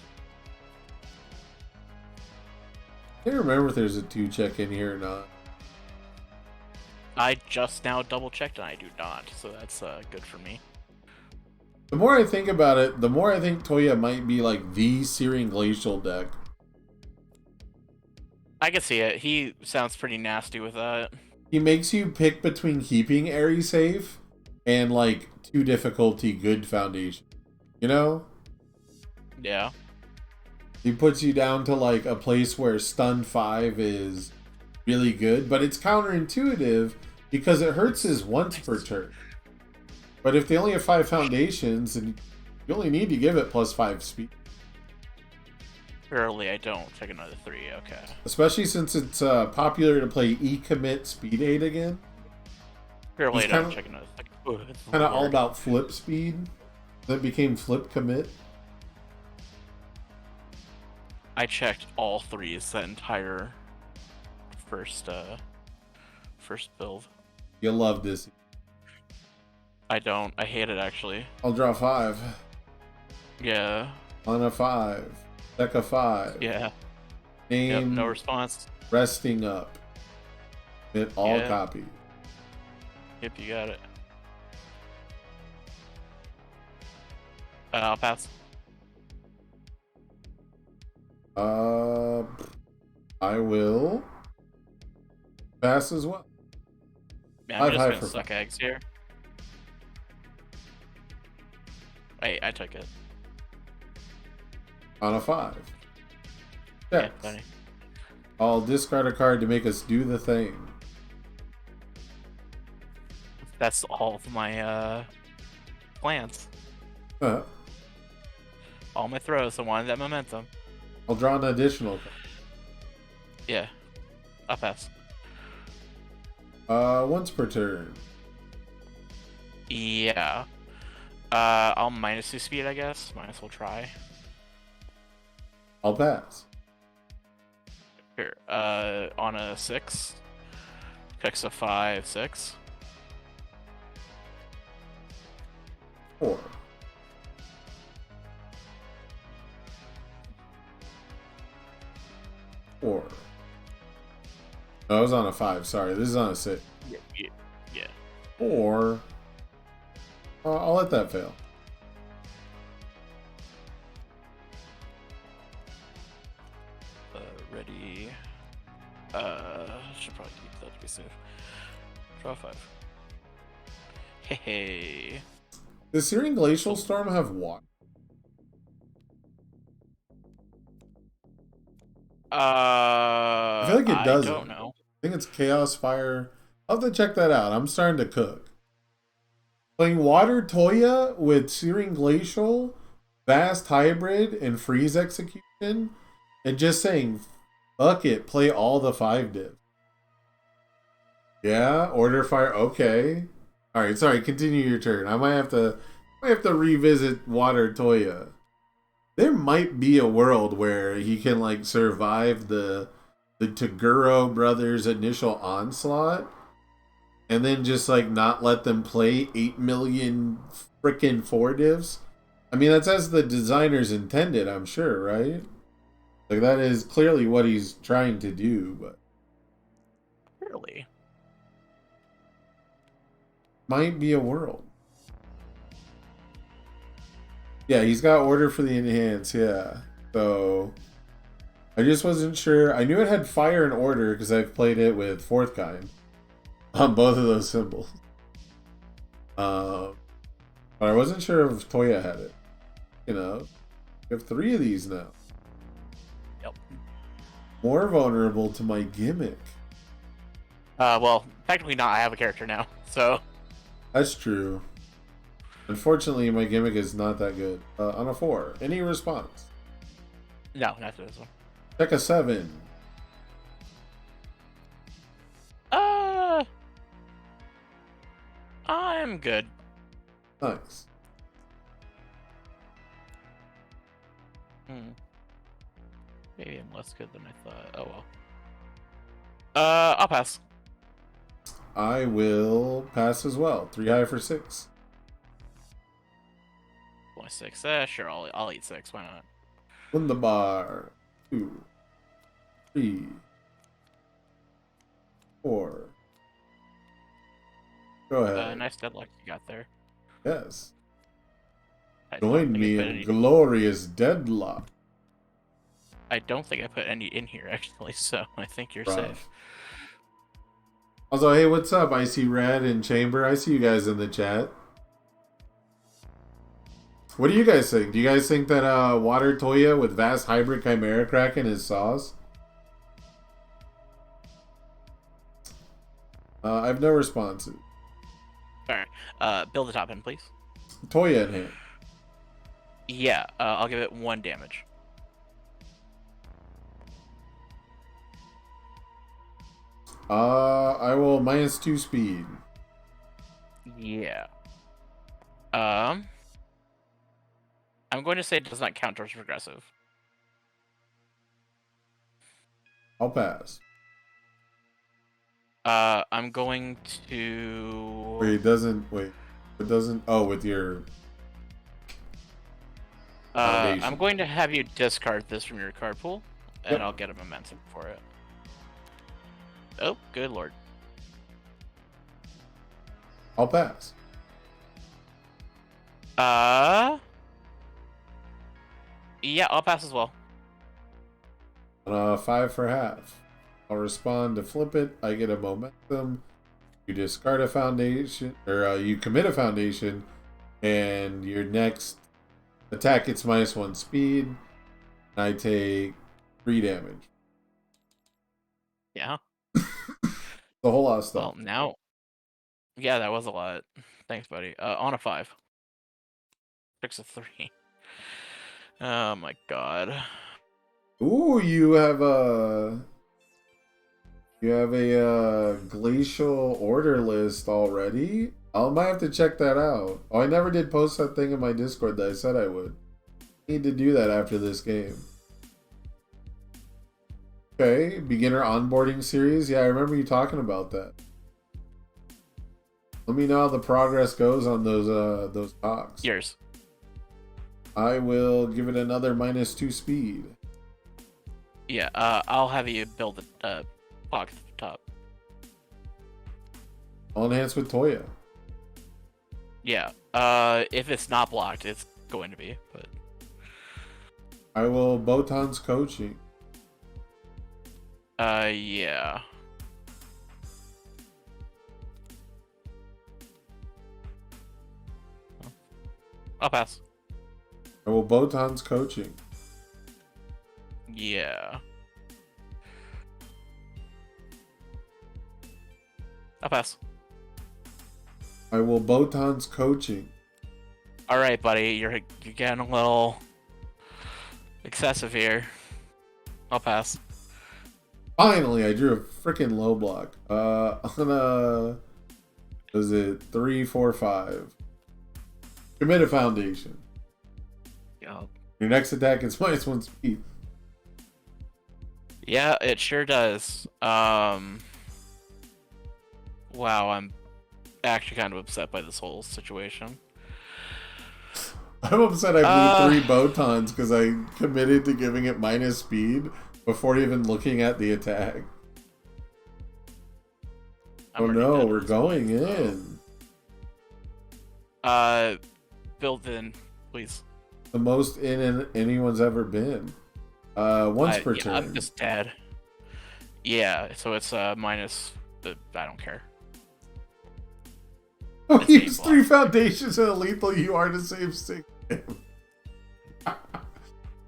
I can't remember if there's a 2 check in here or not. I just now double checked and I do not, so that's good for me. The more I think about it, the more I think Toya might be like the Searing Glacial deck. I can see it. He sounds pretty nasty with that. He makes you pick between keeping Airy safe and like 2 difficulty good foundation. You know? Yeah. He puts you down to like a place where stun 5 is really good, but it's counterintuitive because it hurts his once per turn. But if they only have 5 foundations, and you only need to give it +5 speed. Early, I don't. Check another 3. Okay. Especially since it's popular to play E-commit speed 8 again. Early, I He's don't. kinda- Check another. Ooh, it's Kind of all weird. about flip speed. That became flip commit. I checked all 3s that entire first build. You'll love this. I don't. I hate it actually. I'll draw 5. Yeah. On a 5. Deck a 5. Yeah. Name Yep. No response. resting up. It all Yeah. copy. Yep. You got it. I'll pass. I will pass as well. Yeah, I'm I've just high gonna for suck eggs here. Hey, I took it. On a 5. Yeah, Checks. buddy. I'll discard a card to make us do the thing. That's all of my plans. Uh, All my throws. I wanted that momentum. I'll draw an additional card. Yeah. I'll pass. Once per turn. Yeah. I'll -2 speed, I guess. Might as well try. I'll pass. Here. On a 6. Picks a 5, 6. 4. 4. No, I was on a 5. Sorry, this is on a 6. Yeah. 4. I'll let that fail. Ready. Should probably keep that to be safe. Draw 5. Hey. Does Searing Glacial Storm have water? I feel like it doesn't. don't know. I think it's Chaos Fire. I'll have to check that out. I'm starting to cook. Playing Water Toya with Searing Glacial, Vast Hybrid, and Freeze Execution and just saying, fuck it, play all the 5 divs. Yeah, order fire. Okay. All right, sorry. Continue your turn. I might have to revisit Water Toya. There might be a world where he can like survive the Taguro brothers' initial onslaught, and then just like not let them play 8 million frickin' 4 divs. I mean, that's as the designers intended, I'm sure, right? Like that is clearly what he's trying to do, but Really? might be a world. Yeah, he's got order for the enhance, yeah. So I just wasn't sure. I knew it had fire and order because I've played it with fourth kind on both of those symbols. But I wasn't sure if Toya had it. You know, we have 3 of these now. Yep. More vulnerable to my gimmick. Well, technically not. I have a character now, so. That's true. Unfortunately, my gimmick is not that good. On a 4, any response? No, not this one. Check a 7. I'm good. Nice. Maybe I'm less good than I thought. Oh well. I'll pass. I will pass as well. 3 high for 6. Only 6. Sure. I'll eat 6. Why not? Wunderbar. 2, 3, 4. Go ahead. Nice deadlock you got there. Yes. I don't Join think I me put in any- glorious deadlock. I don't think I put any in here actually, so I think you're Rough. safe. Also, hey, what's up? I see Red and Chamber. I see you guys in the chat. What do you guys think? Do you guys think that Water Toya with Vast Hybrid Chimera Kraken is sauce? I have no responses. Alright. Build the top end, please. Toya in hand. Yeah, I'll give it 1 damage. I will -2 speed. Yeah. I'm going to say it does not count towards progressive. I'll pass. I'm going to. Wait, it doesn't. Wait, it doesn't. Oh, with your. I'm Foundation. going to have you discard this from your card pool, and Yep. I'll get a momentum for it. Oh, good lord. I'll pass. Yeah, I'll pass as well. 5 for half. I'll respond to flip it. I get a momentum. You discard a foundation, or you commit a foundation, and your next attack gets -1 speed. I take 3 damage. Yeah. The whole lot of stuff. Well, now. Yeah, that was a lot. Thanks, buddy. On a 5. 6 of 3. Oh my god. Ooh, you have a glacial order list already. I might have to check that out. Oh, I never did post that thing in my Discord that I said I would. Need to do that after this game. Okay, beginner onboarding series. Yeah, I remember you talking about that. Let me know how the progress goes on those talks. Yours. I will give it another -2 speed. Yeah, I'll have you build the block at the top. I'll enhance with Toya. Yeah, if it's not blocked, it's going to be, but... I will Botan's coaching. Yeah. I'll pass. I will Botan's coaching. Yeah. I'll pass. I will Botan's coaching. All right, buddy, you're getting a little excessive here. I'll pass. Finally, I drew a freaking low block. On a, was it 3, 4, 5? Commit a foundation. Yup. Your next attack is -1 speed. Yeah, it sure does. Wow, I'm actually kind of upset by this whole situation. I'm upset I blew 3 Botons because I committed to giving it minus speed before even looking at the attack. Oh no, we're going in. Build in, please. The most in anyone's ever been. Once per turn. I'm just dead. Yeah, so it's minus. I don't care. Oh, It's use 8 3 foundations and a lethal you are to save 6.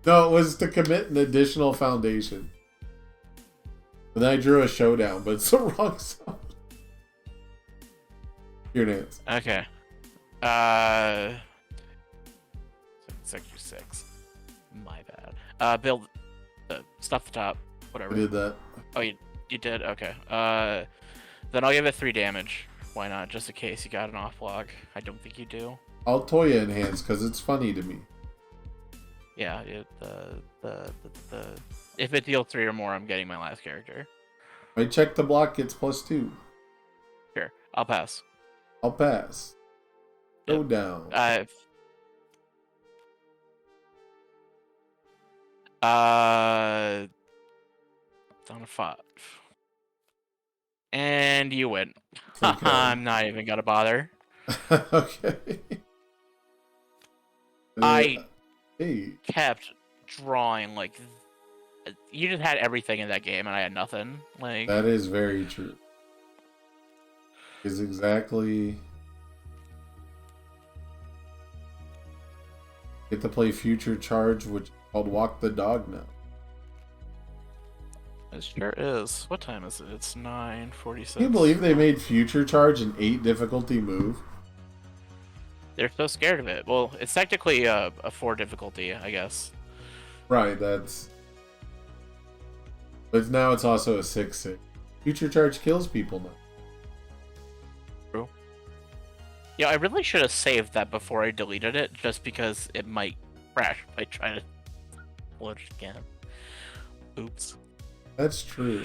No, it was to commit an additional foundation. And then I drew a showdown, but it's the wrong side. Your Nance. Okay. Sector 6. My bad. Build. Stop the top. Whatever. I did that. Oh, you did? Okay. Then I'll give it 3 damage. Why not? Just in case you got an off block. I don't think you do. I'll Toya enhance because it's funny to me. Yeah. If it deals 3 or more, I'm getting my last character. I check the block, gets +2. Sure. I'll pass. I'll pass. Go Yep. down. Down to 5. And you win. Okay. I'm not even gonna bother. Okay. I Hey. kept drawing like you just had everything in that game, and I had nothing. Like That is very true. Is exactly. Get to play Future Charge, which is called Walk the Dog now. it sure is. What time is it? It's 9:46. Can you believe they made Future Charge an 8 difficulty move? They're so scared of it. Well, it's technically a 4 difficulty, I guess. Right, that's. But now it's also a 6/6. Future Charge kills people now. True. Yeah, I really should have saved that before I deleted it, just because it might crash if I try to load it again. Oops. That's true.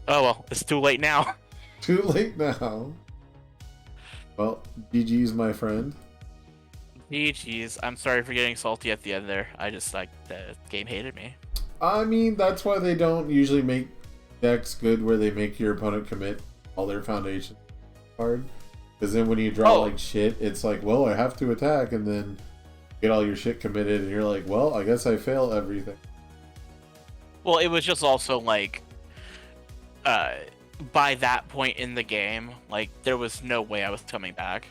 Oh well, it's too late now. Too late now. Well, GG's, my friend. GG's. I'm sorry for getting salty at the end there. I just, like, the game hated me. I mean, that's why they don't usually make decks good where they make your opponent commit all their foundation card. Because then when you draw like shit, it's like, well, I have to attack, and then get all your shit committed, and you're like, well, I guess I fail everything. Well, it was just also, like, by that point in the game, like, there was no way I was coming back.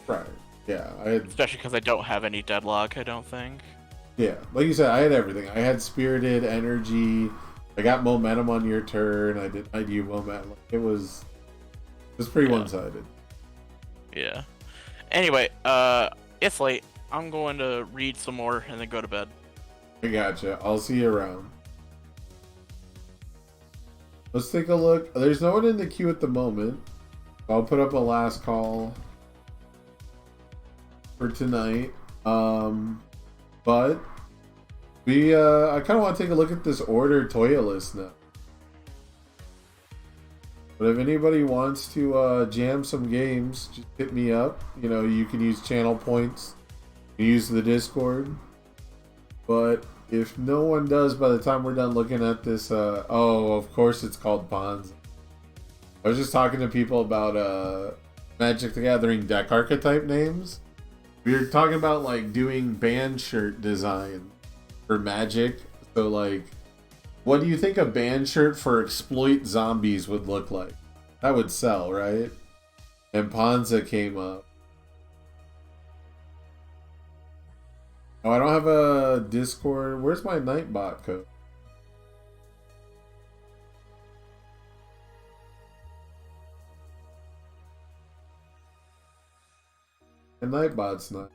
Right. Yeah, I had. Especially because I don't have any deadlock, I don't think. Yeah, like you said, I had everything. I had Spirited, Energy. I got momentum on your turn. I did you momentum. It was pretty one-sided. Yeah. Anyway, it's late. I'm going to read some more and then go to bed. I gotcha. I'll see you around. Let's take a look. There's no one in the queue at the moment. I'll put up a last call for tonight. But I kind of want to take a look at this order Toya list now. But if anybody wants to jam some games, just hit me up. You know, you can use channel points. You use the Discord. But if no one does by the time we're done looking at this, oh, of course it's called Bonds. I was just talking to people about Magic the Gathering deck archetype names. We were talking about like doing band shirt design for Magic. So like, what do you think a band shirt for Exploit Zombies would look like? That would sell, right? And Ponza came up. Oh, I don't have a Discord. Where's my Nightbot code? And Nightbot's not.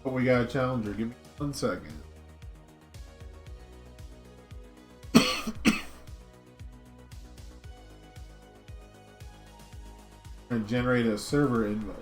But we got a challenger. Give me 1 second. And generate a server invite.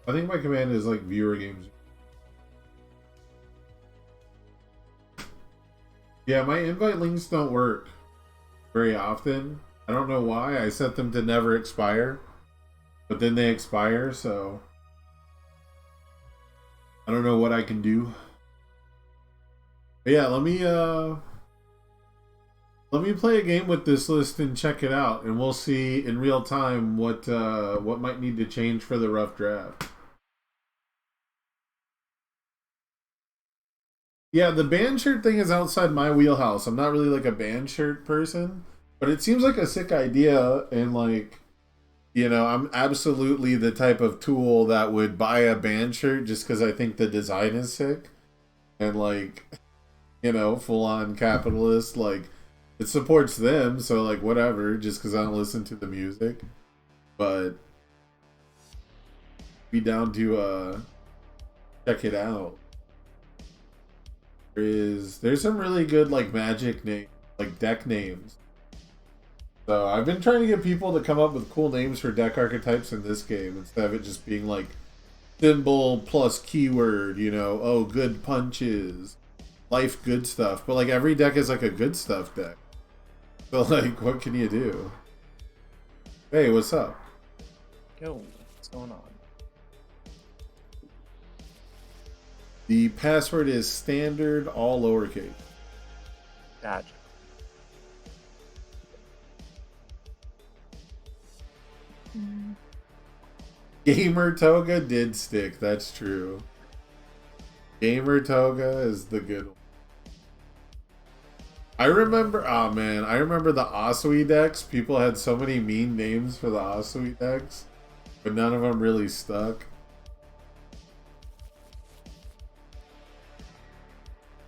I think my command is like viewer games. Yeah, my invite links don't work very often. I don't know why. I set them to never expire, but then they expire, so I don't know what I can do. But yeah, let me play a game with this list and check it out, and we'll see in real time what might need to change for the rough draft. Yeah, the band shirt thing is outside my wheelhouse. I'm not really like a band shirt person, but it seems like a sick idea, and like, you know, I'm absolutely the type of tool that would buy a band shirt just because I think the design is sick, and like, you know, full on capitalist, like it supports them, so like whatever, just because I don't listen to the music, but be down to check it out. There's some really good like magic name, like deck names. So I've been trying to get people to come up with cool names for deck archetypes in this game instead of it just being like symbol plus keyword, you know, oh, good punches, life good stuff. But like every deck is like a good stuff deck. So like what can you do? Hey, what's up? Yo, what's going on? The password is standard, all lowercase. Gotcha. Gamer Toga did stick, that's true. Gamer Toga is the good one. I remember the Asui decks. People had so many mean names for the Asui decks, but none of them really stuck.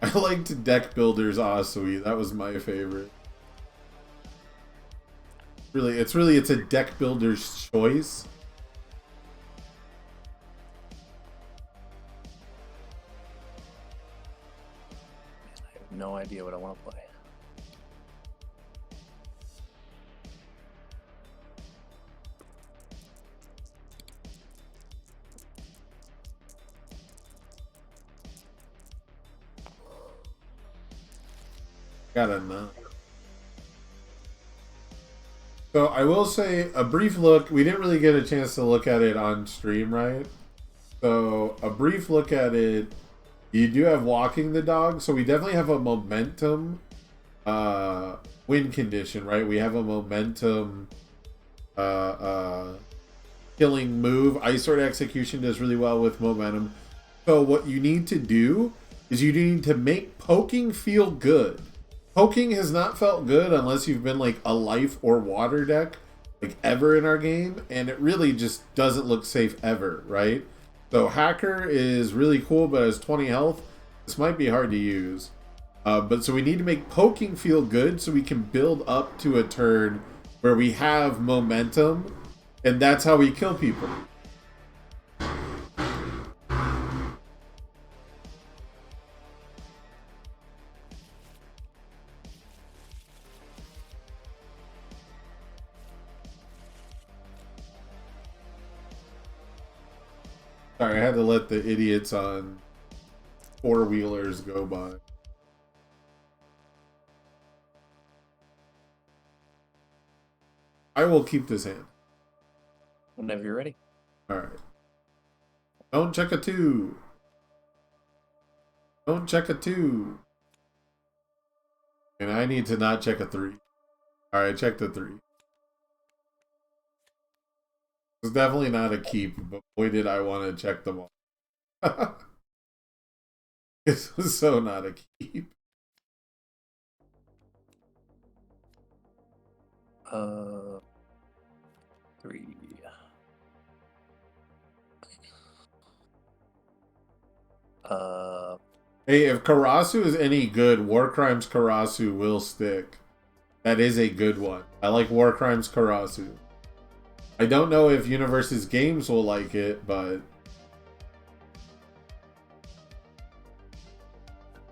I liked Deck Builder's Asui. That was my favorite. It's a deck builder's choice. I have no idea what I want to play. Gotta know. So I will say a brief look. We didn't really get a chance to look at it on stream, right? So a brief look at it. You do have walking the dog, so we definitely have a momentum win condition, right? We have a momentum killing move. Ice Sword Execution does really well with momentum. So what you need to do is you need to make poking feel good. Poking has not felt good unless you've been like a life or water deck like ever in our game, and it really just doesn't look safe ever, right? So Hacker is really cool, but has 20 health. This might be hard to use. But so we need to make poking feel good so we can build up to a turn where we have momentum, and that's how we kill people. Sorry, I had to let the idiots on four-wheelers go by. I will keep this hand. Whenever you're ready. Alright. Don't check a 2. Don't check a 2. And I need to not check a 3. Alright, check the 3. It's definitely not a keep, but boy did I want to check them all. This was so not a keep. 3. Hey, if Karasu is any good, War Crimes Karasu will stick. That is a good one. I like War Crimes Karasu. I don't know if Universe's games will like it, but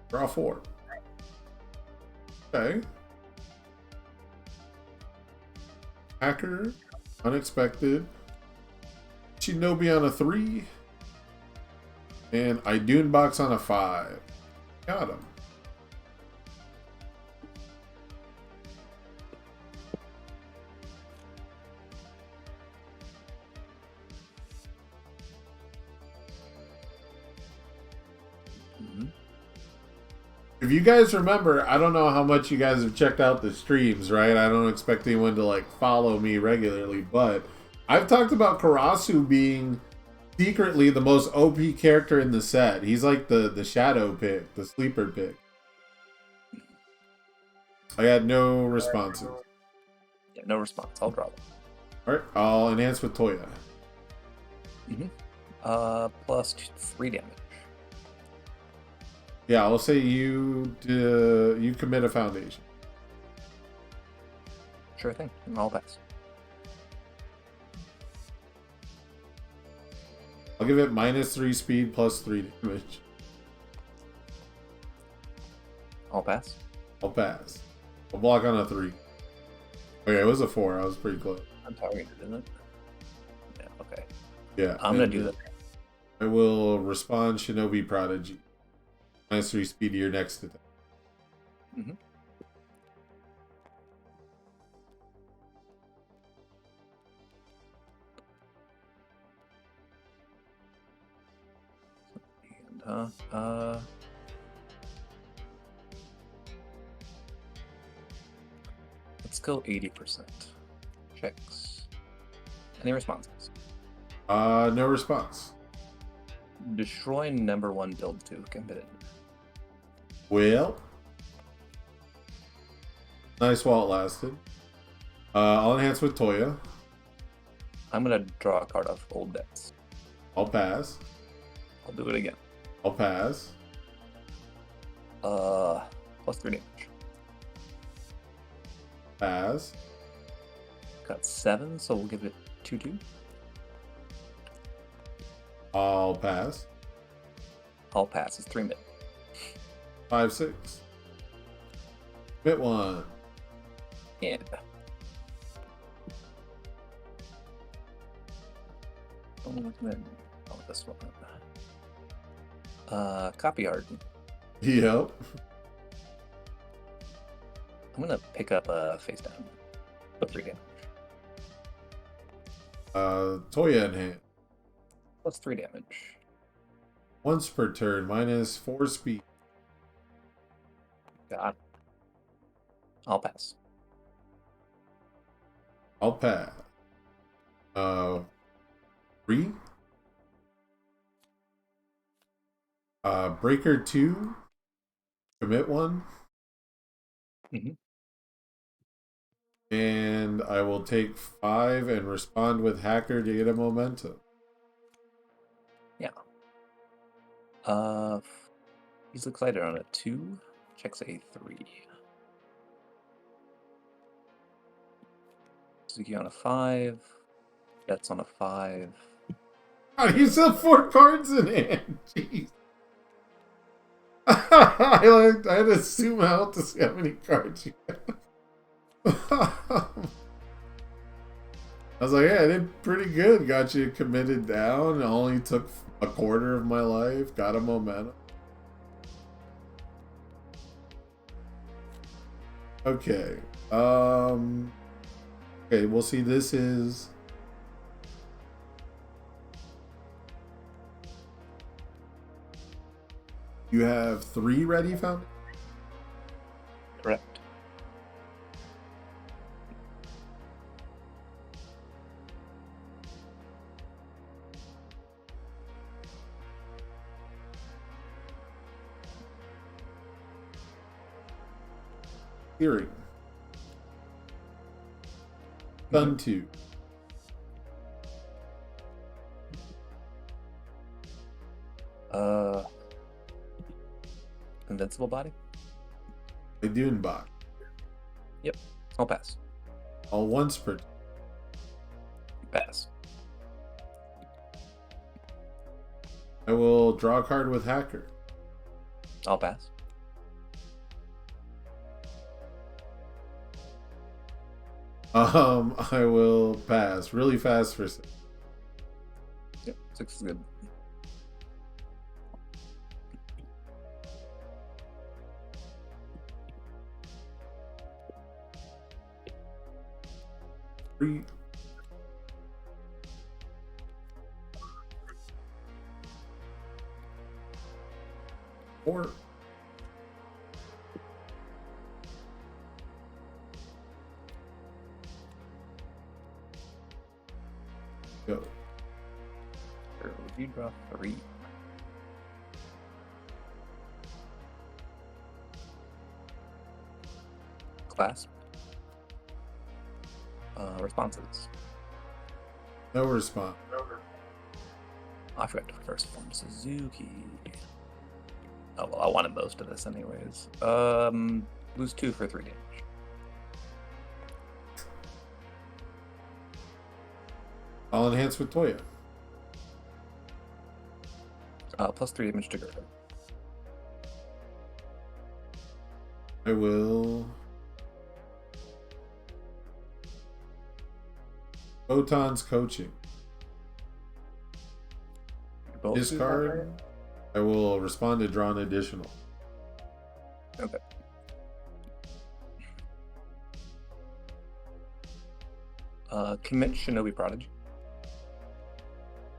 draw 4. Okay. Hacker, unexpected. Shinobi on a 3. And Idune Box on a 5. Got him. If you guys remember, I don't know how much you guys have checked out the streams, right? I don't expect anyone to like follow me regularly, but I've talked about Karasu being secretly the most OP character in the set. He's like the shadow pick, the sleeper pick. I got no responses. Yeah, no response. I'll draw them. Alright, I'll enhance with Toya. Plus 3 damage. Yeah, I'll say you commit a foundation. Sure thing. I'll pass. I'll give it -3 speed plus 3 damage. I'll pass. I'll pass. I'll block on a 3. Okay, it was a 4. I was pretty close. I'm targeted, isn't it? Yeah, okay. Yeah. I'm gonna do that. I will respond Shinobi Prodigy. -3 speed to your next attack. And, let's go 80%. Checks. Any responses? No response. Destroy number 1 build 2. Committed. Well, nice while it lasted. I'll enhance with Toya. I'm gonna draw a card off old debts. I'll pass. I'll do it again. I'll pass. Plus 3 damage. Pass. Got 7, so we'll give it 2/2. I'll pass. I'll pass. It's 3 mid. 5/6. Hit 1. And this one. Copy art. Yep. I'm gonna pick up a face down. Put 3 damage. Toya in hand. Plus 3 damage. Once per turn, -4 speed. God. I'll pass. I'll pass. 3. Breaker 2. Commit 1. And I will take 5 and respond with Hacker to get a momentum. Yeah. He's excited on a 2. Checks a 3. Suzuki on a 5. Jets on a 5. God, you still have 4 cards in hand. Jeez. I had to zoom out to see how many cards you have. I was like, yeah, I did pretty good. Got you committed down. It only took a quarter of my life. Got a momentum. Okay. Okay, we'll see. This is... You have 3 ready, found? Correct. Hearing. Stun 2. Invincible body? A Dunebot. Yep. I'll pass. All once per. Pass. I will draw a card with Hacker. I'll pass. I will pass really fast for 6. Yep. 6 is good. Three. Four. Go. You draw 3. Clasp. Responses. No response. I forgot to first form Suzuki. Oh well, I wanted most of this anyways. Lose 2 for 3 damage. I'll enhance with Toya. Plus 3 damage to Gertrude. I will. Photon's coaching. Both do that, Discard. right? I will respond to draw an additional. Okay. Commit Shinobi Prodigy.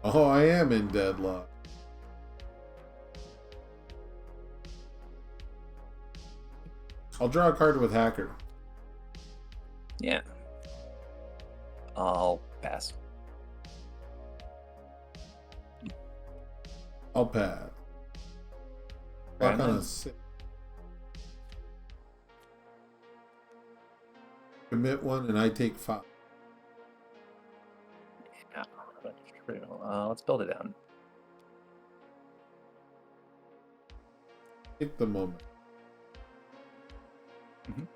Oh, I am in deadlock. I'll draw a card with Hacker. Yeah. I'll pass. I'll pass. Lock Very on a nice. 6. Commit 1 and I take 5. Yeah, that's true. Let's build it down. Take the moment. Mhm.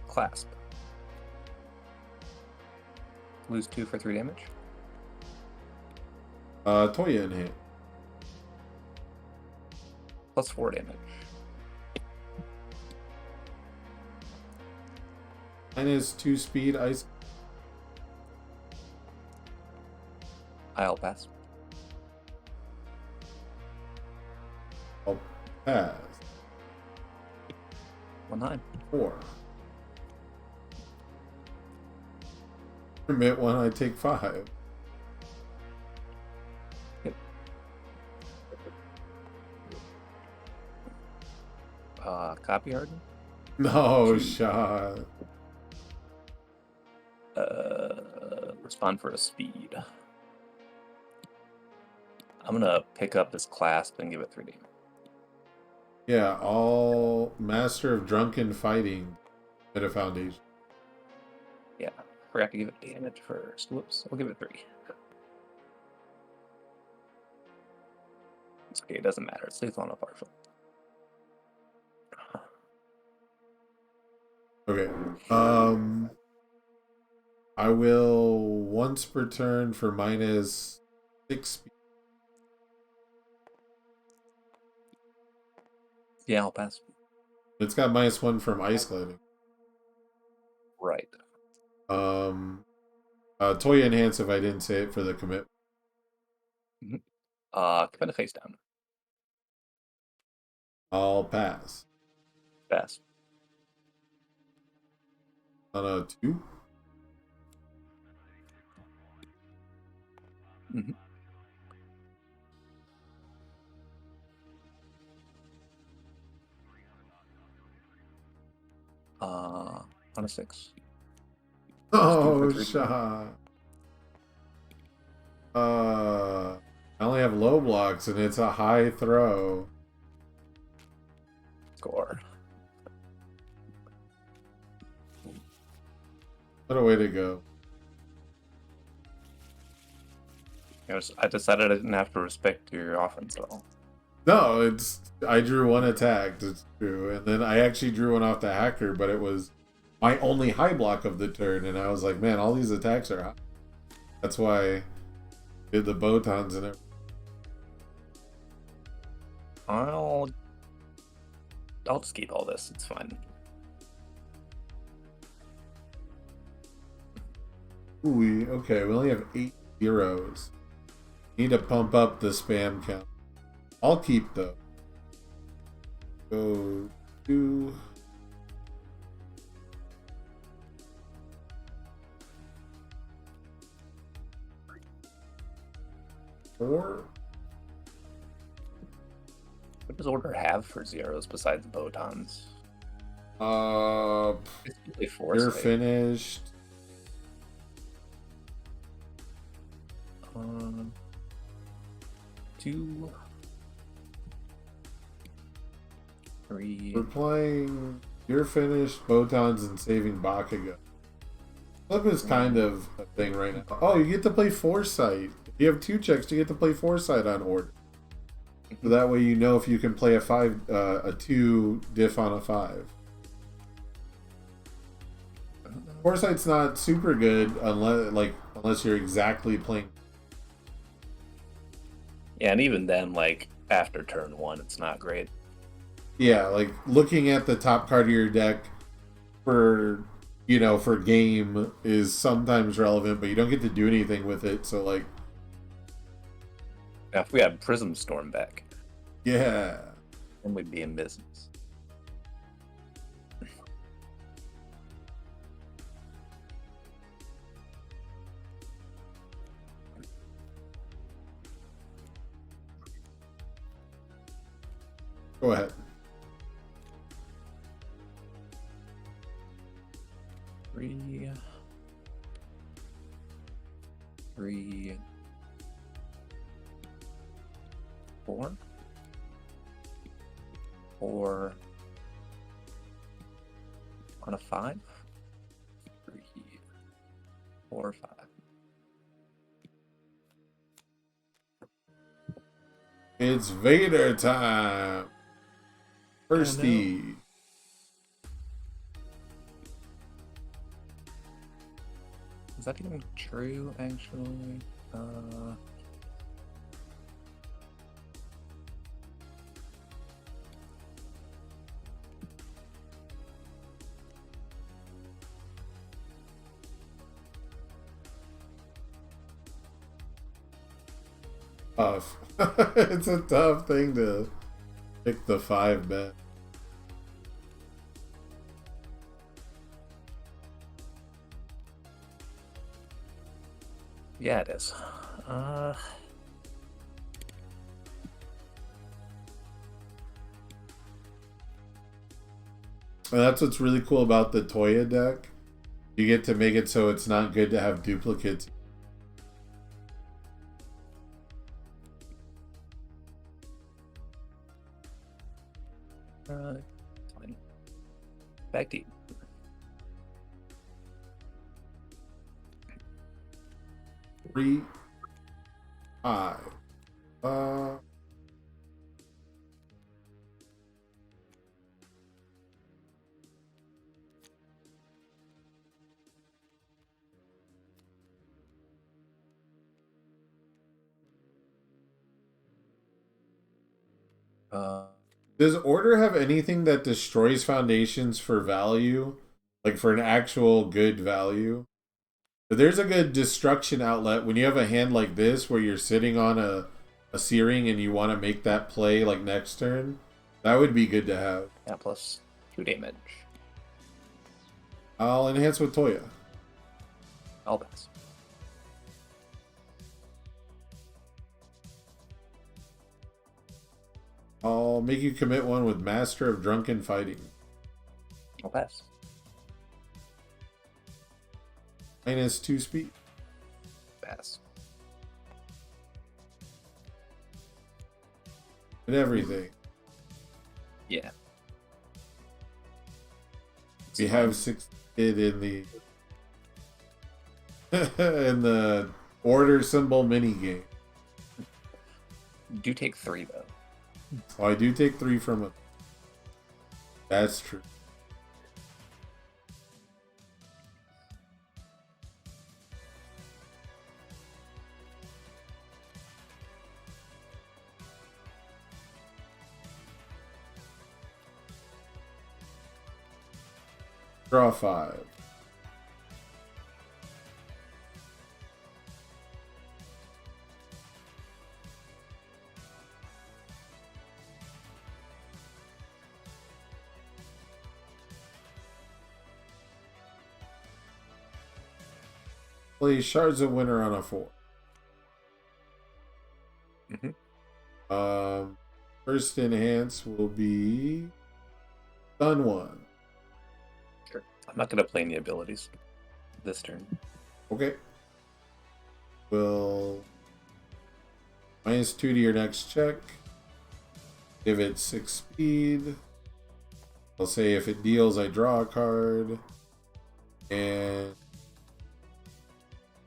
Clasp. Lose 2 for 3 damage. Toya in hand. Plus 4 damage. -2 speed ice. I'll pass. I'll pass. 1-9. 4. Commit 1, I take 5. Copy harden. No shot. Respond for a speed. I'm gonna pick up this clasp and give it 3 damage. Yeah, all Master of Drunken Fighting at a foundation. Yeah, forgot to give it damage first. Whoops, I'll give it 3. It's okay, it doesn't matter. It's lethal on a partial. Okay. I will once per turn for -6 speed. Yeah, I'll pass. It's got -1 from ice gliding. Right. Toya enhance if I didn't say it for the commit. Commit a face down. I'll pass. Pass. On a 2. Mm-hmm. On a 6. Oh, for 3. shot. I only have low blocks, and it's a high throw. Score. What a way to go. I decided I didn't have to respect your offense at all. No, it's I drew one attack, it's true, and then I actually drew one off the hacker, but it was my only high block of the turn, and I was like, man, all these attacks are high. That's why I did the botons and everything. I'll just keep all this. It's fine. Ooh, okay, we only have 8 zeros. Need to pump up the spam count. I'll keep though. Go to 4. What does order have for zeros besides botons? It's usually You're foresight. finished. 2, 3. We're playing You're finished, botons, and saving Bakugo. Flip is kind of a thing right now. Oh, you get to play Foresight. If you have 2 checks, you get to play Foresight on order. So that way you know if you can play a 2 diff on a 5. Foresight's not super good unless you're exactly playing. Yeah, and even then, like after turn 1, it's not great. Yeah, like looking at the top card of your deck for game is sometimes relevant, but you don't get to do anything with it. So like, Now, if we had Prism Storm back, yeah. then we'd be in business. Go ahead. 3, 3, 4, 4 on a 5, 3, 4, 5. It's Vader time. Firsty. Is that even true, actually? Tough. It's a tough thing to pick the 5 bet. Yeah, it is. And that's what's really cool about the Toya deck. You get to make it so it's not good to have duplicates. Fine. Back to you. Three, 5. Does Order have anything that destroys foundations for value? Like for an actual good value? But there's a good destruction outlet when you have a hand like this where you're sitting on a searing and you want to make that play like next turn. That would be good to have. Yeah, plus 2 damage. I'll enhance with Toya. I'll pass. I'll make you commit one with Master of Drunken Fighting. I'll pass. -2 speed. Pass. and everything. Yeah. We have succeeded in the in the order symbol mini game. Do take 3 though. Oh, I do take 3 from it. That's true. Draw 5. Play Shards of Winter on a 4. First enhance will be Stun 1. Sure. I'm not gonna play any abilities this turn. Okay. Will -2 to your next check. Give it 6 speed. I'll say if it deals, I draw a card. And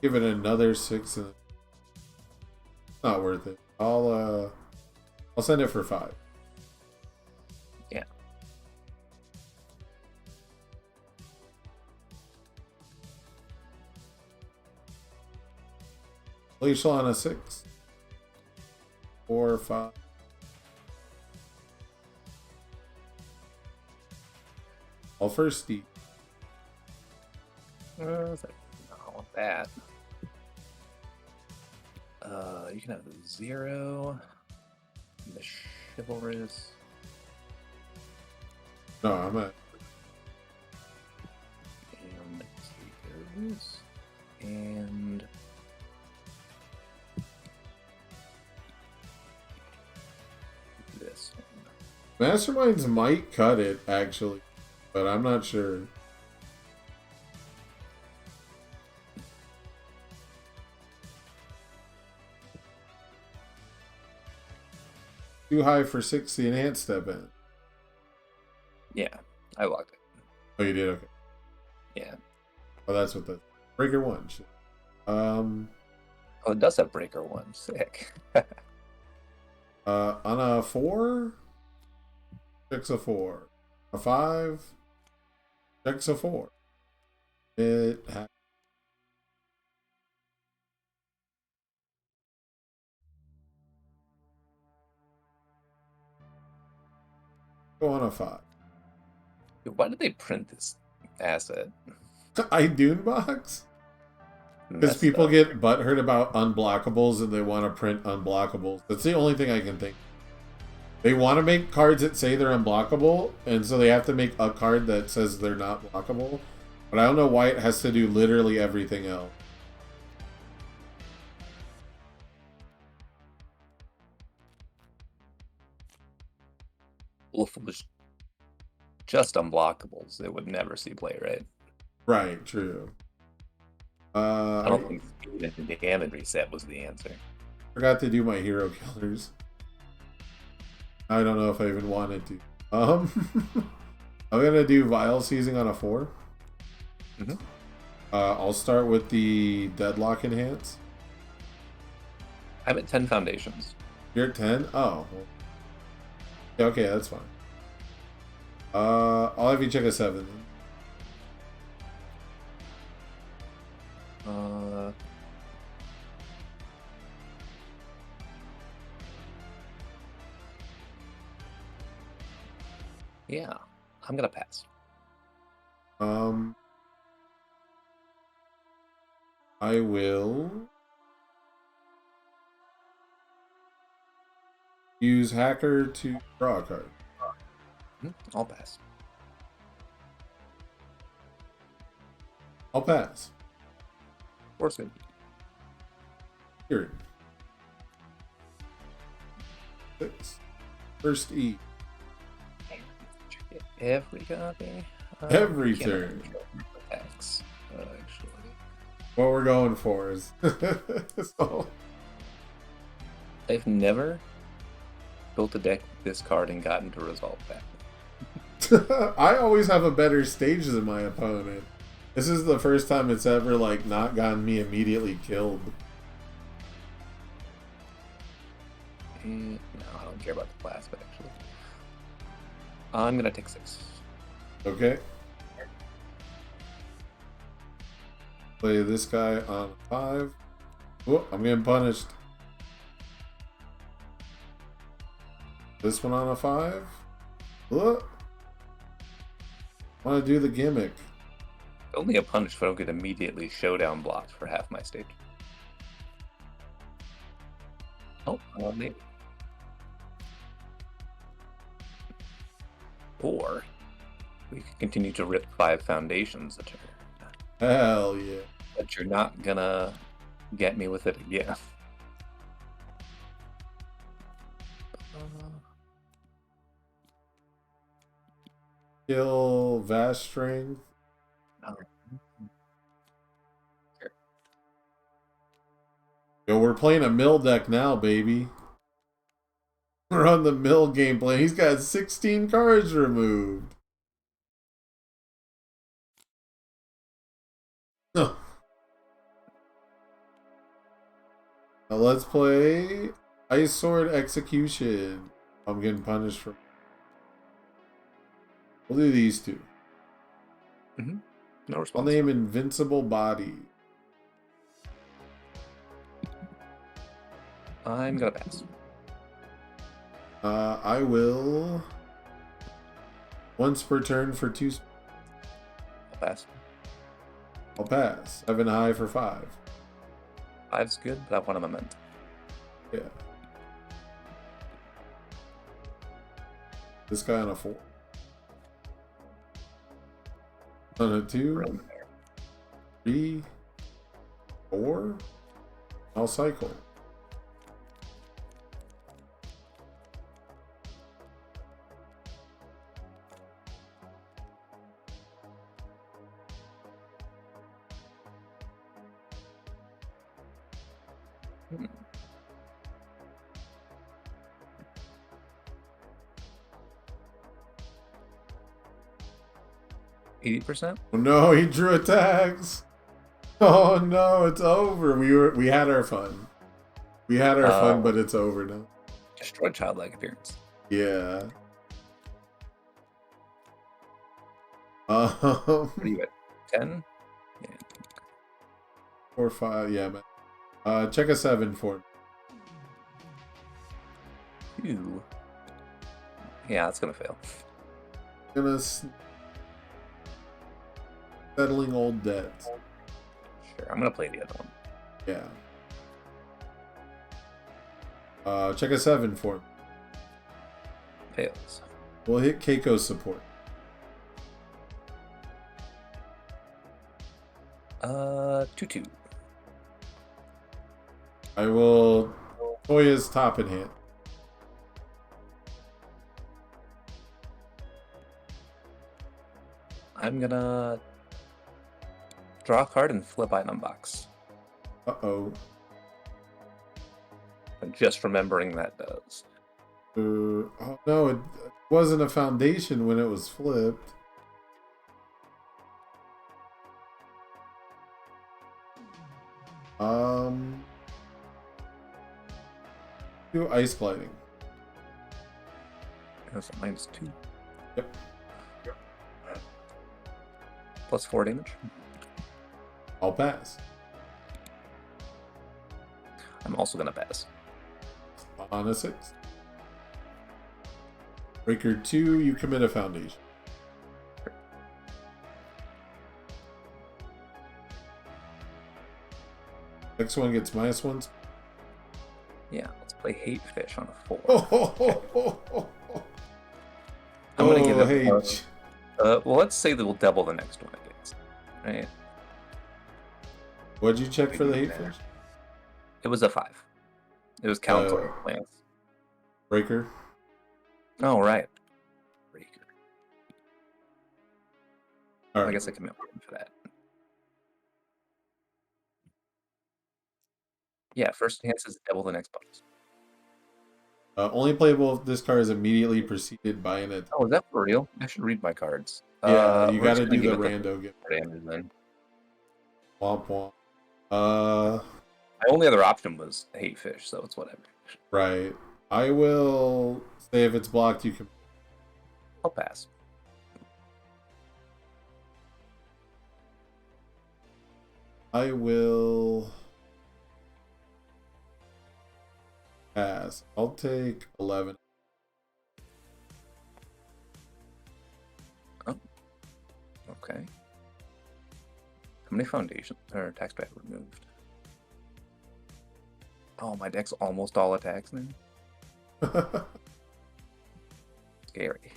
give it another 6. And it's not worth it. I'll send it for 5. Yeah. Glacial on a 6. 4, 5. I'll first eat. I don't want that. You can have the 0. And the chivalrous. No, I'm at. And take those. And this one. Masterminds might cut it, actually, but I'm not sure. Too high for 60 enhanced step in. Yeah, I locked it. Oh, you did? Okay. Yeah. Oh, that's what the breaker 1. Shit. Oh, it does have breaker 1. Sick. On a 4, checks a 4. A 5, checks a 4. It has. Go on a 5. Why did they print this asset? iDune box? Because Messed people up. get butthurt about unblockables and they want to print unblockables. That's the only thing I can think. They want to make cards that say they're unblockable, and so they have to make a card that says they're not blockable. But I don't know why it has to do literally everything else. Well, if it was just unblockables, it would never see play, right? Right, true. I don't think speed and damage reset was the answer. Forgot to do my hero killers. I don't know if I even wanted to. I'm gonna do Vile Seizing on a 4. Mhm. I'll start with the Deadlock Enhance. I'm at 10 foundations. You're at 10? Oh. Well. Yeah, okay, that's fine. I'll have you check a 7. Yeah, I'm gonna pass. I will use Hacker to draw a card. I'll pass. I'll pass. Force good. Here. 6. First E. Every copy. Every Can't turn. control attacks, actually. What we're going for is so I've never built a deck with this card and gotten to resolve that. I always have a better stage than my opponent. This is the first time it's ever like not gotten me immediately killed. No, I don't care about the plasma actually. I'm gonna take 6. Okay. Play this guy on 5. Oh, I'm getting punished. This one on a 5. Look. I want to do the gimmick. Only a punish if I don't get immediately showdown blocked for half my stage. Oh, maybe. Or we could continue to rip 5 foundations a turn. Hell yeah. But you're not gonna get me with it again. Kill vast strength. Yo, we're playing a mill deck now, baby. We're on the mill game plan. He's got 16 cards removed. Huh. Now let's play Ice Sword Execution. I'm getting punished for. We'll do these two. No I'll response. name Invincible Body. I'm gonna pass. I will. Once per turn for 2. I'll pass. I'll pass. 7 high for 5. 5's good, but I want a memento. Yeah. This guy on a 4. On a 2. 3. 4. I'll cycle. Hmm. %? Oh no, he drew attacks. Oh no, it's over. We had our fun. We had our fun, but it's over now. Destroy childlike appearance. Yeah. What are you at? 10? Yeah. 4, 5. Yeah, man. Check a 7 for me. 2. Yeah, that's gonna fail. Settling old debts. Sure, I'm gonna play the other one. Yeah. Check a 7 for me. Fails. We'll hit Keiko's support. 2/2. I will Toya's top in hand. I'm gonna draw a card and flip item box. Uh-oh. I'm just remembering that does. Oh no, it wasn't a foundation when it was flipped. Do ice gliding. That's a -2. Yep. +4 damage. I'll pass. I'm also gonna pass. On a 6. Breaker 2, you commit a foundation. Next one gets -1. Yeah, let's play Hate Fish on a 4. Oh, I'm gonna give it. H. Well, let's say that we'll double the next one it gets. Right? What'd you check for the hate fish? It was a 5. It was counseling plans. Breaker. Oh, right. Breaker. All right. I guess I commit 1 for that. Yeah, first enhance is double the next bonus. Only playable if this card is immediately preceded by an attack. Oh, is that for real? I should read my cards. Yeah, you we're just gotta gonna do the give it rando gift. damage then. Womp womp. My only other option was hate fish, so it's whatever. Right. I will say if it's blocked, you can. I'll pass. I will pass. I'll take 11. Okay. How many foundations or tax pad removed? Oh, my deck's almost all attacks now. Scary.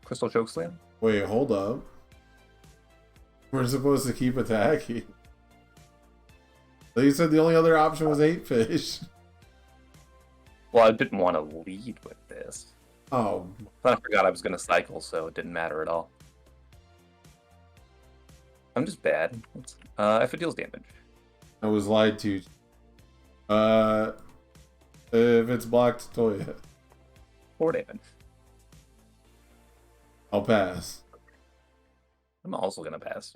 Crystal Chokeslam? Wait, hold up. We're supposed to keep attacking. You said the only other option was 8 fish. Well, I didn't want to lead with this. Oh. But I forgot I was going to cycle, so it didn't matter at all. I'm just bad. If it deals damage. I was lied to. If it's blocked, Toya. 4 damage. I'll pass. I'm also going to pass.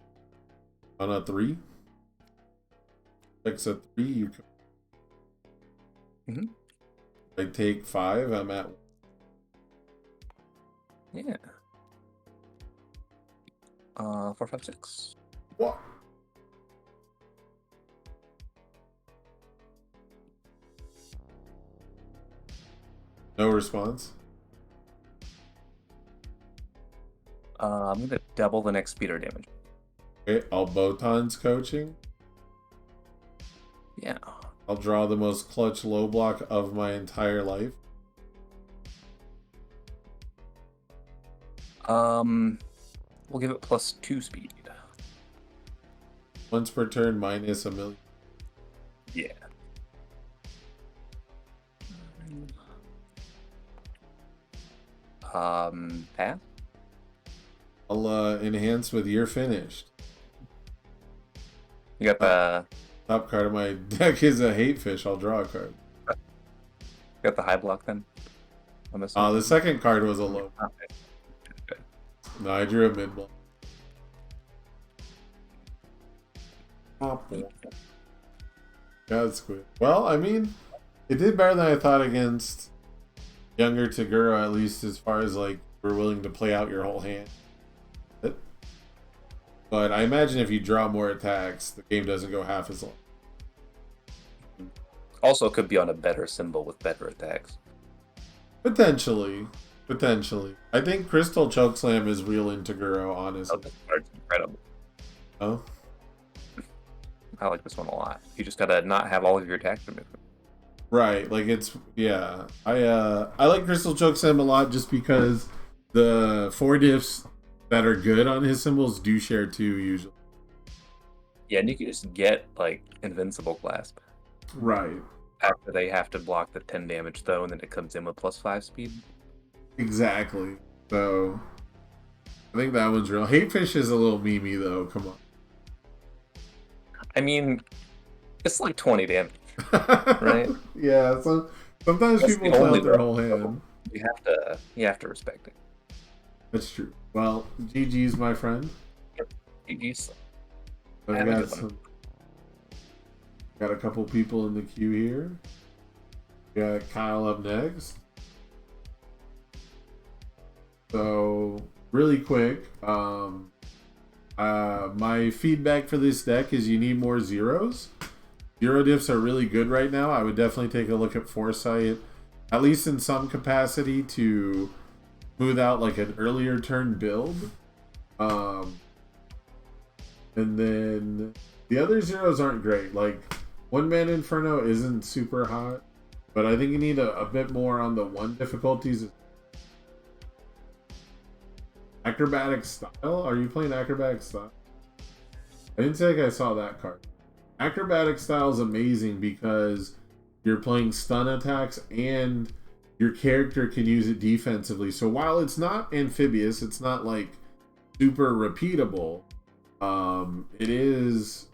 On a 3? Fix a 3, you can. I take 5, I'm at. Yeah. 4, 5, 6. What? No response. I'm going to double the next speeder damage. Okay, I'll Botan's coaching. Yeah. I'll draw the most clutch low block of my entire life. We'll give it +2 speed. Once per turn, minus a million. Yeah. Pass? I'll enhance with you're finished. You got the Top card of my deck is a hate fish. I'll draw a card. high block then? I'm assuming. The second card was a low. Okay. Good. No, I drew a mid block. That's good. Well, I mean, it did better than I thought against younger Taguro, at least as far as like we're willing to play out your whole hand. But I imagine if you draw more attacks, the game doesn't go half as long. Also, could be on a better symbol with better attacks. Potentially. I think Crystal Chokeslam is real in Taguro, honestly. Oh, this card's incredible. Oh? I like this one a lot. You just gotta not have all of your attacks removed. Right, like it's yeah. I like Crystal Chokeslam a lot just because the 4 diffs that are good on his symbols do share 2 usually. Yeah, and you can just get like Invincible Clasp Right. after they have to block the 10 damage though, and then it comes in with +5 speed. Exactly. So I think that one's real. Hatefish is a little memey though, come on. I mean, it's like 20 damage. Right? Yeah, so sometimes That's people the play only out their way. whole hand. You have to respect it. That's true. Well, GG's, my friend. GG's. I've Have a got good one. got a couple people in the queue here. We got Kyle up next. So really quick, my feedback for this deck is you need more zeros. Zero diffs are really good right now. I would definitely take a look at Foresight, at least in some capacity, to smooth out like an earlier turn build. And then the other zeros aren't great. Like One Man Inferno isn't super hot, but I think you need a bit more on the 1 difficulties. Acrobatic Style? Are you playing Acrobatic Style? I didn't think I saw that card. Acrobatic Style is amazing because you're playing stun attacks and your character can use it defensively. So while it's not amphibious, it's not like super repeatable. It is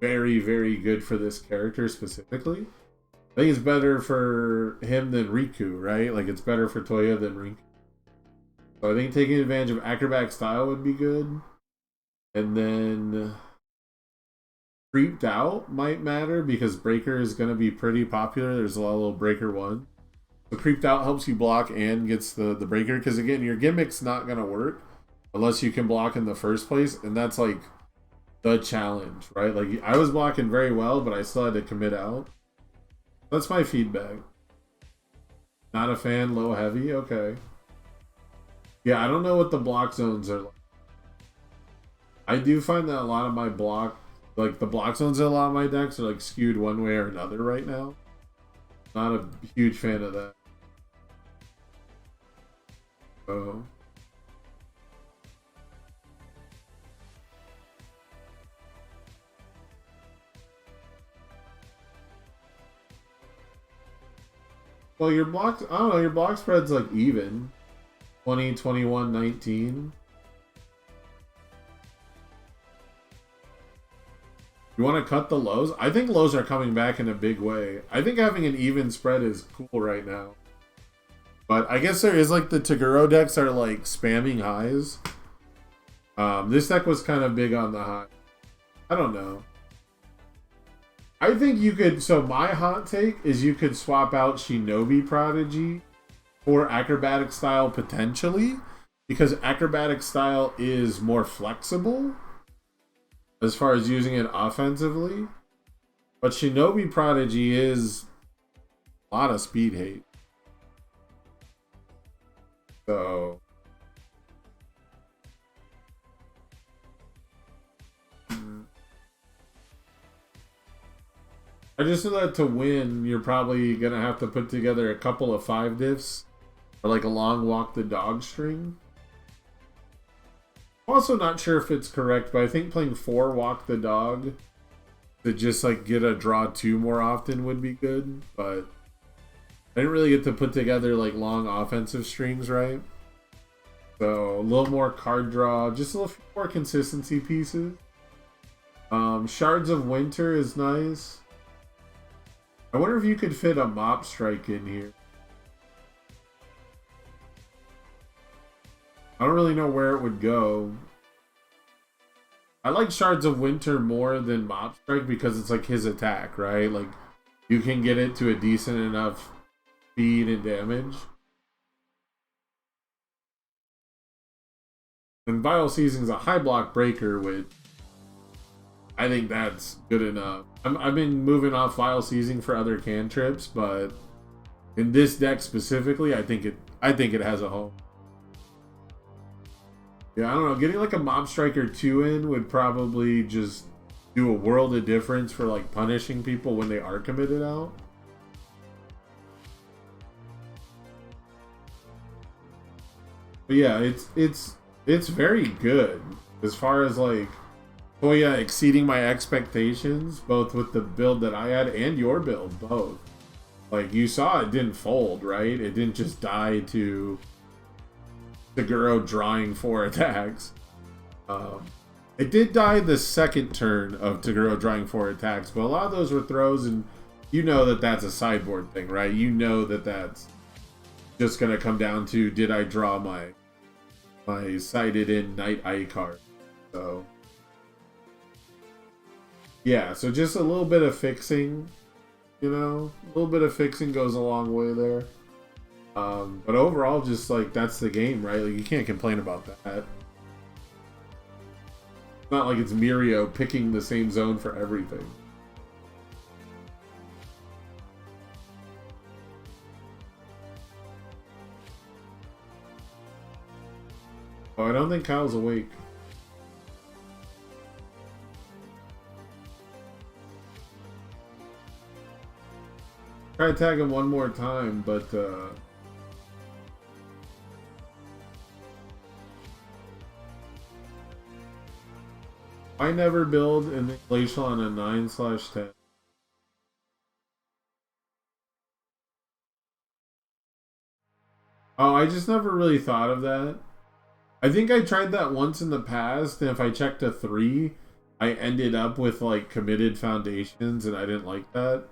very, very good for this character specifically. I think it's better for him than Riku, right? Like, it's better for Toya than Riku. So I think taking advantage of acrobatic style would be good. And then Creeped Out might matter because Breaker is going to be pretty popular. There's a lot of little Breaker one. So Creeped Out helps you block and gets the Breaker. Because again, your gimmick's not going to work unless you can block in the first place. And that's like the challenge, right? Like, I was blocking very well, but I still had to commit out. That's my feedback. Not a fan, low heavy, okay. Yeah, I don't know what the block zones are like. I do find that a lot of my block, like the block zones in a lot of my decks are like skewed one way or another right now. Not a huge fan of that. So. Well, your blocks, I don't know, your block spread's like even. 20, 21, 19. You want to cut the lows? I think lows are coming back in a big way. I think having an even spread is cool right now. But I guess there is like the Toguro decks are like spamming highs. This deck was kind of big on the high. I don't know. I think you could, so my hot take is you could swap out Shinobi Prodigy for acrobatic style potentially, because acrobatic style is more flexible as far as using it offensively. But Shinobi Prodigy is a lot of speed hate. So I just know that to win, you're probably going to have to put together a couple of 5 diffs. Or like a long walk the dog string. I'm also not sure if it's correct, but I think playing 4 walk the dog to just like get a draw 2 more often would be good. But I didn't really get to put together like long offensive strings, right? So a little more card draw, just a little more consistency pieces. Shards of Winter is nice. I wonder if you could fit a Mop Strike in here. I don't really know where it would go. I like Shards of Winter more than Mop Strike because it's like his attack, right? Like, you can get it to a decent enough speed and damage. And Vile Season's a high block breaker, which I think that's good enough. I've been moving off Vile Season for other cantrips, but in this deck specifically, I think it has a home. Yeah, I don't know. Getting like a Mob Striker 2 in would probably just do a world of difference for like punishing people when they are committed out. But yeah, it's very good as far as like Toya exceeding my expectations, both with the build that I had and your build, both. Like, you saw it didn't fold, right? It didn't just die to Toguro drawing 4 attacks. It did die the second turn of Toguro drawing 4 attacks, but a lot of those were throws, and you know that that's a sideboard thing, right? You know that that's just going to come down to, did I draw my sighted in Night Eye card? So yeah, so just a little bit of fixing, you know? A little bit of fixing goes a long way there. But overall, just like, that's the game, right? Like, you can't complain about that. It's not like it's Mirio picking the same zone for everything. Oh, I don't think Kyle's awake. Try to tag him one more time, but I never build an glacial on a 9/10. Oh, I just never really thought of that. I think I tried that once in the past, and if I checked a 3, I ended up with like committed foundations, and I didn't like that.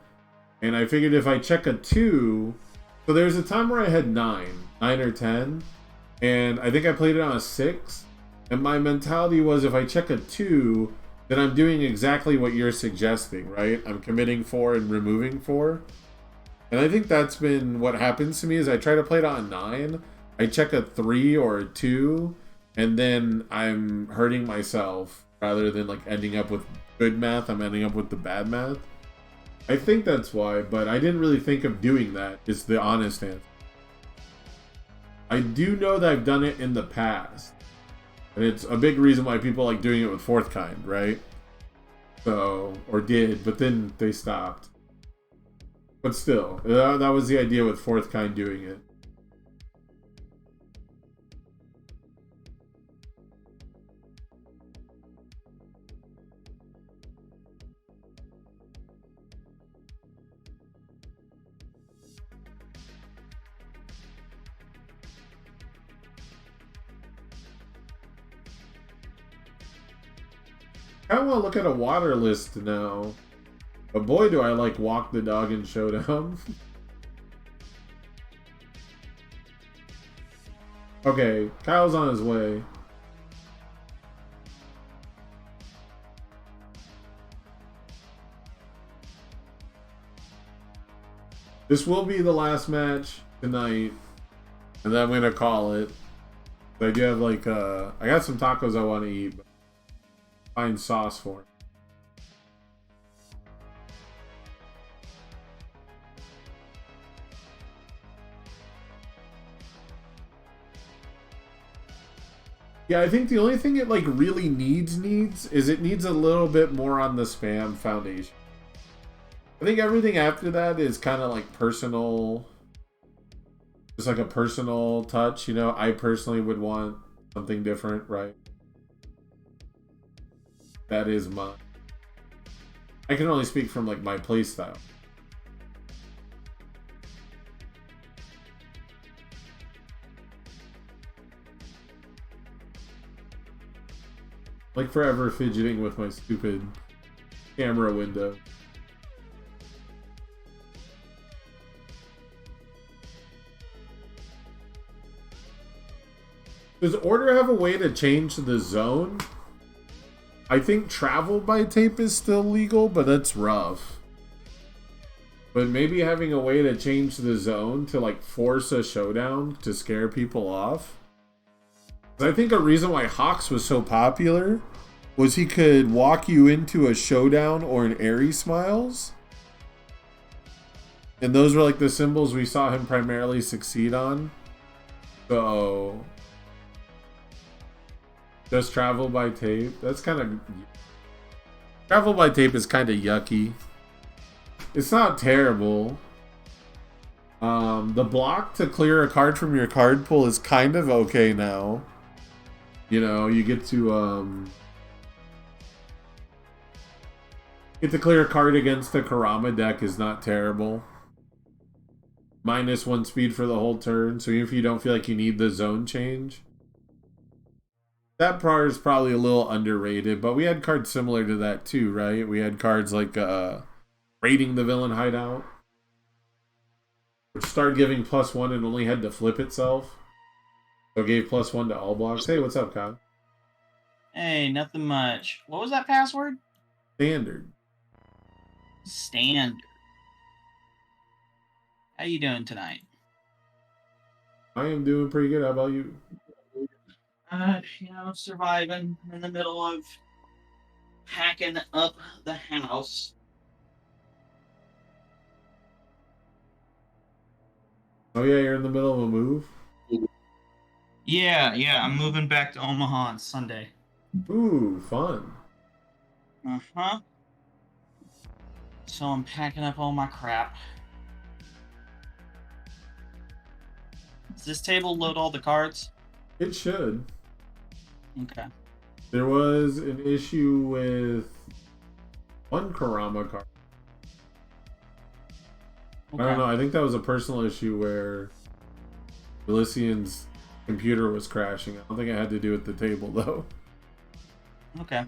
And I figured if I check a 2, so there's a time where I had 9 or 10, and I think I played it on a 6. And my mentality was, if I check a 2, then I'm doing exactly what you're suggesting, right? I'm committing 4 and removing 4. And I think that's been what happens to me is I try to play it on 9, I check a 3 or a 2, and then I'm hurting myself rather than like ending up with good math. I'm ending up with the bad math. I think that's why, but I didn't really think of doing that, is the honest answer. I do know that I've done it in the past. And it's a big reason why people like doing it with fourth kind, right? So, or did, but then they stopped. But still, that was the idea with fourth kind doing it. I want to look at a water list now. But boy, do I like Walk the Dog and Showdown. Okay, Kyle's on his way. This will be the last match tonight. And then I'm going to call it. I do have like, I got some tacos I want to eat. But find sauce for it. Yeah, I think the only thing it like really needs is it needs a little bit more on the spam foundation. I think everything after that is kind of like personal, just like a personal touch, you know. I personally would want something different, right? That is mine. I can only speak from like my play style. Like forever fidgeting with my stupid camera window. Does Order have a way to change the zone? I think travel by tape is still legal, but that's rough. But maybe having a way to change the zone to like force a showdown to scare people off. I think a reason why Hawks was so popular was he could walk you into a showdown or an Airy Smiles. And those were like the symbols we saw him primarily succeed on. So just travel by tape. That's kind of... Travel by tape is kind of yucky. It's not terrible. The block to clear a card from your card pool is kind of okay now. You know, you get to clear a card against a Karama deck is not terrible. -1 speed for the whole turn, so even if you don't feel like you need the zone change. That part is probably a little underrated, but we had cards similar to that too, right? We had cards like raiding the villain hideout, which started giving +1 and only had to flip itself. So it gave +1 to all blocks. Hey, what's up, Kyle? Hey, nothing much. What was that password? Standard. Standard. How you doing tonight? I am doing pretty good. How about you? Surviving in the middle of hacking up the house. Oh yeah, you're in the middle of a move? Yeah, I'm moving back to Omaha on Sunday. Ooh, fun. Uh-huh. So I'm packing up all my crap. Does this table load all the cards? It should. Okay. There was an issue with one Karama card. Okay. I don't know. I think that was a personal issue where Elysian's computer was crashing. I don't think it had to do with the table, though. Okay.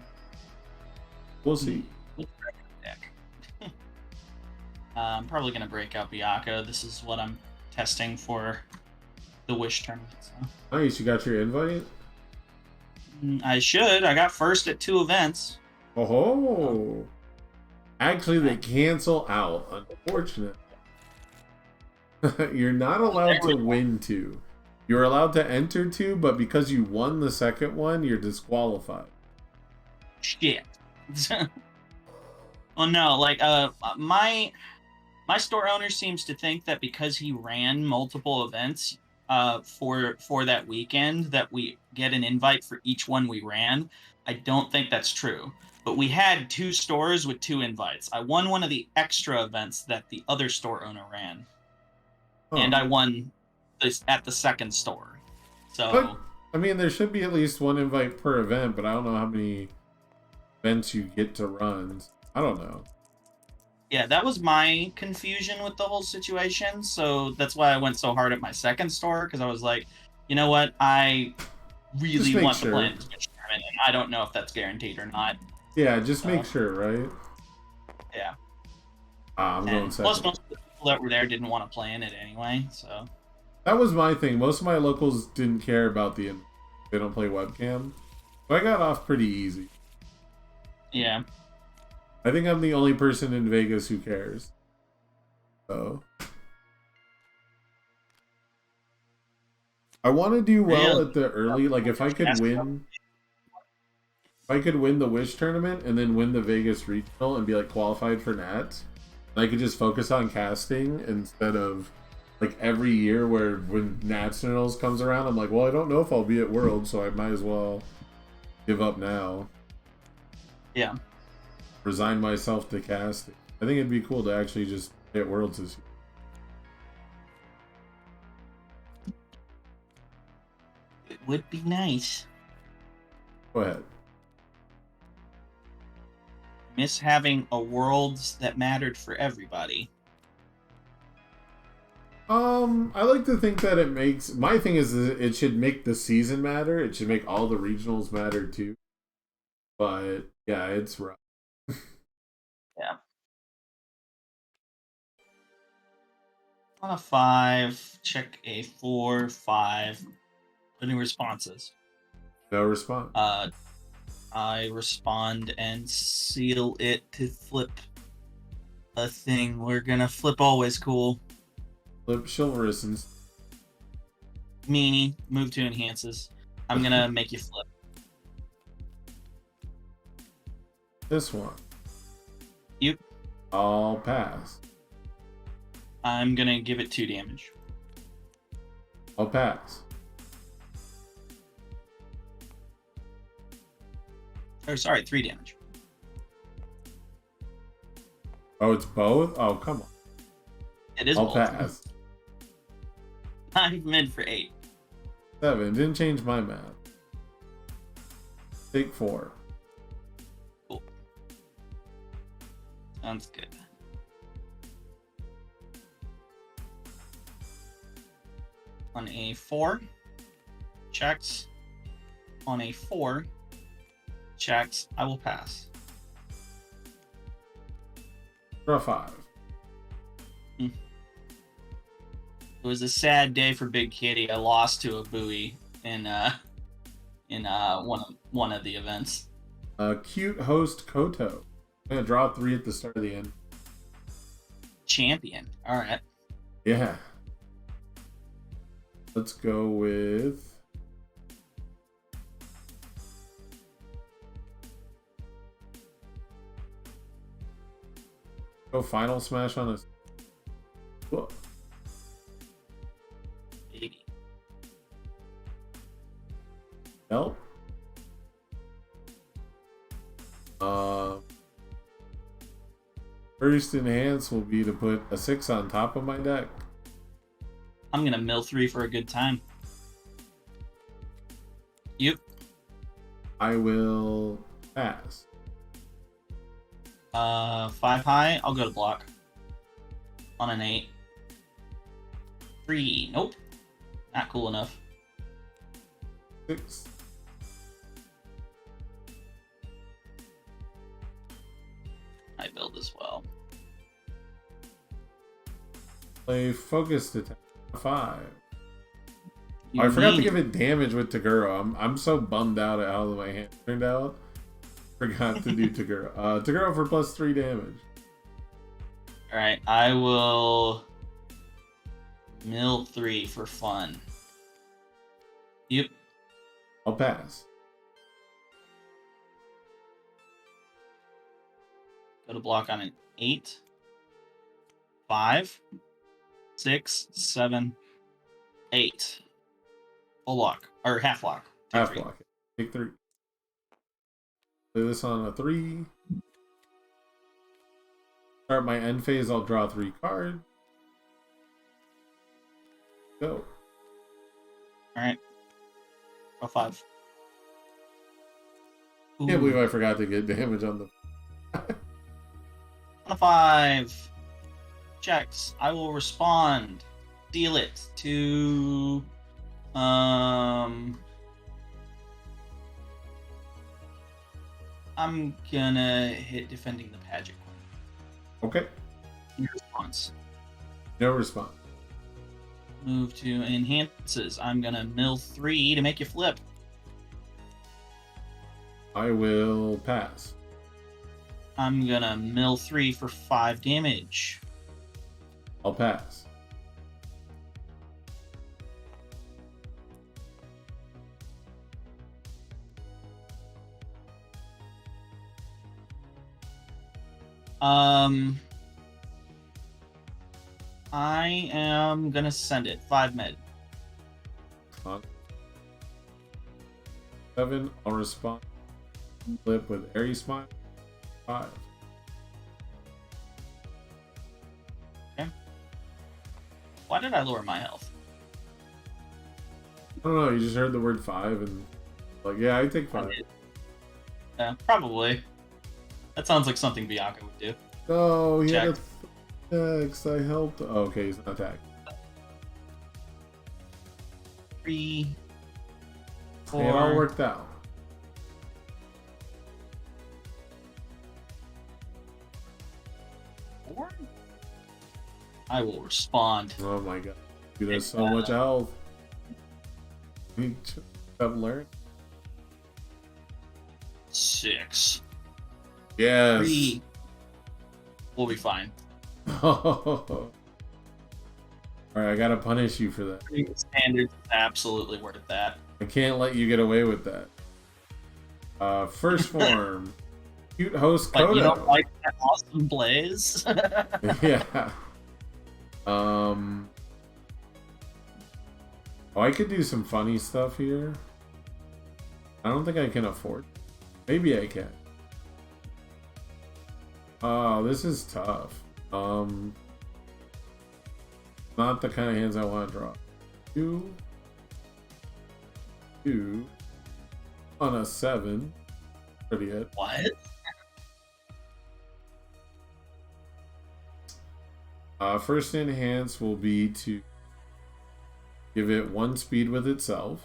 We'll see. Let's break out the deck. I'm probably gonna break out Bianca. This is what I'm testing for the Wish tournament. So. Nice, you got your invite? I should. I got first at 2 events. Oh, actually, they cancel out. Unfortunate. You're not allowed to win 2. You're allowed to enter 2, but because you won the second one, you're disqualified. Shit. Well, no, like my store owner seems to think that because he ran multiple events for that weekend that we get an invite for each one we ran. I don't think that's true. But we had 2 stores with 2 invites. I won one of the extra events that the other store owner ran. Huh. And I won this at the second store. So But, I mean, there should be at least 1 invite per event, but I don't know how many events you get to run. I don't know. yeah, that was my confusion with the whole situation. So that's why I went so hard at my second store, because I was like, you know what, I really make want sure. to play in this Switch tournament, and I don't know if that's guaranteed or not. Yeah, just make sure, right? Yeah. I'm going second. Plus, most of the people that were there didn't want to play in it anyway, so. That was my thing. Most of my locals didn't care about they don't play webcam. So I got off pretty easy. Yeah. I think I'm the only person in Vegas who cares. So I want to do well at the early, like if I could win the Wish tournament and then win the Vegas regional and be like qualified for Nats, and I could just focus on casting instead of like every year where when Nationals comes around, I'm like, well, I don't know if I'll be at World, so I might as well give up now. Yeah. Resign myself to casting. I think it'd be cool to actually just hit Worlds this year. It would be nice. Go ahead. Miss having a Worlds that mattered for everybody. I like to think that it makes... My thing is that it should make the season matter. It should make all the regionals matter too. But, yeah, it's rough. Yeah. On a 5, check a 4, 5. Any responses? No response. I respond and seal it to flip a thing. We're gonna flip always cool. Flip chivalrous and... Meanie, move to enhances. I'm gonna make you flip. This one. You. I'll pass. I'm gonna give it 2 damage. I'll pass. Or sorry, 3 damage. Oh, it's both? Oh, come on. It is I'll both. pass. I'm mid for 8. 7. Didn't change my math. Take 4. Cool. Sounds good. On a 4, checks. On a 4, checks. I will pass. Draw 5. It was a sad day for Big Kitty. I lost to a buoy in one of the events. Cute host Koto. I'm gonna draw 3 at the start of the end. Champion. All right. Yeah. Let's go with... Go final smash on us. Whoa. Baby. Help. First enhance will be to put a 6 on top of my deck. I'm gonna mill 3 for a good time. Yep. I will pass. 5 high. I'll go to block. On an 8. 3. Nope. Not cool enough. 6. my build as well. Play focused attack 5. You I forgot to need- give it damage with Taguro. I'm so bummed out at how my hand turned out. Forgot to do Taguro. Taguro for +3 damage. All right, I will mill 3 for fun. Yep. I'll pass. Go to block on an 8, 5, 6, 7, 8. Full block or half block. Take Half 3. block it. Take 3. Play this on a 3. Start my end phase, I'll draw 3 cards. Go. All right. Draw 5. Can't believe I forgot to get damage on the. On a 5. Checks. I will respond. Deal it to I'm gonna hit defending the Paget Queen. Okay. Response. No response. Move to enhances. I'm gonna mill 3 to make you flip. I will pass. I'm gonna mill 3 for 5 damage. I'll pass. I am gonna send it 5 med. On 7, I'll respond. Flip with Airy Smile. 5. Why did I lower my health? I don't know, you just heard the word 5 and like, yeah, I take 5. Yeah, probably. That sounds like something Bianca would do. Oh, he had a Check. X. I helped. Oh, okay, he's not attacking. 3, 4. Hey, it all worked out. I will respond. Oh my god. Dude, there's so much health. You need to have learned. 6. Yes. 3. We'll be fine. Alright, I gotta punish you for that. Standards is absolutely worth that. I can't let you get away with that. First form. Cute host Like, Kodo. you don't like that awesome blaze? Yeah. Oh, I could do some funny stuff here. I don't think I can afford. Maybe I can. Oh, this is tough. Not the kind of hands I want to draw. 2 on a 7. Pretty hit. What? First enhance will be to give it 1 speed with itself,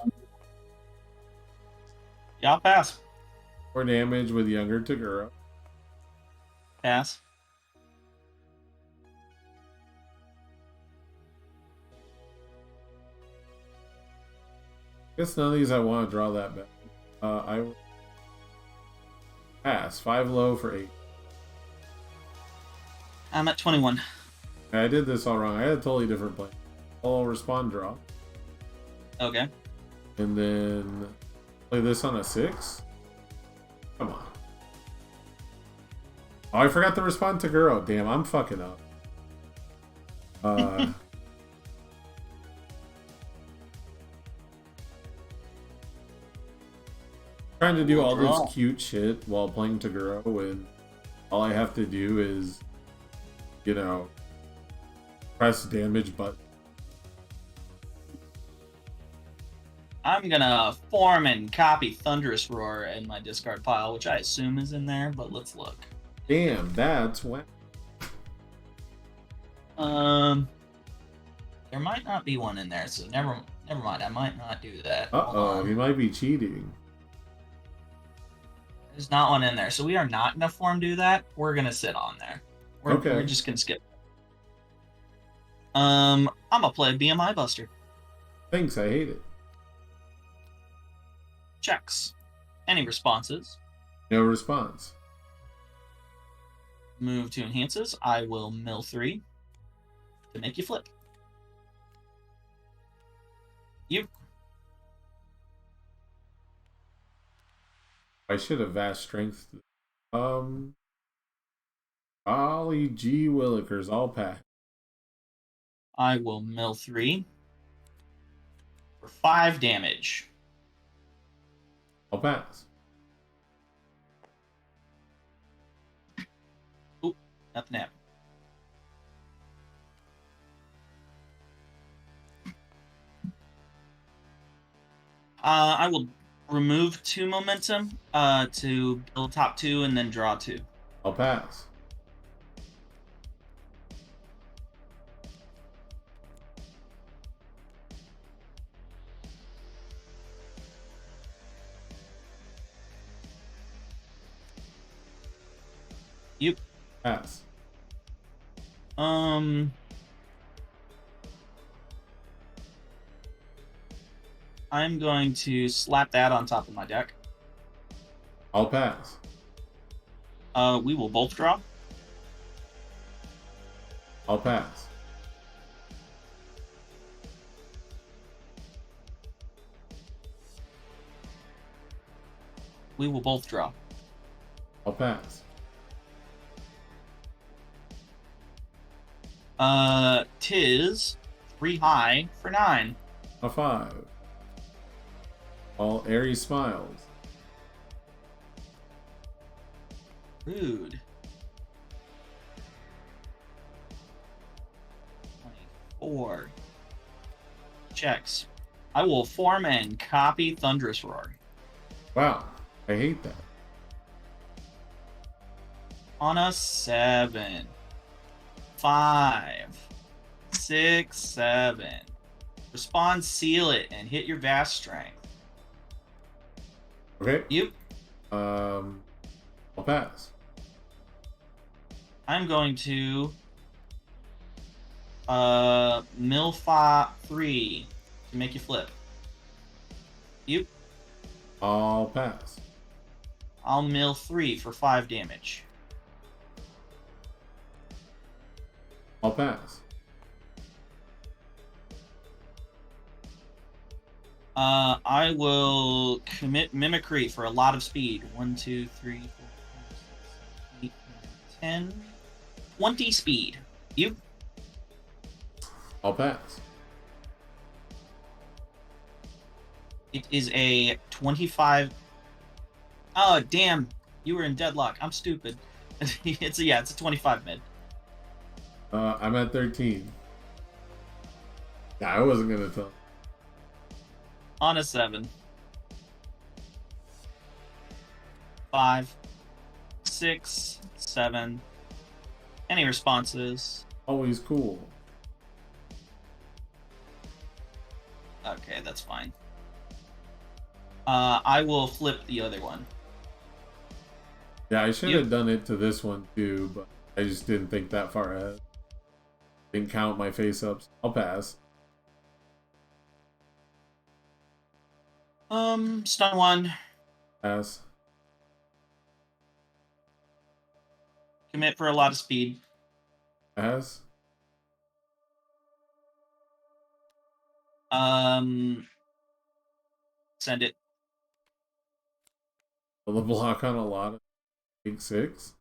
Yeah, I'll pass. 4 damage with younger Taguro. Pass. Guess none of these I want to draw that bad. I will pass. 5 low for 8. I'm at 21. I did this all wrong. I had a totally different plan. I'll respond draw. Okay. And then play this on a 6. Come on. Oh, I forgot to respond to Guro. Damn, I'm fucking up. Trying to do all Draw. this cute shit while playing Taguro when all I have to do is, you know, press damage button. I'm gonna form and copy Thunderous Roar in my discard pile, which I assume is in there, but let's look. Damn, that's when. There might not be one in there, so never mind. I might not do that. Uh Hold oh, on. he might be cheating. There's not one in there, so we are not gonna form do that. We're gonna sit on there. Okay. We're just gonna skip. I'm gonna play BMI Buster. Thanks, I hate it. Checks. Any responses? No response. Move to enhances. I will mill 3 to make you flip. You. I should have vast strength. Ollie G. Willikers, all pack. I will mill 3 for 5 damage. I'll pass. Oop, nothing happened. I will remove 2 momentum to build top 2 and then draw 2. I'll pass. Yep. Pass. I'm going to slap that on top of my deck. I'll pass. We will both draw. I'll pass. We will both draw. I'll pass. Tis 3 high for 9. A 5. All Aries smiles. Rude. 24. Checks. I will form and copy Thunderous Roar. Wow, I hate that. On a 7. 5. 6, 7. Respond, seal it, and hit your vast strength. Okay. Yep. I'll pass. I'm going to mill 3 to make you flip. Yep. I'll pass. I'll mill 3 for 5 damage. I'll pass. I will commit mimicry for a lot of speed. 1, 2, 3, 4, 5, 6, 7, 8, 9, 10. 20 speed. You. I'll pass. It is a 25. Oh, damn. You were in deadlock. I'm stupid. It's a 25 mid. I'm at 13. Nah, I wasn't gonna tell. On a 7. 5, 6, 7. Any responses? Always cool. Okay, that's fine. I will flip the other one. Yeah, I should You- have done it to this one too, but I just didn't think that far ahead. Didn't count my face ups. I'll pass. Stun 1. Pass. Commit for a lot of speed. Pass. Send it. Will the block on a lot of big 6.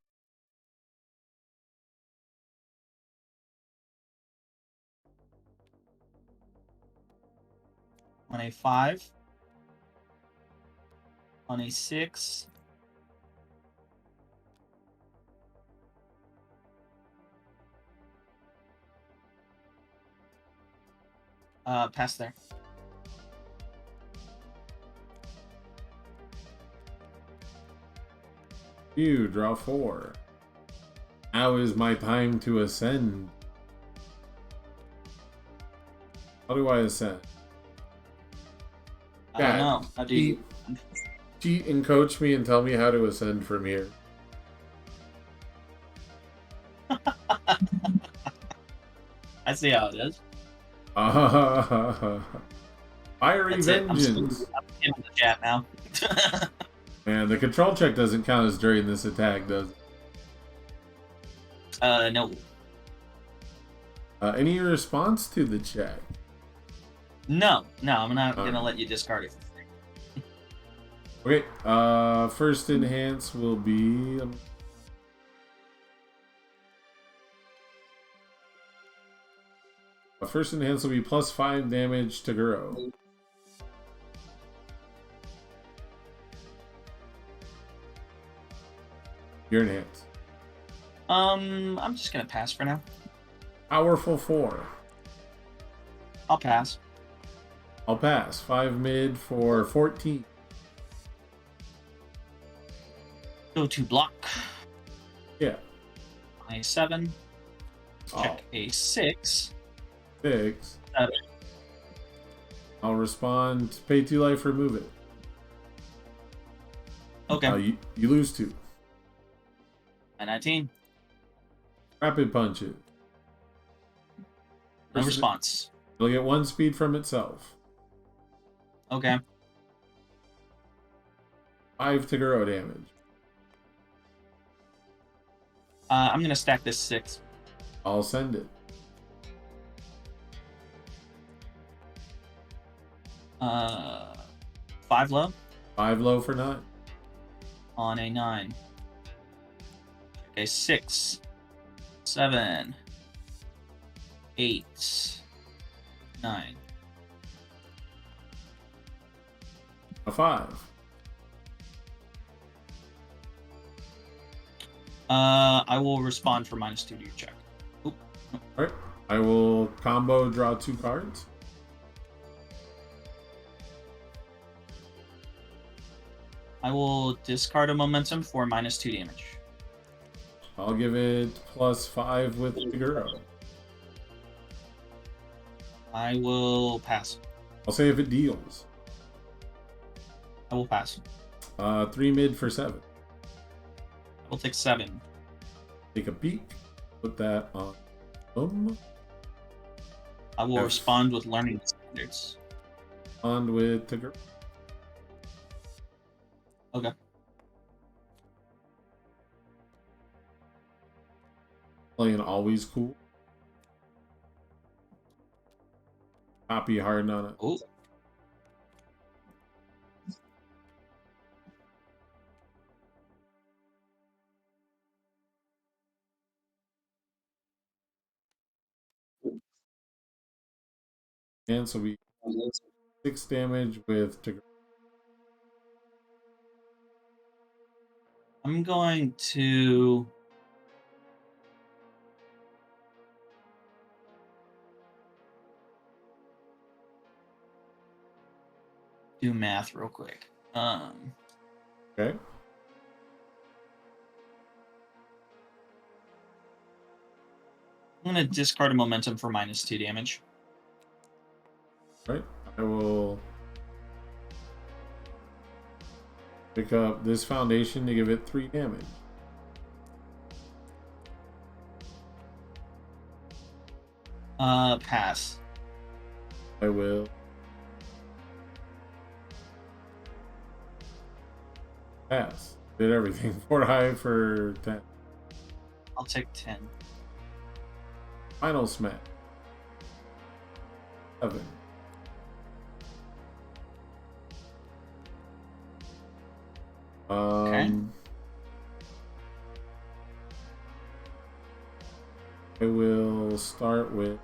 On a 5. On a 6. Pass there. You draw 4. Now is my time to ascend. How do I ascend? I don't know. How do you? cheat and coach me and tell me how to ascend from here. I see how it is. Fiery That's it. vengeance. I'm in the chat now. Man, the control check doesn't count as during this attack, does it? No. Any response to the check? No, I'm not gonna let you discard it. Okay, first enhance will be... first enhance will be +5 damage to Guro. You're enhanced. I'm just gonna pass for now. Powerful 4. I'll pass. I'll pass. 5 mid for 14. Go to block. Yeah. A 7. Oh, Check a 6. 6. 7. I'll respond. Pay 2 life, remove it. Okay. You lose 2. A 19. Rapid punch it. No response. It'll get 1 speed from itself. Okay. 5 to Guro damage. I'm gonna stack this 6. I'll send it. 5 low 5 low for 9. on a 9. Okay, 6, 7, 8, 9. A 5. I will respond for -2 to your check. Oop. Alright. I will combo draw 2 cards. I will discard a momentum for -2 damage. I'll give it +5 with Guro. I will pass. I'll say if it deals. I will pass. 3 mid for 7. I will take 7. Take a peek. Put that on. I will Yes. respond with learning standards. On with Tigger. Okay. Playing always cool. Copy hard on it. Oh. And so we 6 damage with Tigger. I'm going to do math real quick. Okay. I'm gonna discard a momentum for -2 damage. Right. I will pick up this foundation to give it 3 damage. Pass. I will pass. Did everything. 4 high for 10. I'll take 10. Final smack. 7. Okay. I will start with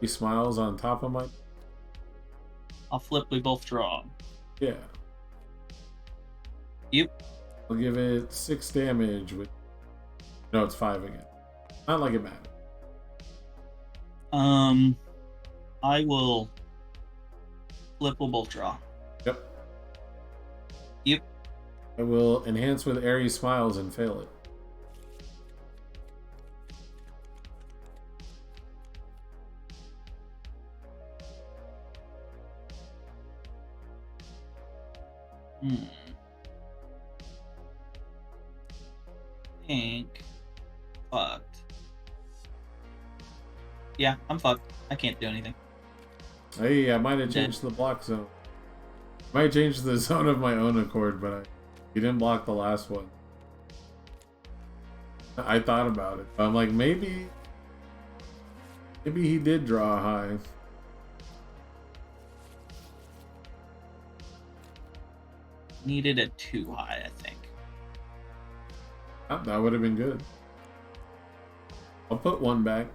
he smiles on top of my I'll flip. We both draw. yeah. Yep. I'll give it 6 damage with no, it's 5 again. Not like it matters. I will flip. We'll both draw. Yep. Yep. I will enhance with airy smiles and fail it. Hmm. Think. Fucked. Yeah, I'm fucked. I can't do anything. Hey, I might have Dead. changed the block zone. Might change the zone of my own accord, but you didn't block the last one. I thought about it. I'm like, maybe he did draw a high. Needed a 2 high, I think. That would have been good. I'll put one back.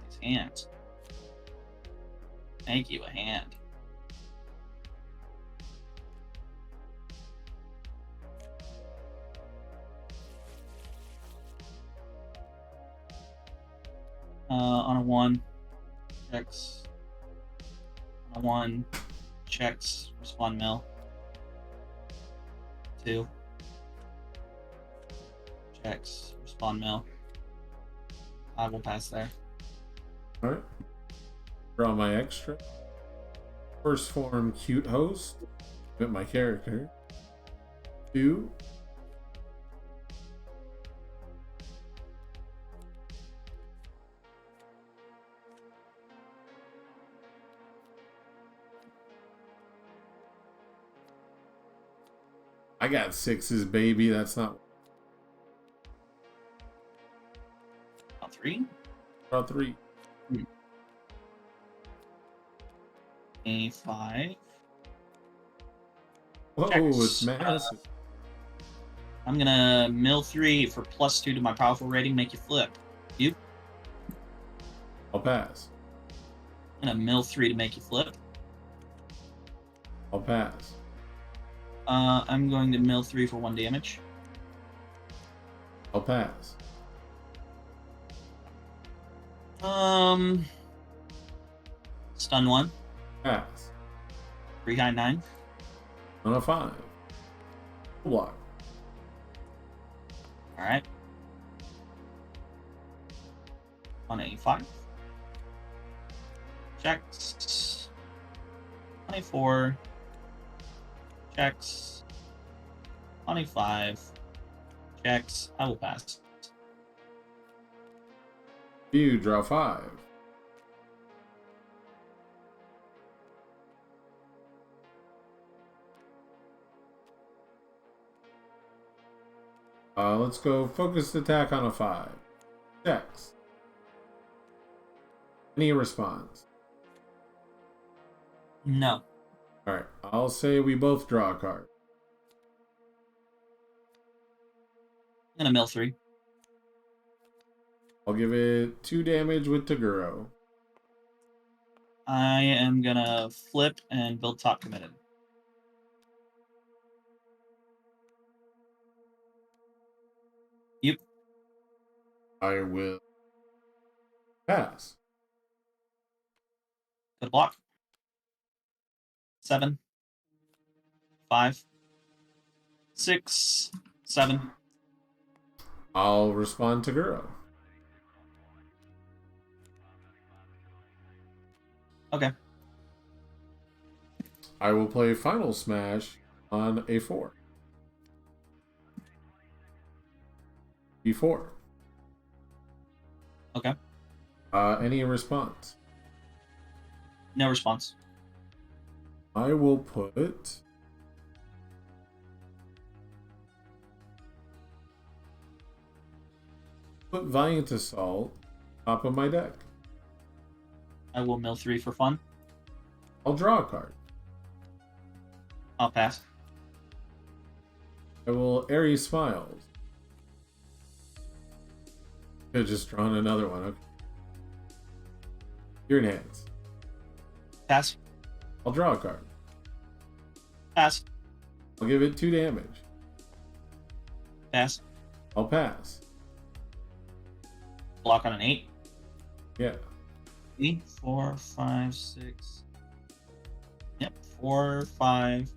These hands. Thank you, a hand. On a 1, checks. On a 1, checks, respond mill. 2. Checks, respond mill. I will pass there. Alright. Draw my extra. First form cute host. Fit my character. 2. I got 6s, baby. That's not. On 3. Draw 3. A5. Whoa, Checks. it's massive. I'm gonna mill 3 for +2 to my powerful rating, make you flip. You? I'll pass. I'm gonna mill 3 to make you flip. I'll pass. I'm going to mill 3 for 1 damage. I'll pass. Stun 1. Pass. 3 high 9. On a 5. Block. Alright. On a 5. Checks. 24. Checks. 25. Checks. I will pass. You draw 5. Let's go focused attack on a 5. Checks. Any response? No. Alright, I'll say we both draw a card. I'm gonna mill 3. I'll give it 2 damage with Taguro. I am gonna flip and build top committed. Yep. I will pass. Good block. 7. 5. 6. 7. I'll respond Taguro. Okay. I will play Final Smash on a 4. E4. Okay. Any response? No response. I will put Valiant Assault top of my deck. I will mill 3 for fun. I'll draw a card. I'll pass. I will Aries Smiles. Could have just drawn another one. Okay. You're in hands. Pass. I'll draw a card. Pass. I'll give it 2 damage. Pass. I'll pass. Block on an 8. Yeah. 3, 4, 5, 6. Yep, 4, 5,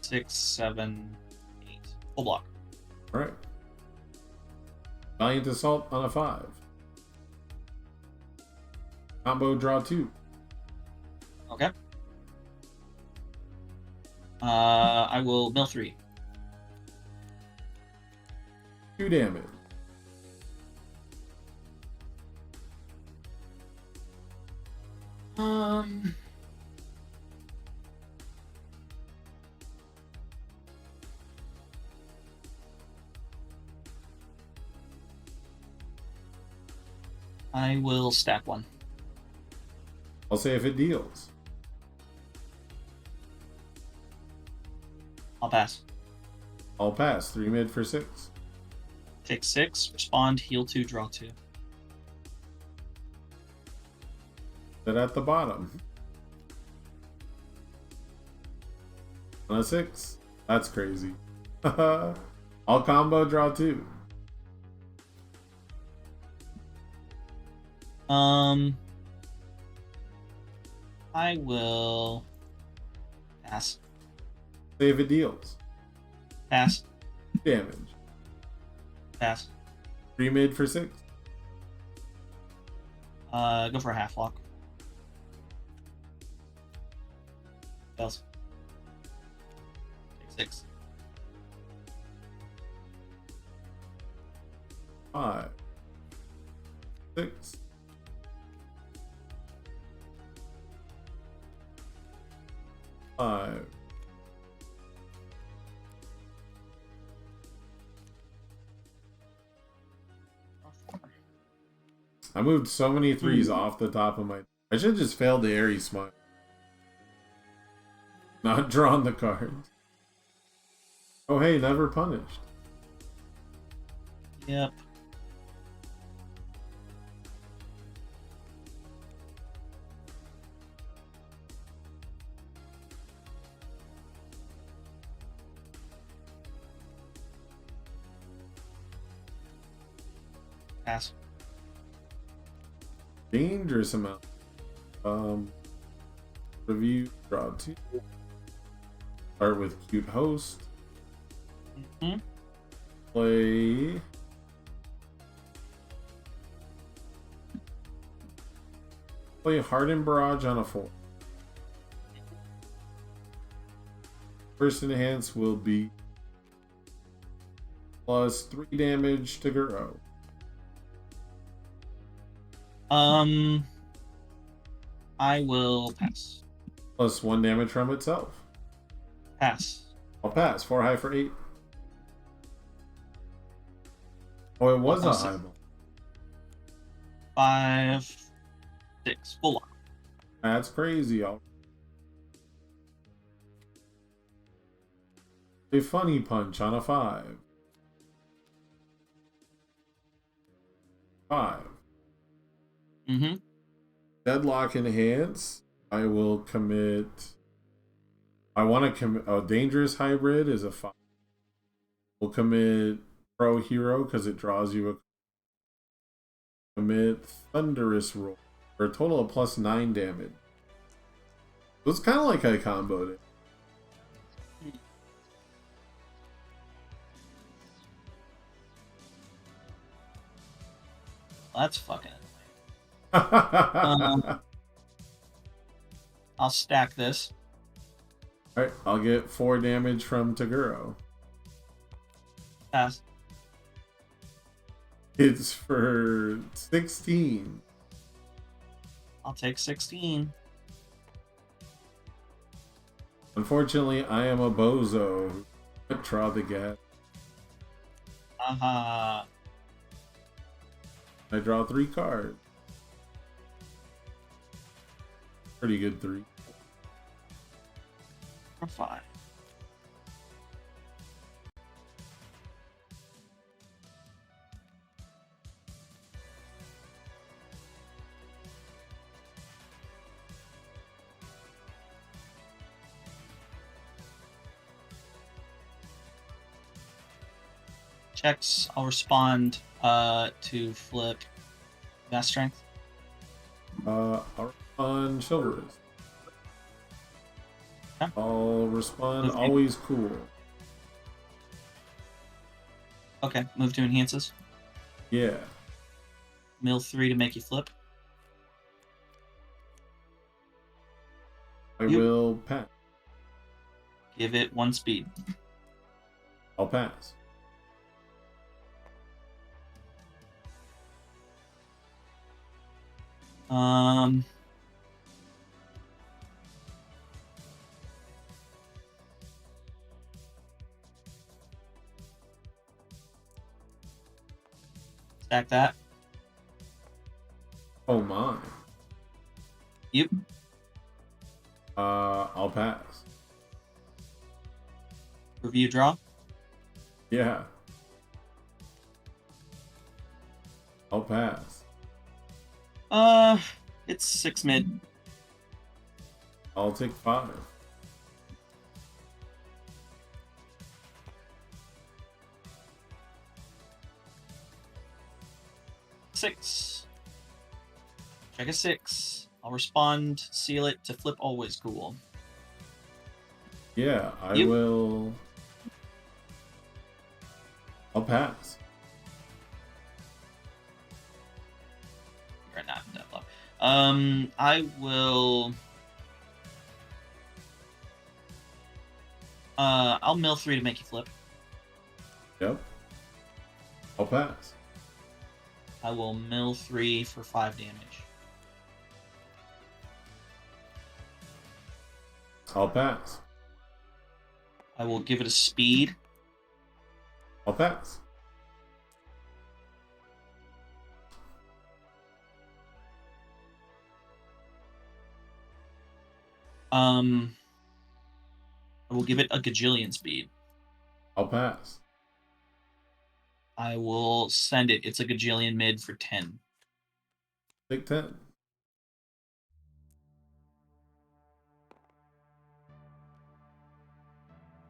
6, 7, 8. Full block. All right. Valiant Assault on a 5. Combo draw 2. Okay. I will mill 3. 2 damage. I will stack 1. I'll say if it deals. I'll pass. I'll pass. 3 mid for 6. Take 6, respond, heal 2, draw 2. Then at the bottom. On a 6. That's crazy. I'll combo draw 2. I will pass. Say if it deals. Pass. Damage. Pass. 3 mid for 6. Go for a half lock. Fails. Take 6. 5. 6. 5. I moved so many 3s off the top of my... I should have just failed the Airy Smile. Not drawn the cards. Oh hey, never punished. Yep. Pass. Dangerous amount. Review, draw 2. Start with Cute Host. Mm-hmm. Play. Play Hardened Barrage on a 4. First enhance will be plus 3 damage to Guro. I will pass. Plus 1 damage from itself. Pass. I'll pass. 4 high for 8. Oh, it was a Also- high ball. 5, 6. Full lock. That's crazy. A funny punch on a 5. 5. Mm-hmm. Deadlock enhance. I will commit. I want to commit. Oh, dangerous hybrid is a 5. We'll commit pro hero because it draws you a. Commit thunderous roll for a total of plus 9 damage. So it's kind of like I comboed it. That's fucking I'll stack this. Alright, I'll get 4 damage from Taguro. Pass. It's for 16. I'll take 16. Unfortunately, I am a bozo. Draw the gap. Aha. I draw 3 cards. Pretty good 3. For 5. Checks. I'll respond to flip. Mass strength. I'll respond chivalrous. Okay. I'll respond Okay. always cool. Okay, move to enhances. Yeah. Mill 3 to make you flip. I Yep. will pass. Give it 1 speed. I'll pass. Stack that. Oh my. Yep. I'll pass. Review draw. Yeah. I'll pass. It's 6 mid. I'll take 5. Six. Check a 6. I'll respond, seal it to flip always cool. Yeah, I Yep. will. I'll pass. You're not that low. I will. I'll mill 3 to make you flip. Yep. I'll pass. I will mill 3 for 5 damage. I'll pass. I will give it a speed. I'll pass. I will give it a gajillion speed. I'll pass. I will send it. It's a gajillion mid for 10. Take 10.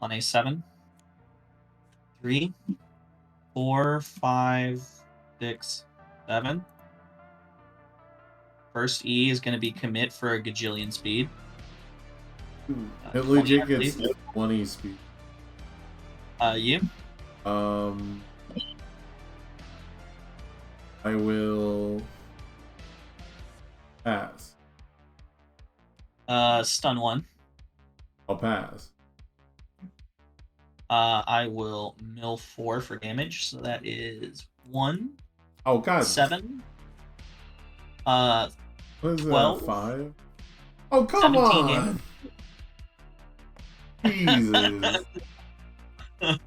On a 7. 3, 4, 5, 6, 7. First E is going to be commit for a gajillion speed. It 20, legit I gets believe. 20 speed. You? I will pass. Stun 1. I'll pass. I will mill 4 for damage, so that is 1, Oh god. 7. What is 12? that? 5? Oh come 17 on. Jesus.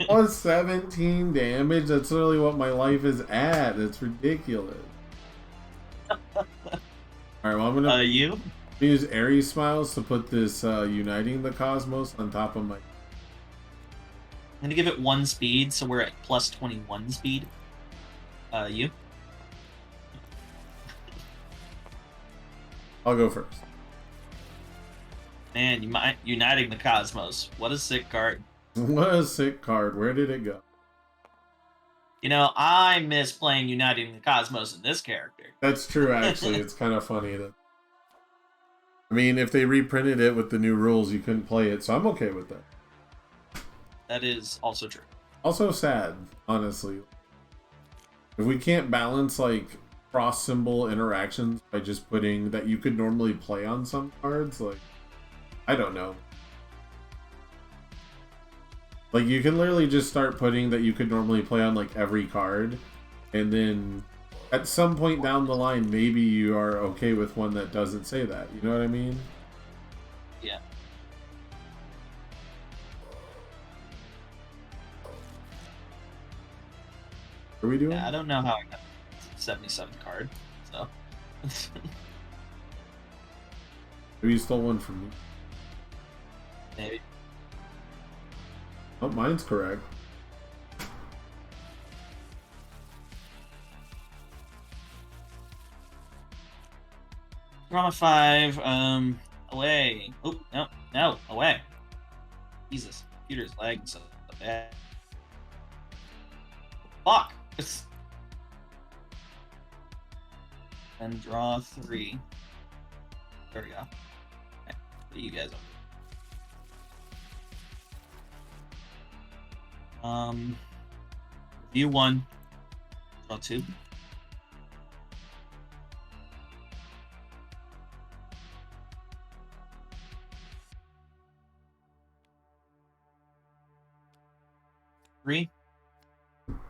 Plus 17 damage? That's literally what my life is at. That's ridiculous. Alright, well I'm gonna You? use Aries Smiles to put this Uniting the Cosmos on top of my... I'm going to give it 1 speed, so we're at plus 21 speed. You? I'll go first. Man, Uniting the Cosmos. What a sick card. What a sick card. Where did it go? You know, I miss playing Uniting the Cosmos in this character. That's true, actually. It's kind of funny that... I mean, if they reprinted it with the new rules, you couldn't play it, so I'm okay with that. That is also true. Also sad, honestly. If we can't balance, like, cross-symbol interactions by just putting that you could normally play on some cards, like, I don't know. Like, you can literally just start putting that you could normally play on, like, every card, and then at some point down the line, maybe you are okay with one that doesn't say that. You know what I mean? Yeah. What are we doing? Yeah, I don't know how I got 77th card, so. Maybe you stole one from me. Maybe. Oh, mine's correct. Drama 5, away. Oh, no, away. Jesus, computer's lagging so bad. Fuck! and draw 3. There we go. Okay. What you guys up to? View 1. Draw 2. Three.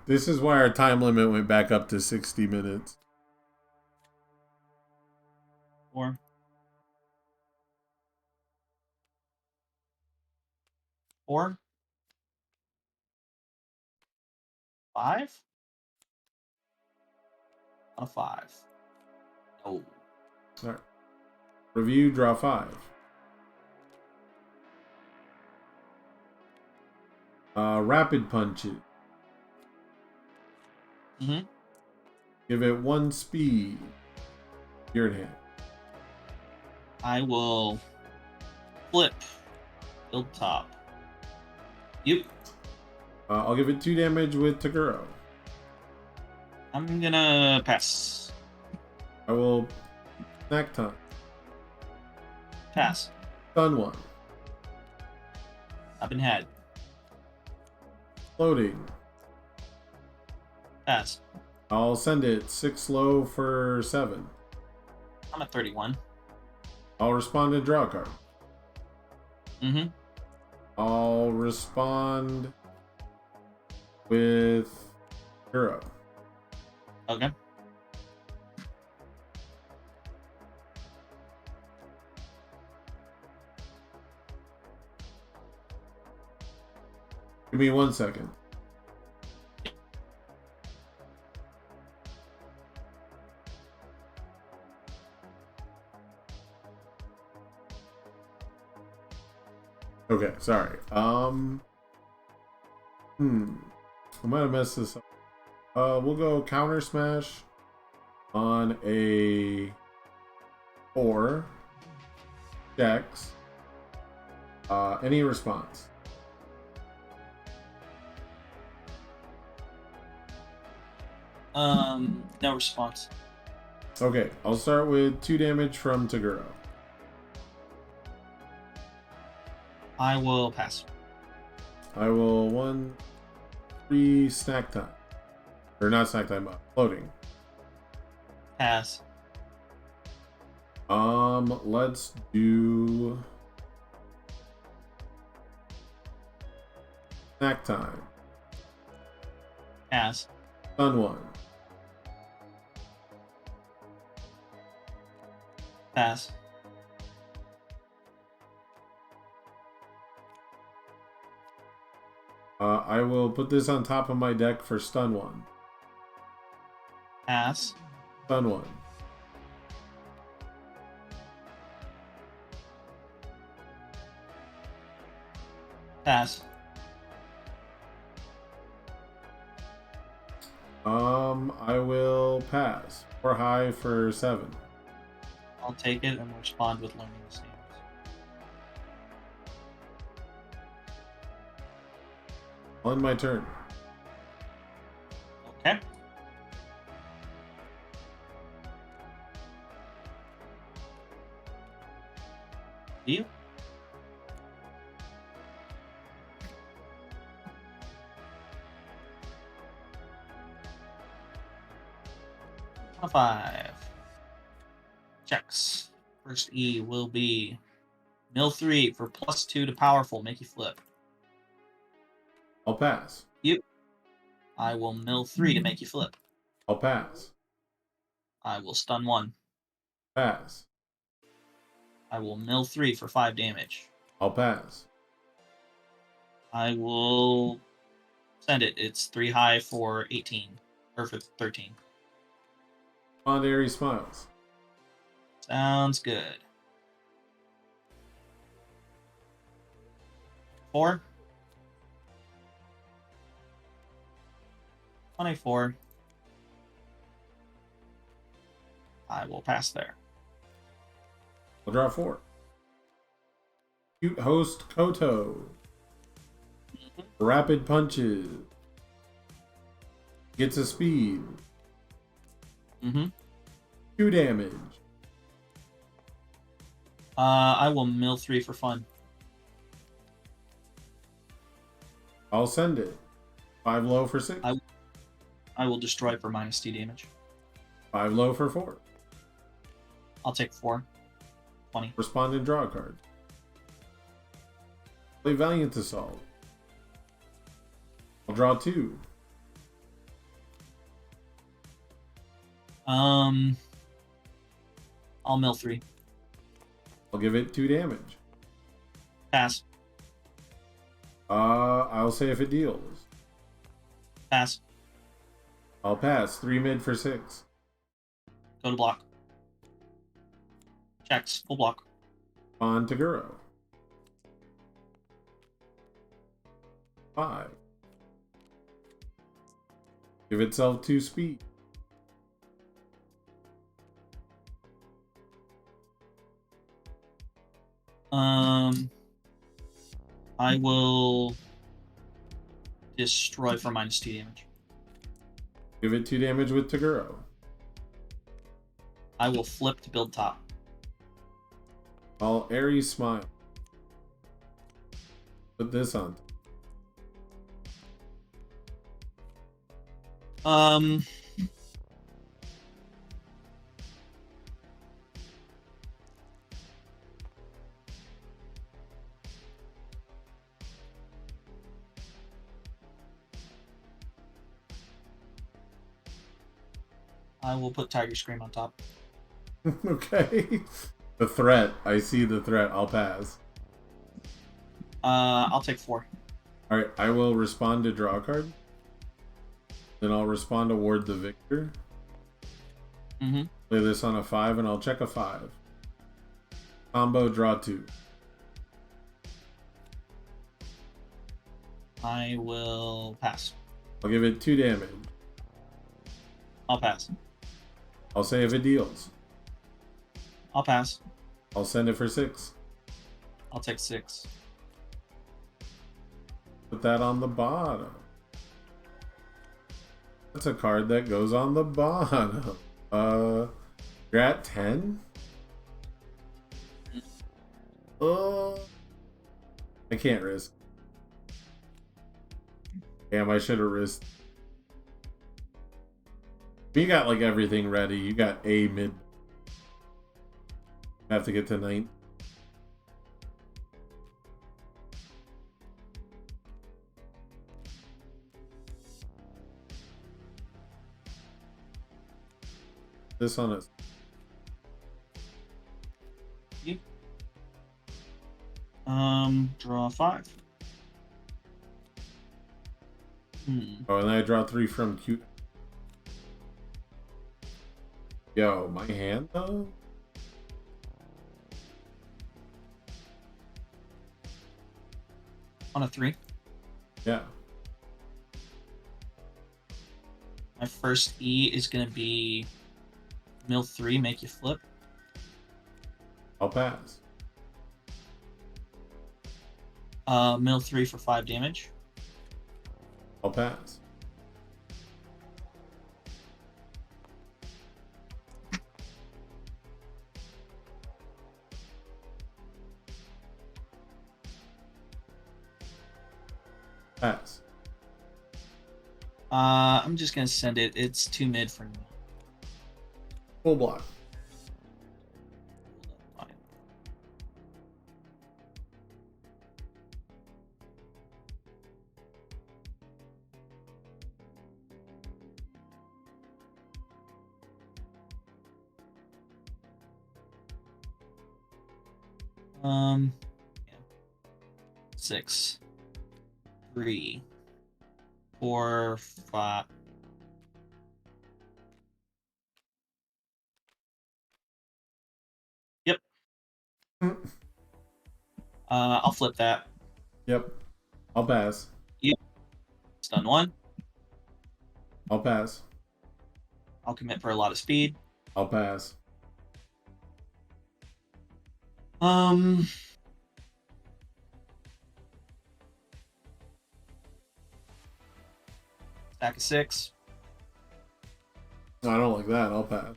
This is why our time limit went back up to 60 minutes. 4. 4. 5. On a 5. Oh. All right. Review, draw 5. Rapid punches. Mm-hmm. Give it 1 speed. You're in hand. I will flip. Build top. Yep. I'll give it 2 damage with Taguro. I'm gonna pass. I will snack time. Pass. Stun 1. I've been had. Floating. Pass. I'll send it 6 low for 7. I'm at 31. I'll respond to draw a card. Mm-hmm. I'll respond with Hero. Okay. Give me 1 second. Okay, sorry. I might have messed this up. We'll go counter smash on a 4 Dex. Any response? No response. Okay, I'll start with 2 damage from Taguro. I will pass. I will 1, 3 snack time. Or not snack time, floating. Pass. Let's do snack time. Pass. Stun 1. Pass. I will put this on top of my deck for stun 1. Pass. Stun 1. Pass. I will pass. Or high for 7. I'll take it and respond with learning the stands. I'll end my turn. Okay. You? A 5. Checks. First E will be mill 3 for +2 to powerful, make you flip. I'll pass. I will mill 3 to make you flip. I'll pass. I will stun 1. Pass. I will mill 3 for 5 damage. I'll pass. I will send it. It's 3 high for 18. Or for 13. Bondary smiles. Sounds good. 4. 24. I will pass there. I'll draw 4. Cute host Koto. Rapid punches. Gets a speed. Mm-hmm. 2 damage. I will mill 3 for fun. I'll send it. 5 low for 6. I will destroy for -2 damage. 5 low for 4. I'll take 4. 20. Respond and draw a card. Play Valiant Assault. I'll draw 2. I'll mill 3. I'll give it 2 damage. Pass. I'll say if it deals. Pass. I'll pass. 3 mid for 6. Go to block. Checks. Full block. On Taguro. 5. Give itself 2 speed. I will destroy for -2 damage. Give it 2 damage with Taguro. I will flip to build top. I'll Aries Smile. Put this on. I will put Tiger Scream on top. Okay. The threat. I see the threat. I'll pass. I'll take 4. Alright, I will respond to draw a card. Then I'll respond to Ward the Victor. Mm-hmm. Play this on a 5 and I'll check a 5. Combo, draw 2. I will pass. I'll give it 2 damage. I'll pass. I'll say if it deals. I'll pass. I'll send it for 6. I'll take 6. Put that on the bottom. That's a card that goes on the bottom. You're at 10? I can't risk. Damn, I should have risked. You got like everything ready. You got A mid. Have to get to 9. This on us. Yep. Draw 5. Oh, and then I draw 3 from Q. Yo, my hand though? On a 3. Yeah. My first E is going to be mill 3, make you flip. I'll pass. Mill 3 for 5 damage. I'll pass. Pass. I'm just going to send it. It's 2 mid for now. Full block. Fine. Yeah. 6, 3, 4, 5. Yep. I'll flip that. Yep. I'll pass. Stun 1. I'll pass. I'll commit for a lot of speed. I'll pass. Stack of 6. I don't like that. I'll pass.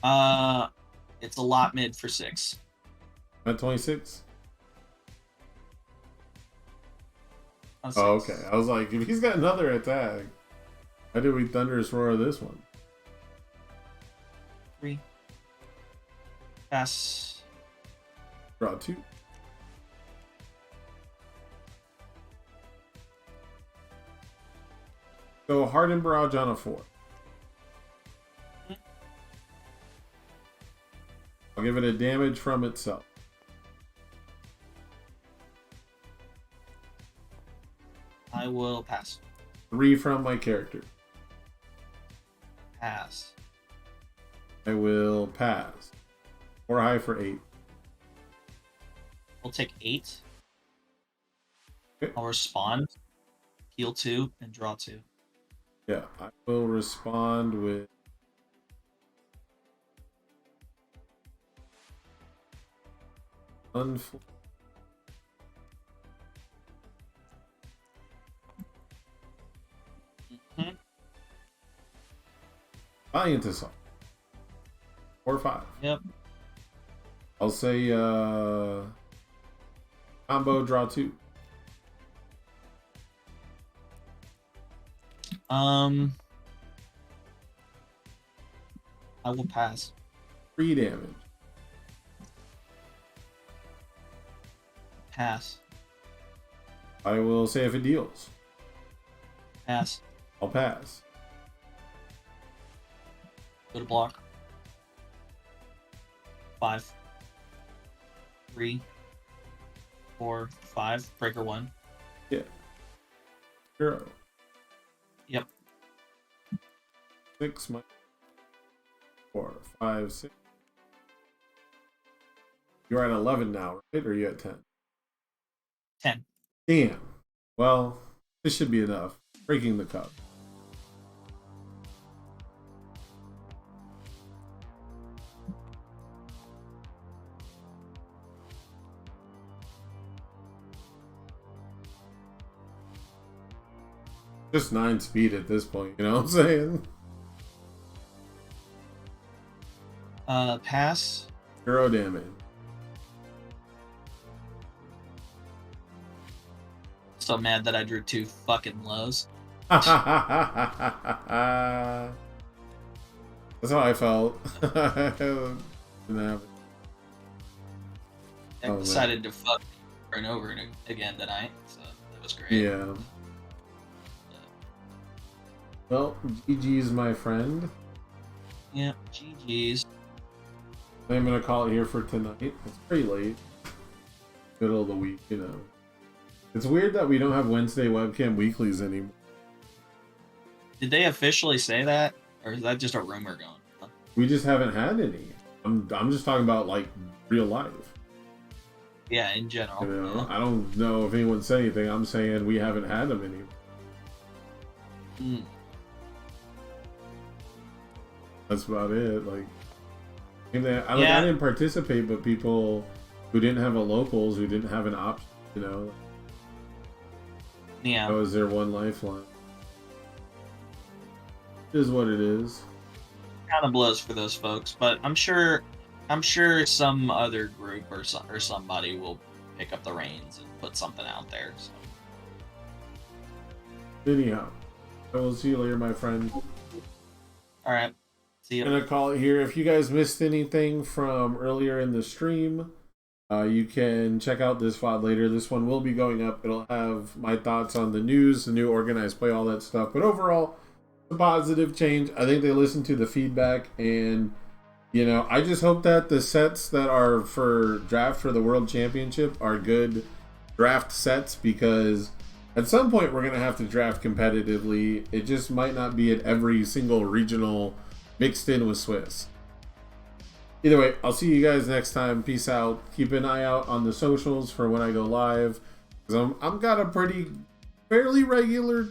It's a lot mid for 6. At 26? On Oh, 6. okay. I was like, if he's got another attack, how do we Thunderous Roar this one? 3. Pass. Draw 2. So Hardened Barrage on a 4. I'll give it a damage from itself. I will pass. 3 from my character. Pass. I will pass. 4 high for 8. We'll take 8. Okay. I'll respond. Heal 2 and draw 2. Yeah, I will respond with unfl. Mhm. Valiant Assault. 4 5. Yep. I'll say combo draw 2. I will pass. 3 damage. Pass. I will say if it deals. Pass. I'll pass. Go to block. 5. 3. 4. 5. Breaker 1. Yeah. 0. Yep. 6 minus 4, 5, 6. You're at 11 now, right? Or are you at 10? 10. Damn. Well, this should be enough. Breaking the cup. Just 9 speed at this point, you know what I'm saying? Pass. 0 damage. So mad that I drew 2 fucking lows. That's how I felt. Didn't have it. I Oh, decided to fuck over and over again tonight, so that was great. Yeah. Well, GG's, my friend. Yeah, GG's. I'm gonna call it here for tonight. It's pretty late. Middle of the week, you know. It's weird that we don't have Wednesday webcam weeklies anymore. Did they officially say that, or is that just a rumor going on? We just haven't had any. I'm just talking about like real life. Yeah, in general. You know, Yeah. I don't know if anyone said anything. I'm saying we haven't had them anymore. Mm. That's about it. Like, I Yeah. didn't participate, but people who didn't have a locals, who didn't have an option, you know, Yeah. that was their one lifeline. It is what it is. Kind of blows for those folks, but I'm sure some other group or somebody will pick up the reins and put something out there. So. Anyhow, I will see you later, my friend. All right. See I'm you. gonna call it here. If you guys missed anything from earlier in the stream, you can check out this VOD later. This one will be going up. It'll have my thoughts on the news, the new organized play, all that stuff. But overall, it's a positive change. I think they listened to the feedback, and you know, I just hope that the sets that are for draft for the World Championship are good draft sets, because at some point we're gonna have to draft competitively. It just might not be at every single regional mixed in with Swiss. Either way, I'll see you guys next time. Peace out. Keep an eye out on the socials for when I go live, because I'm got a fairly regular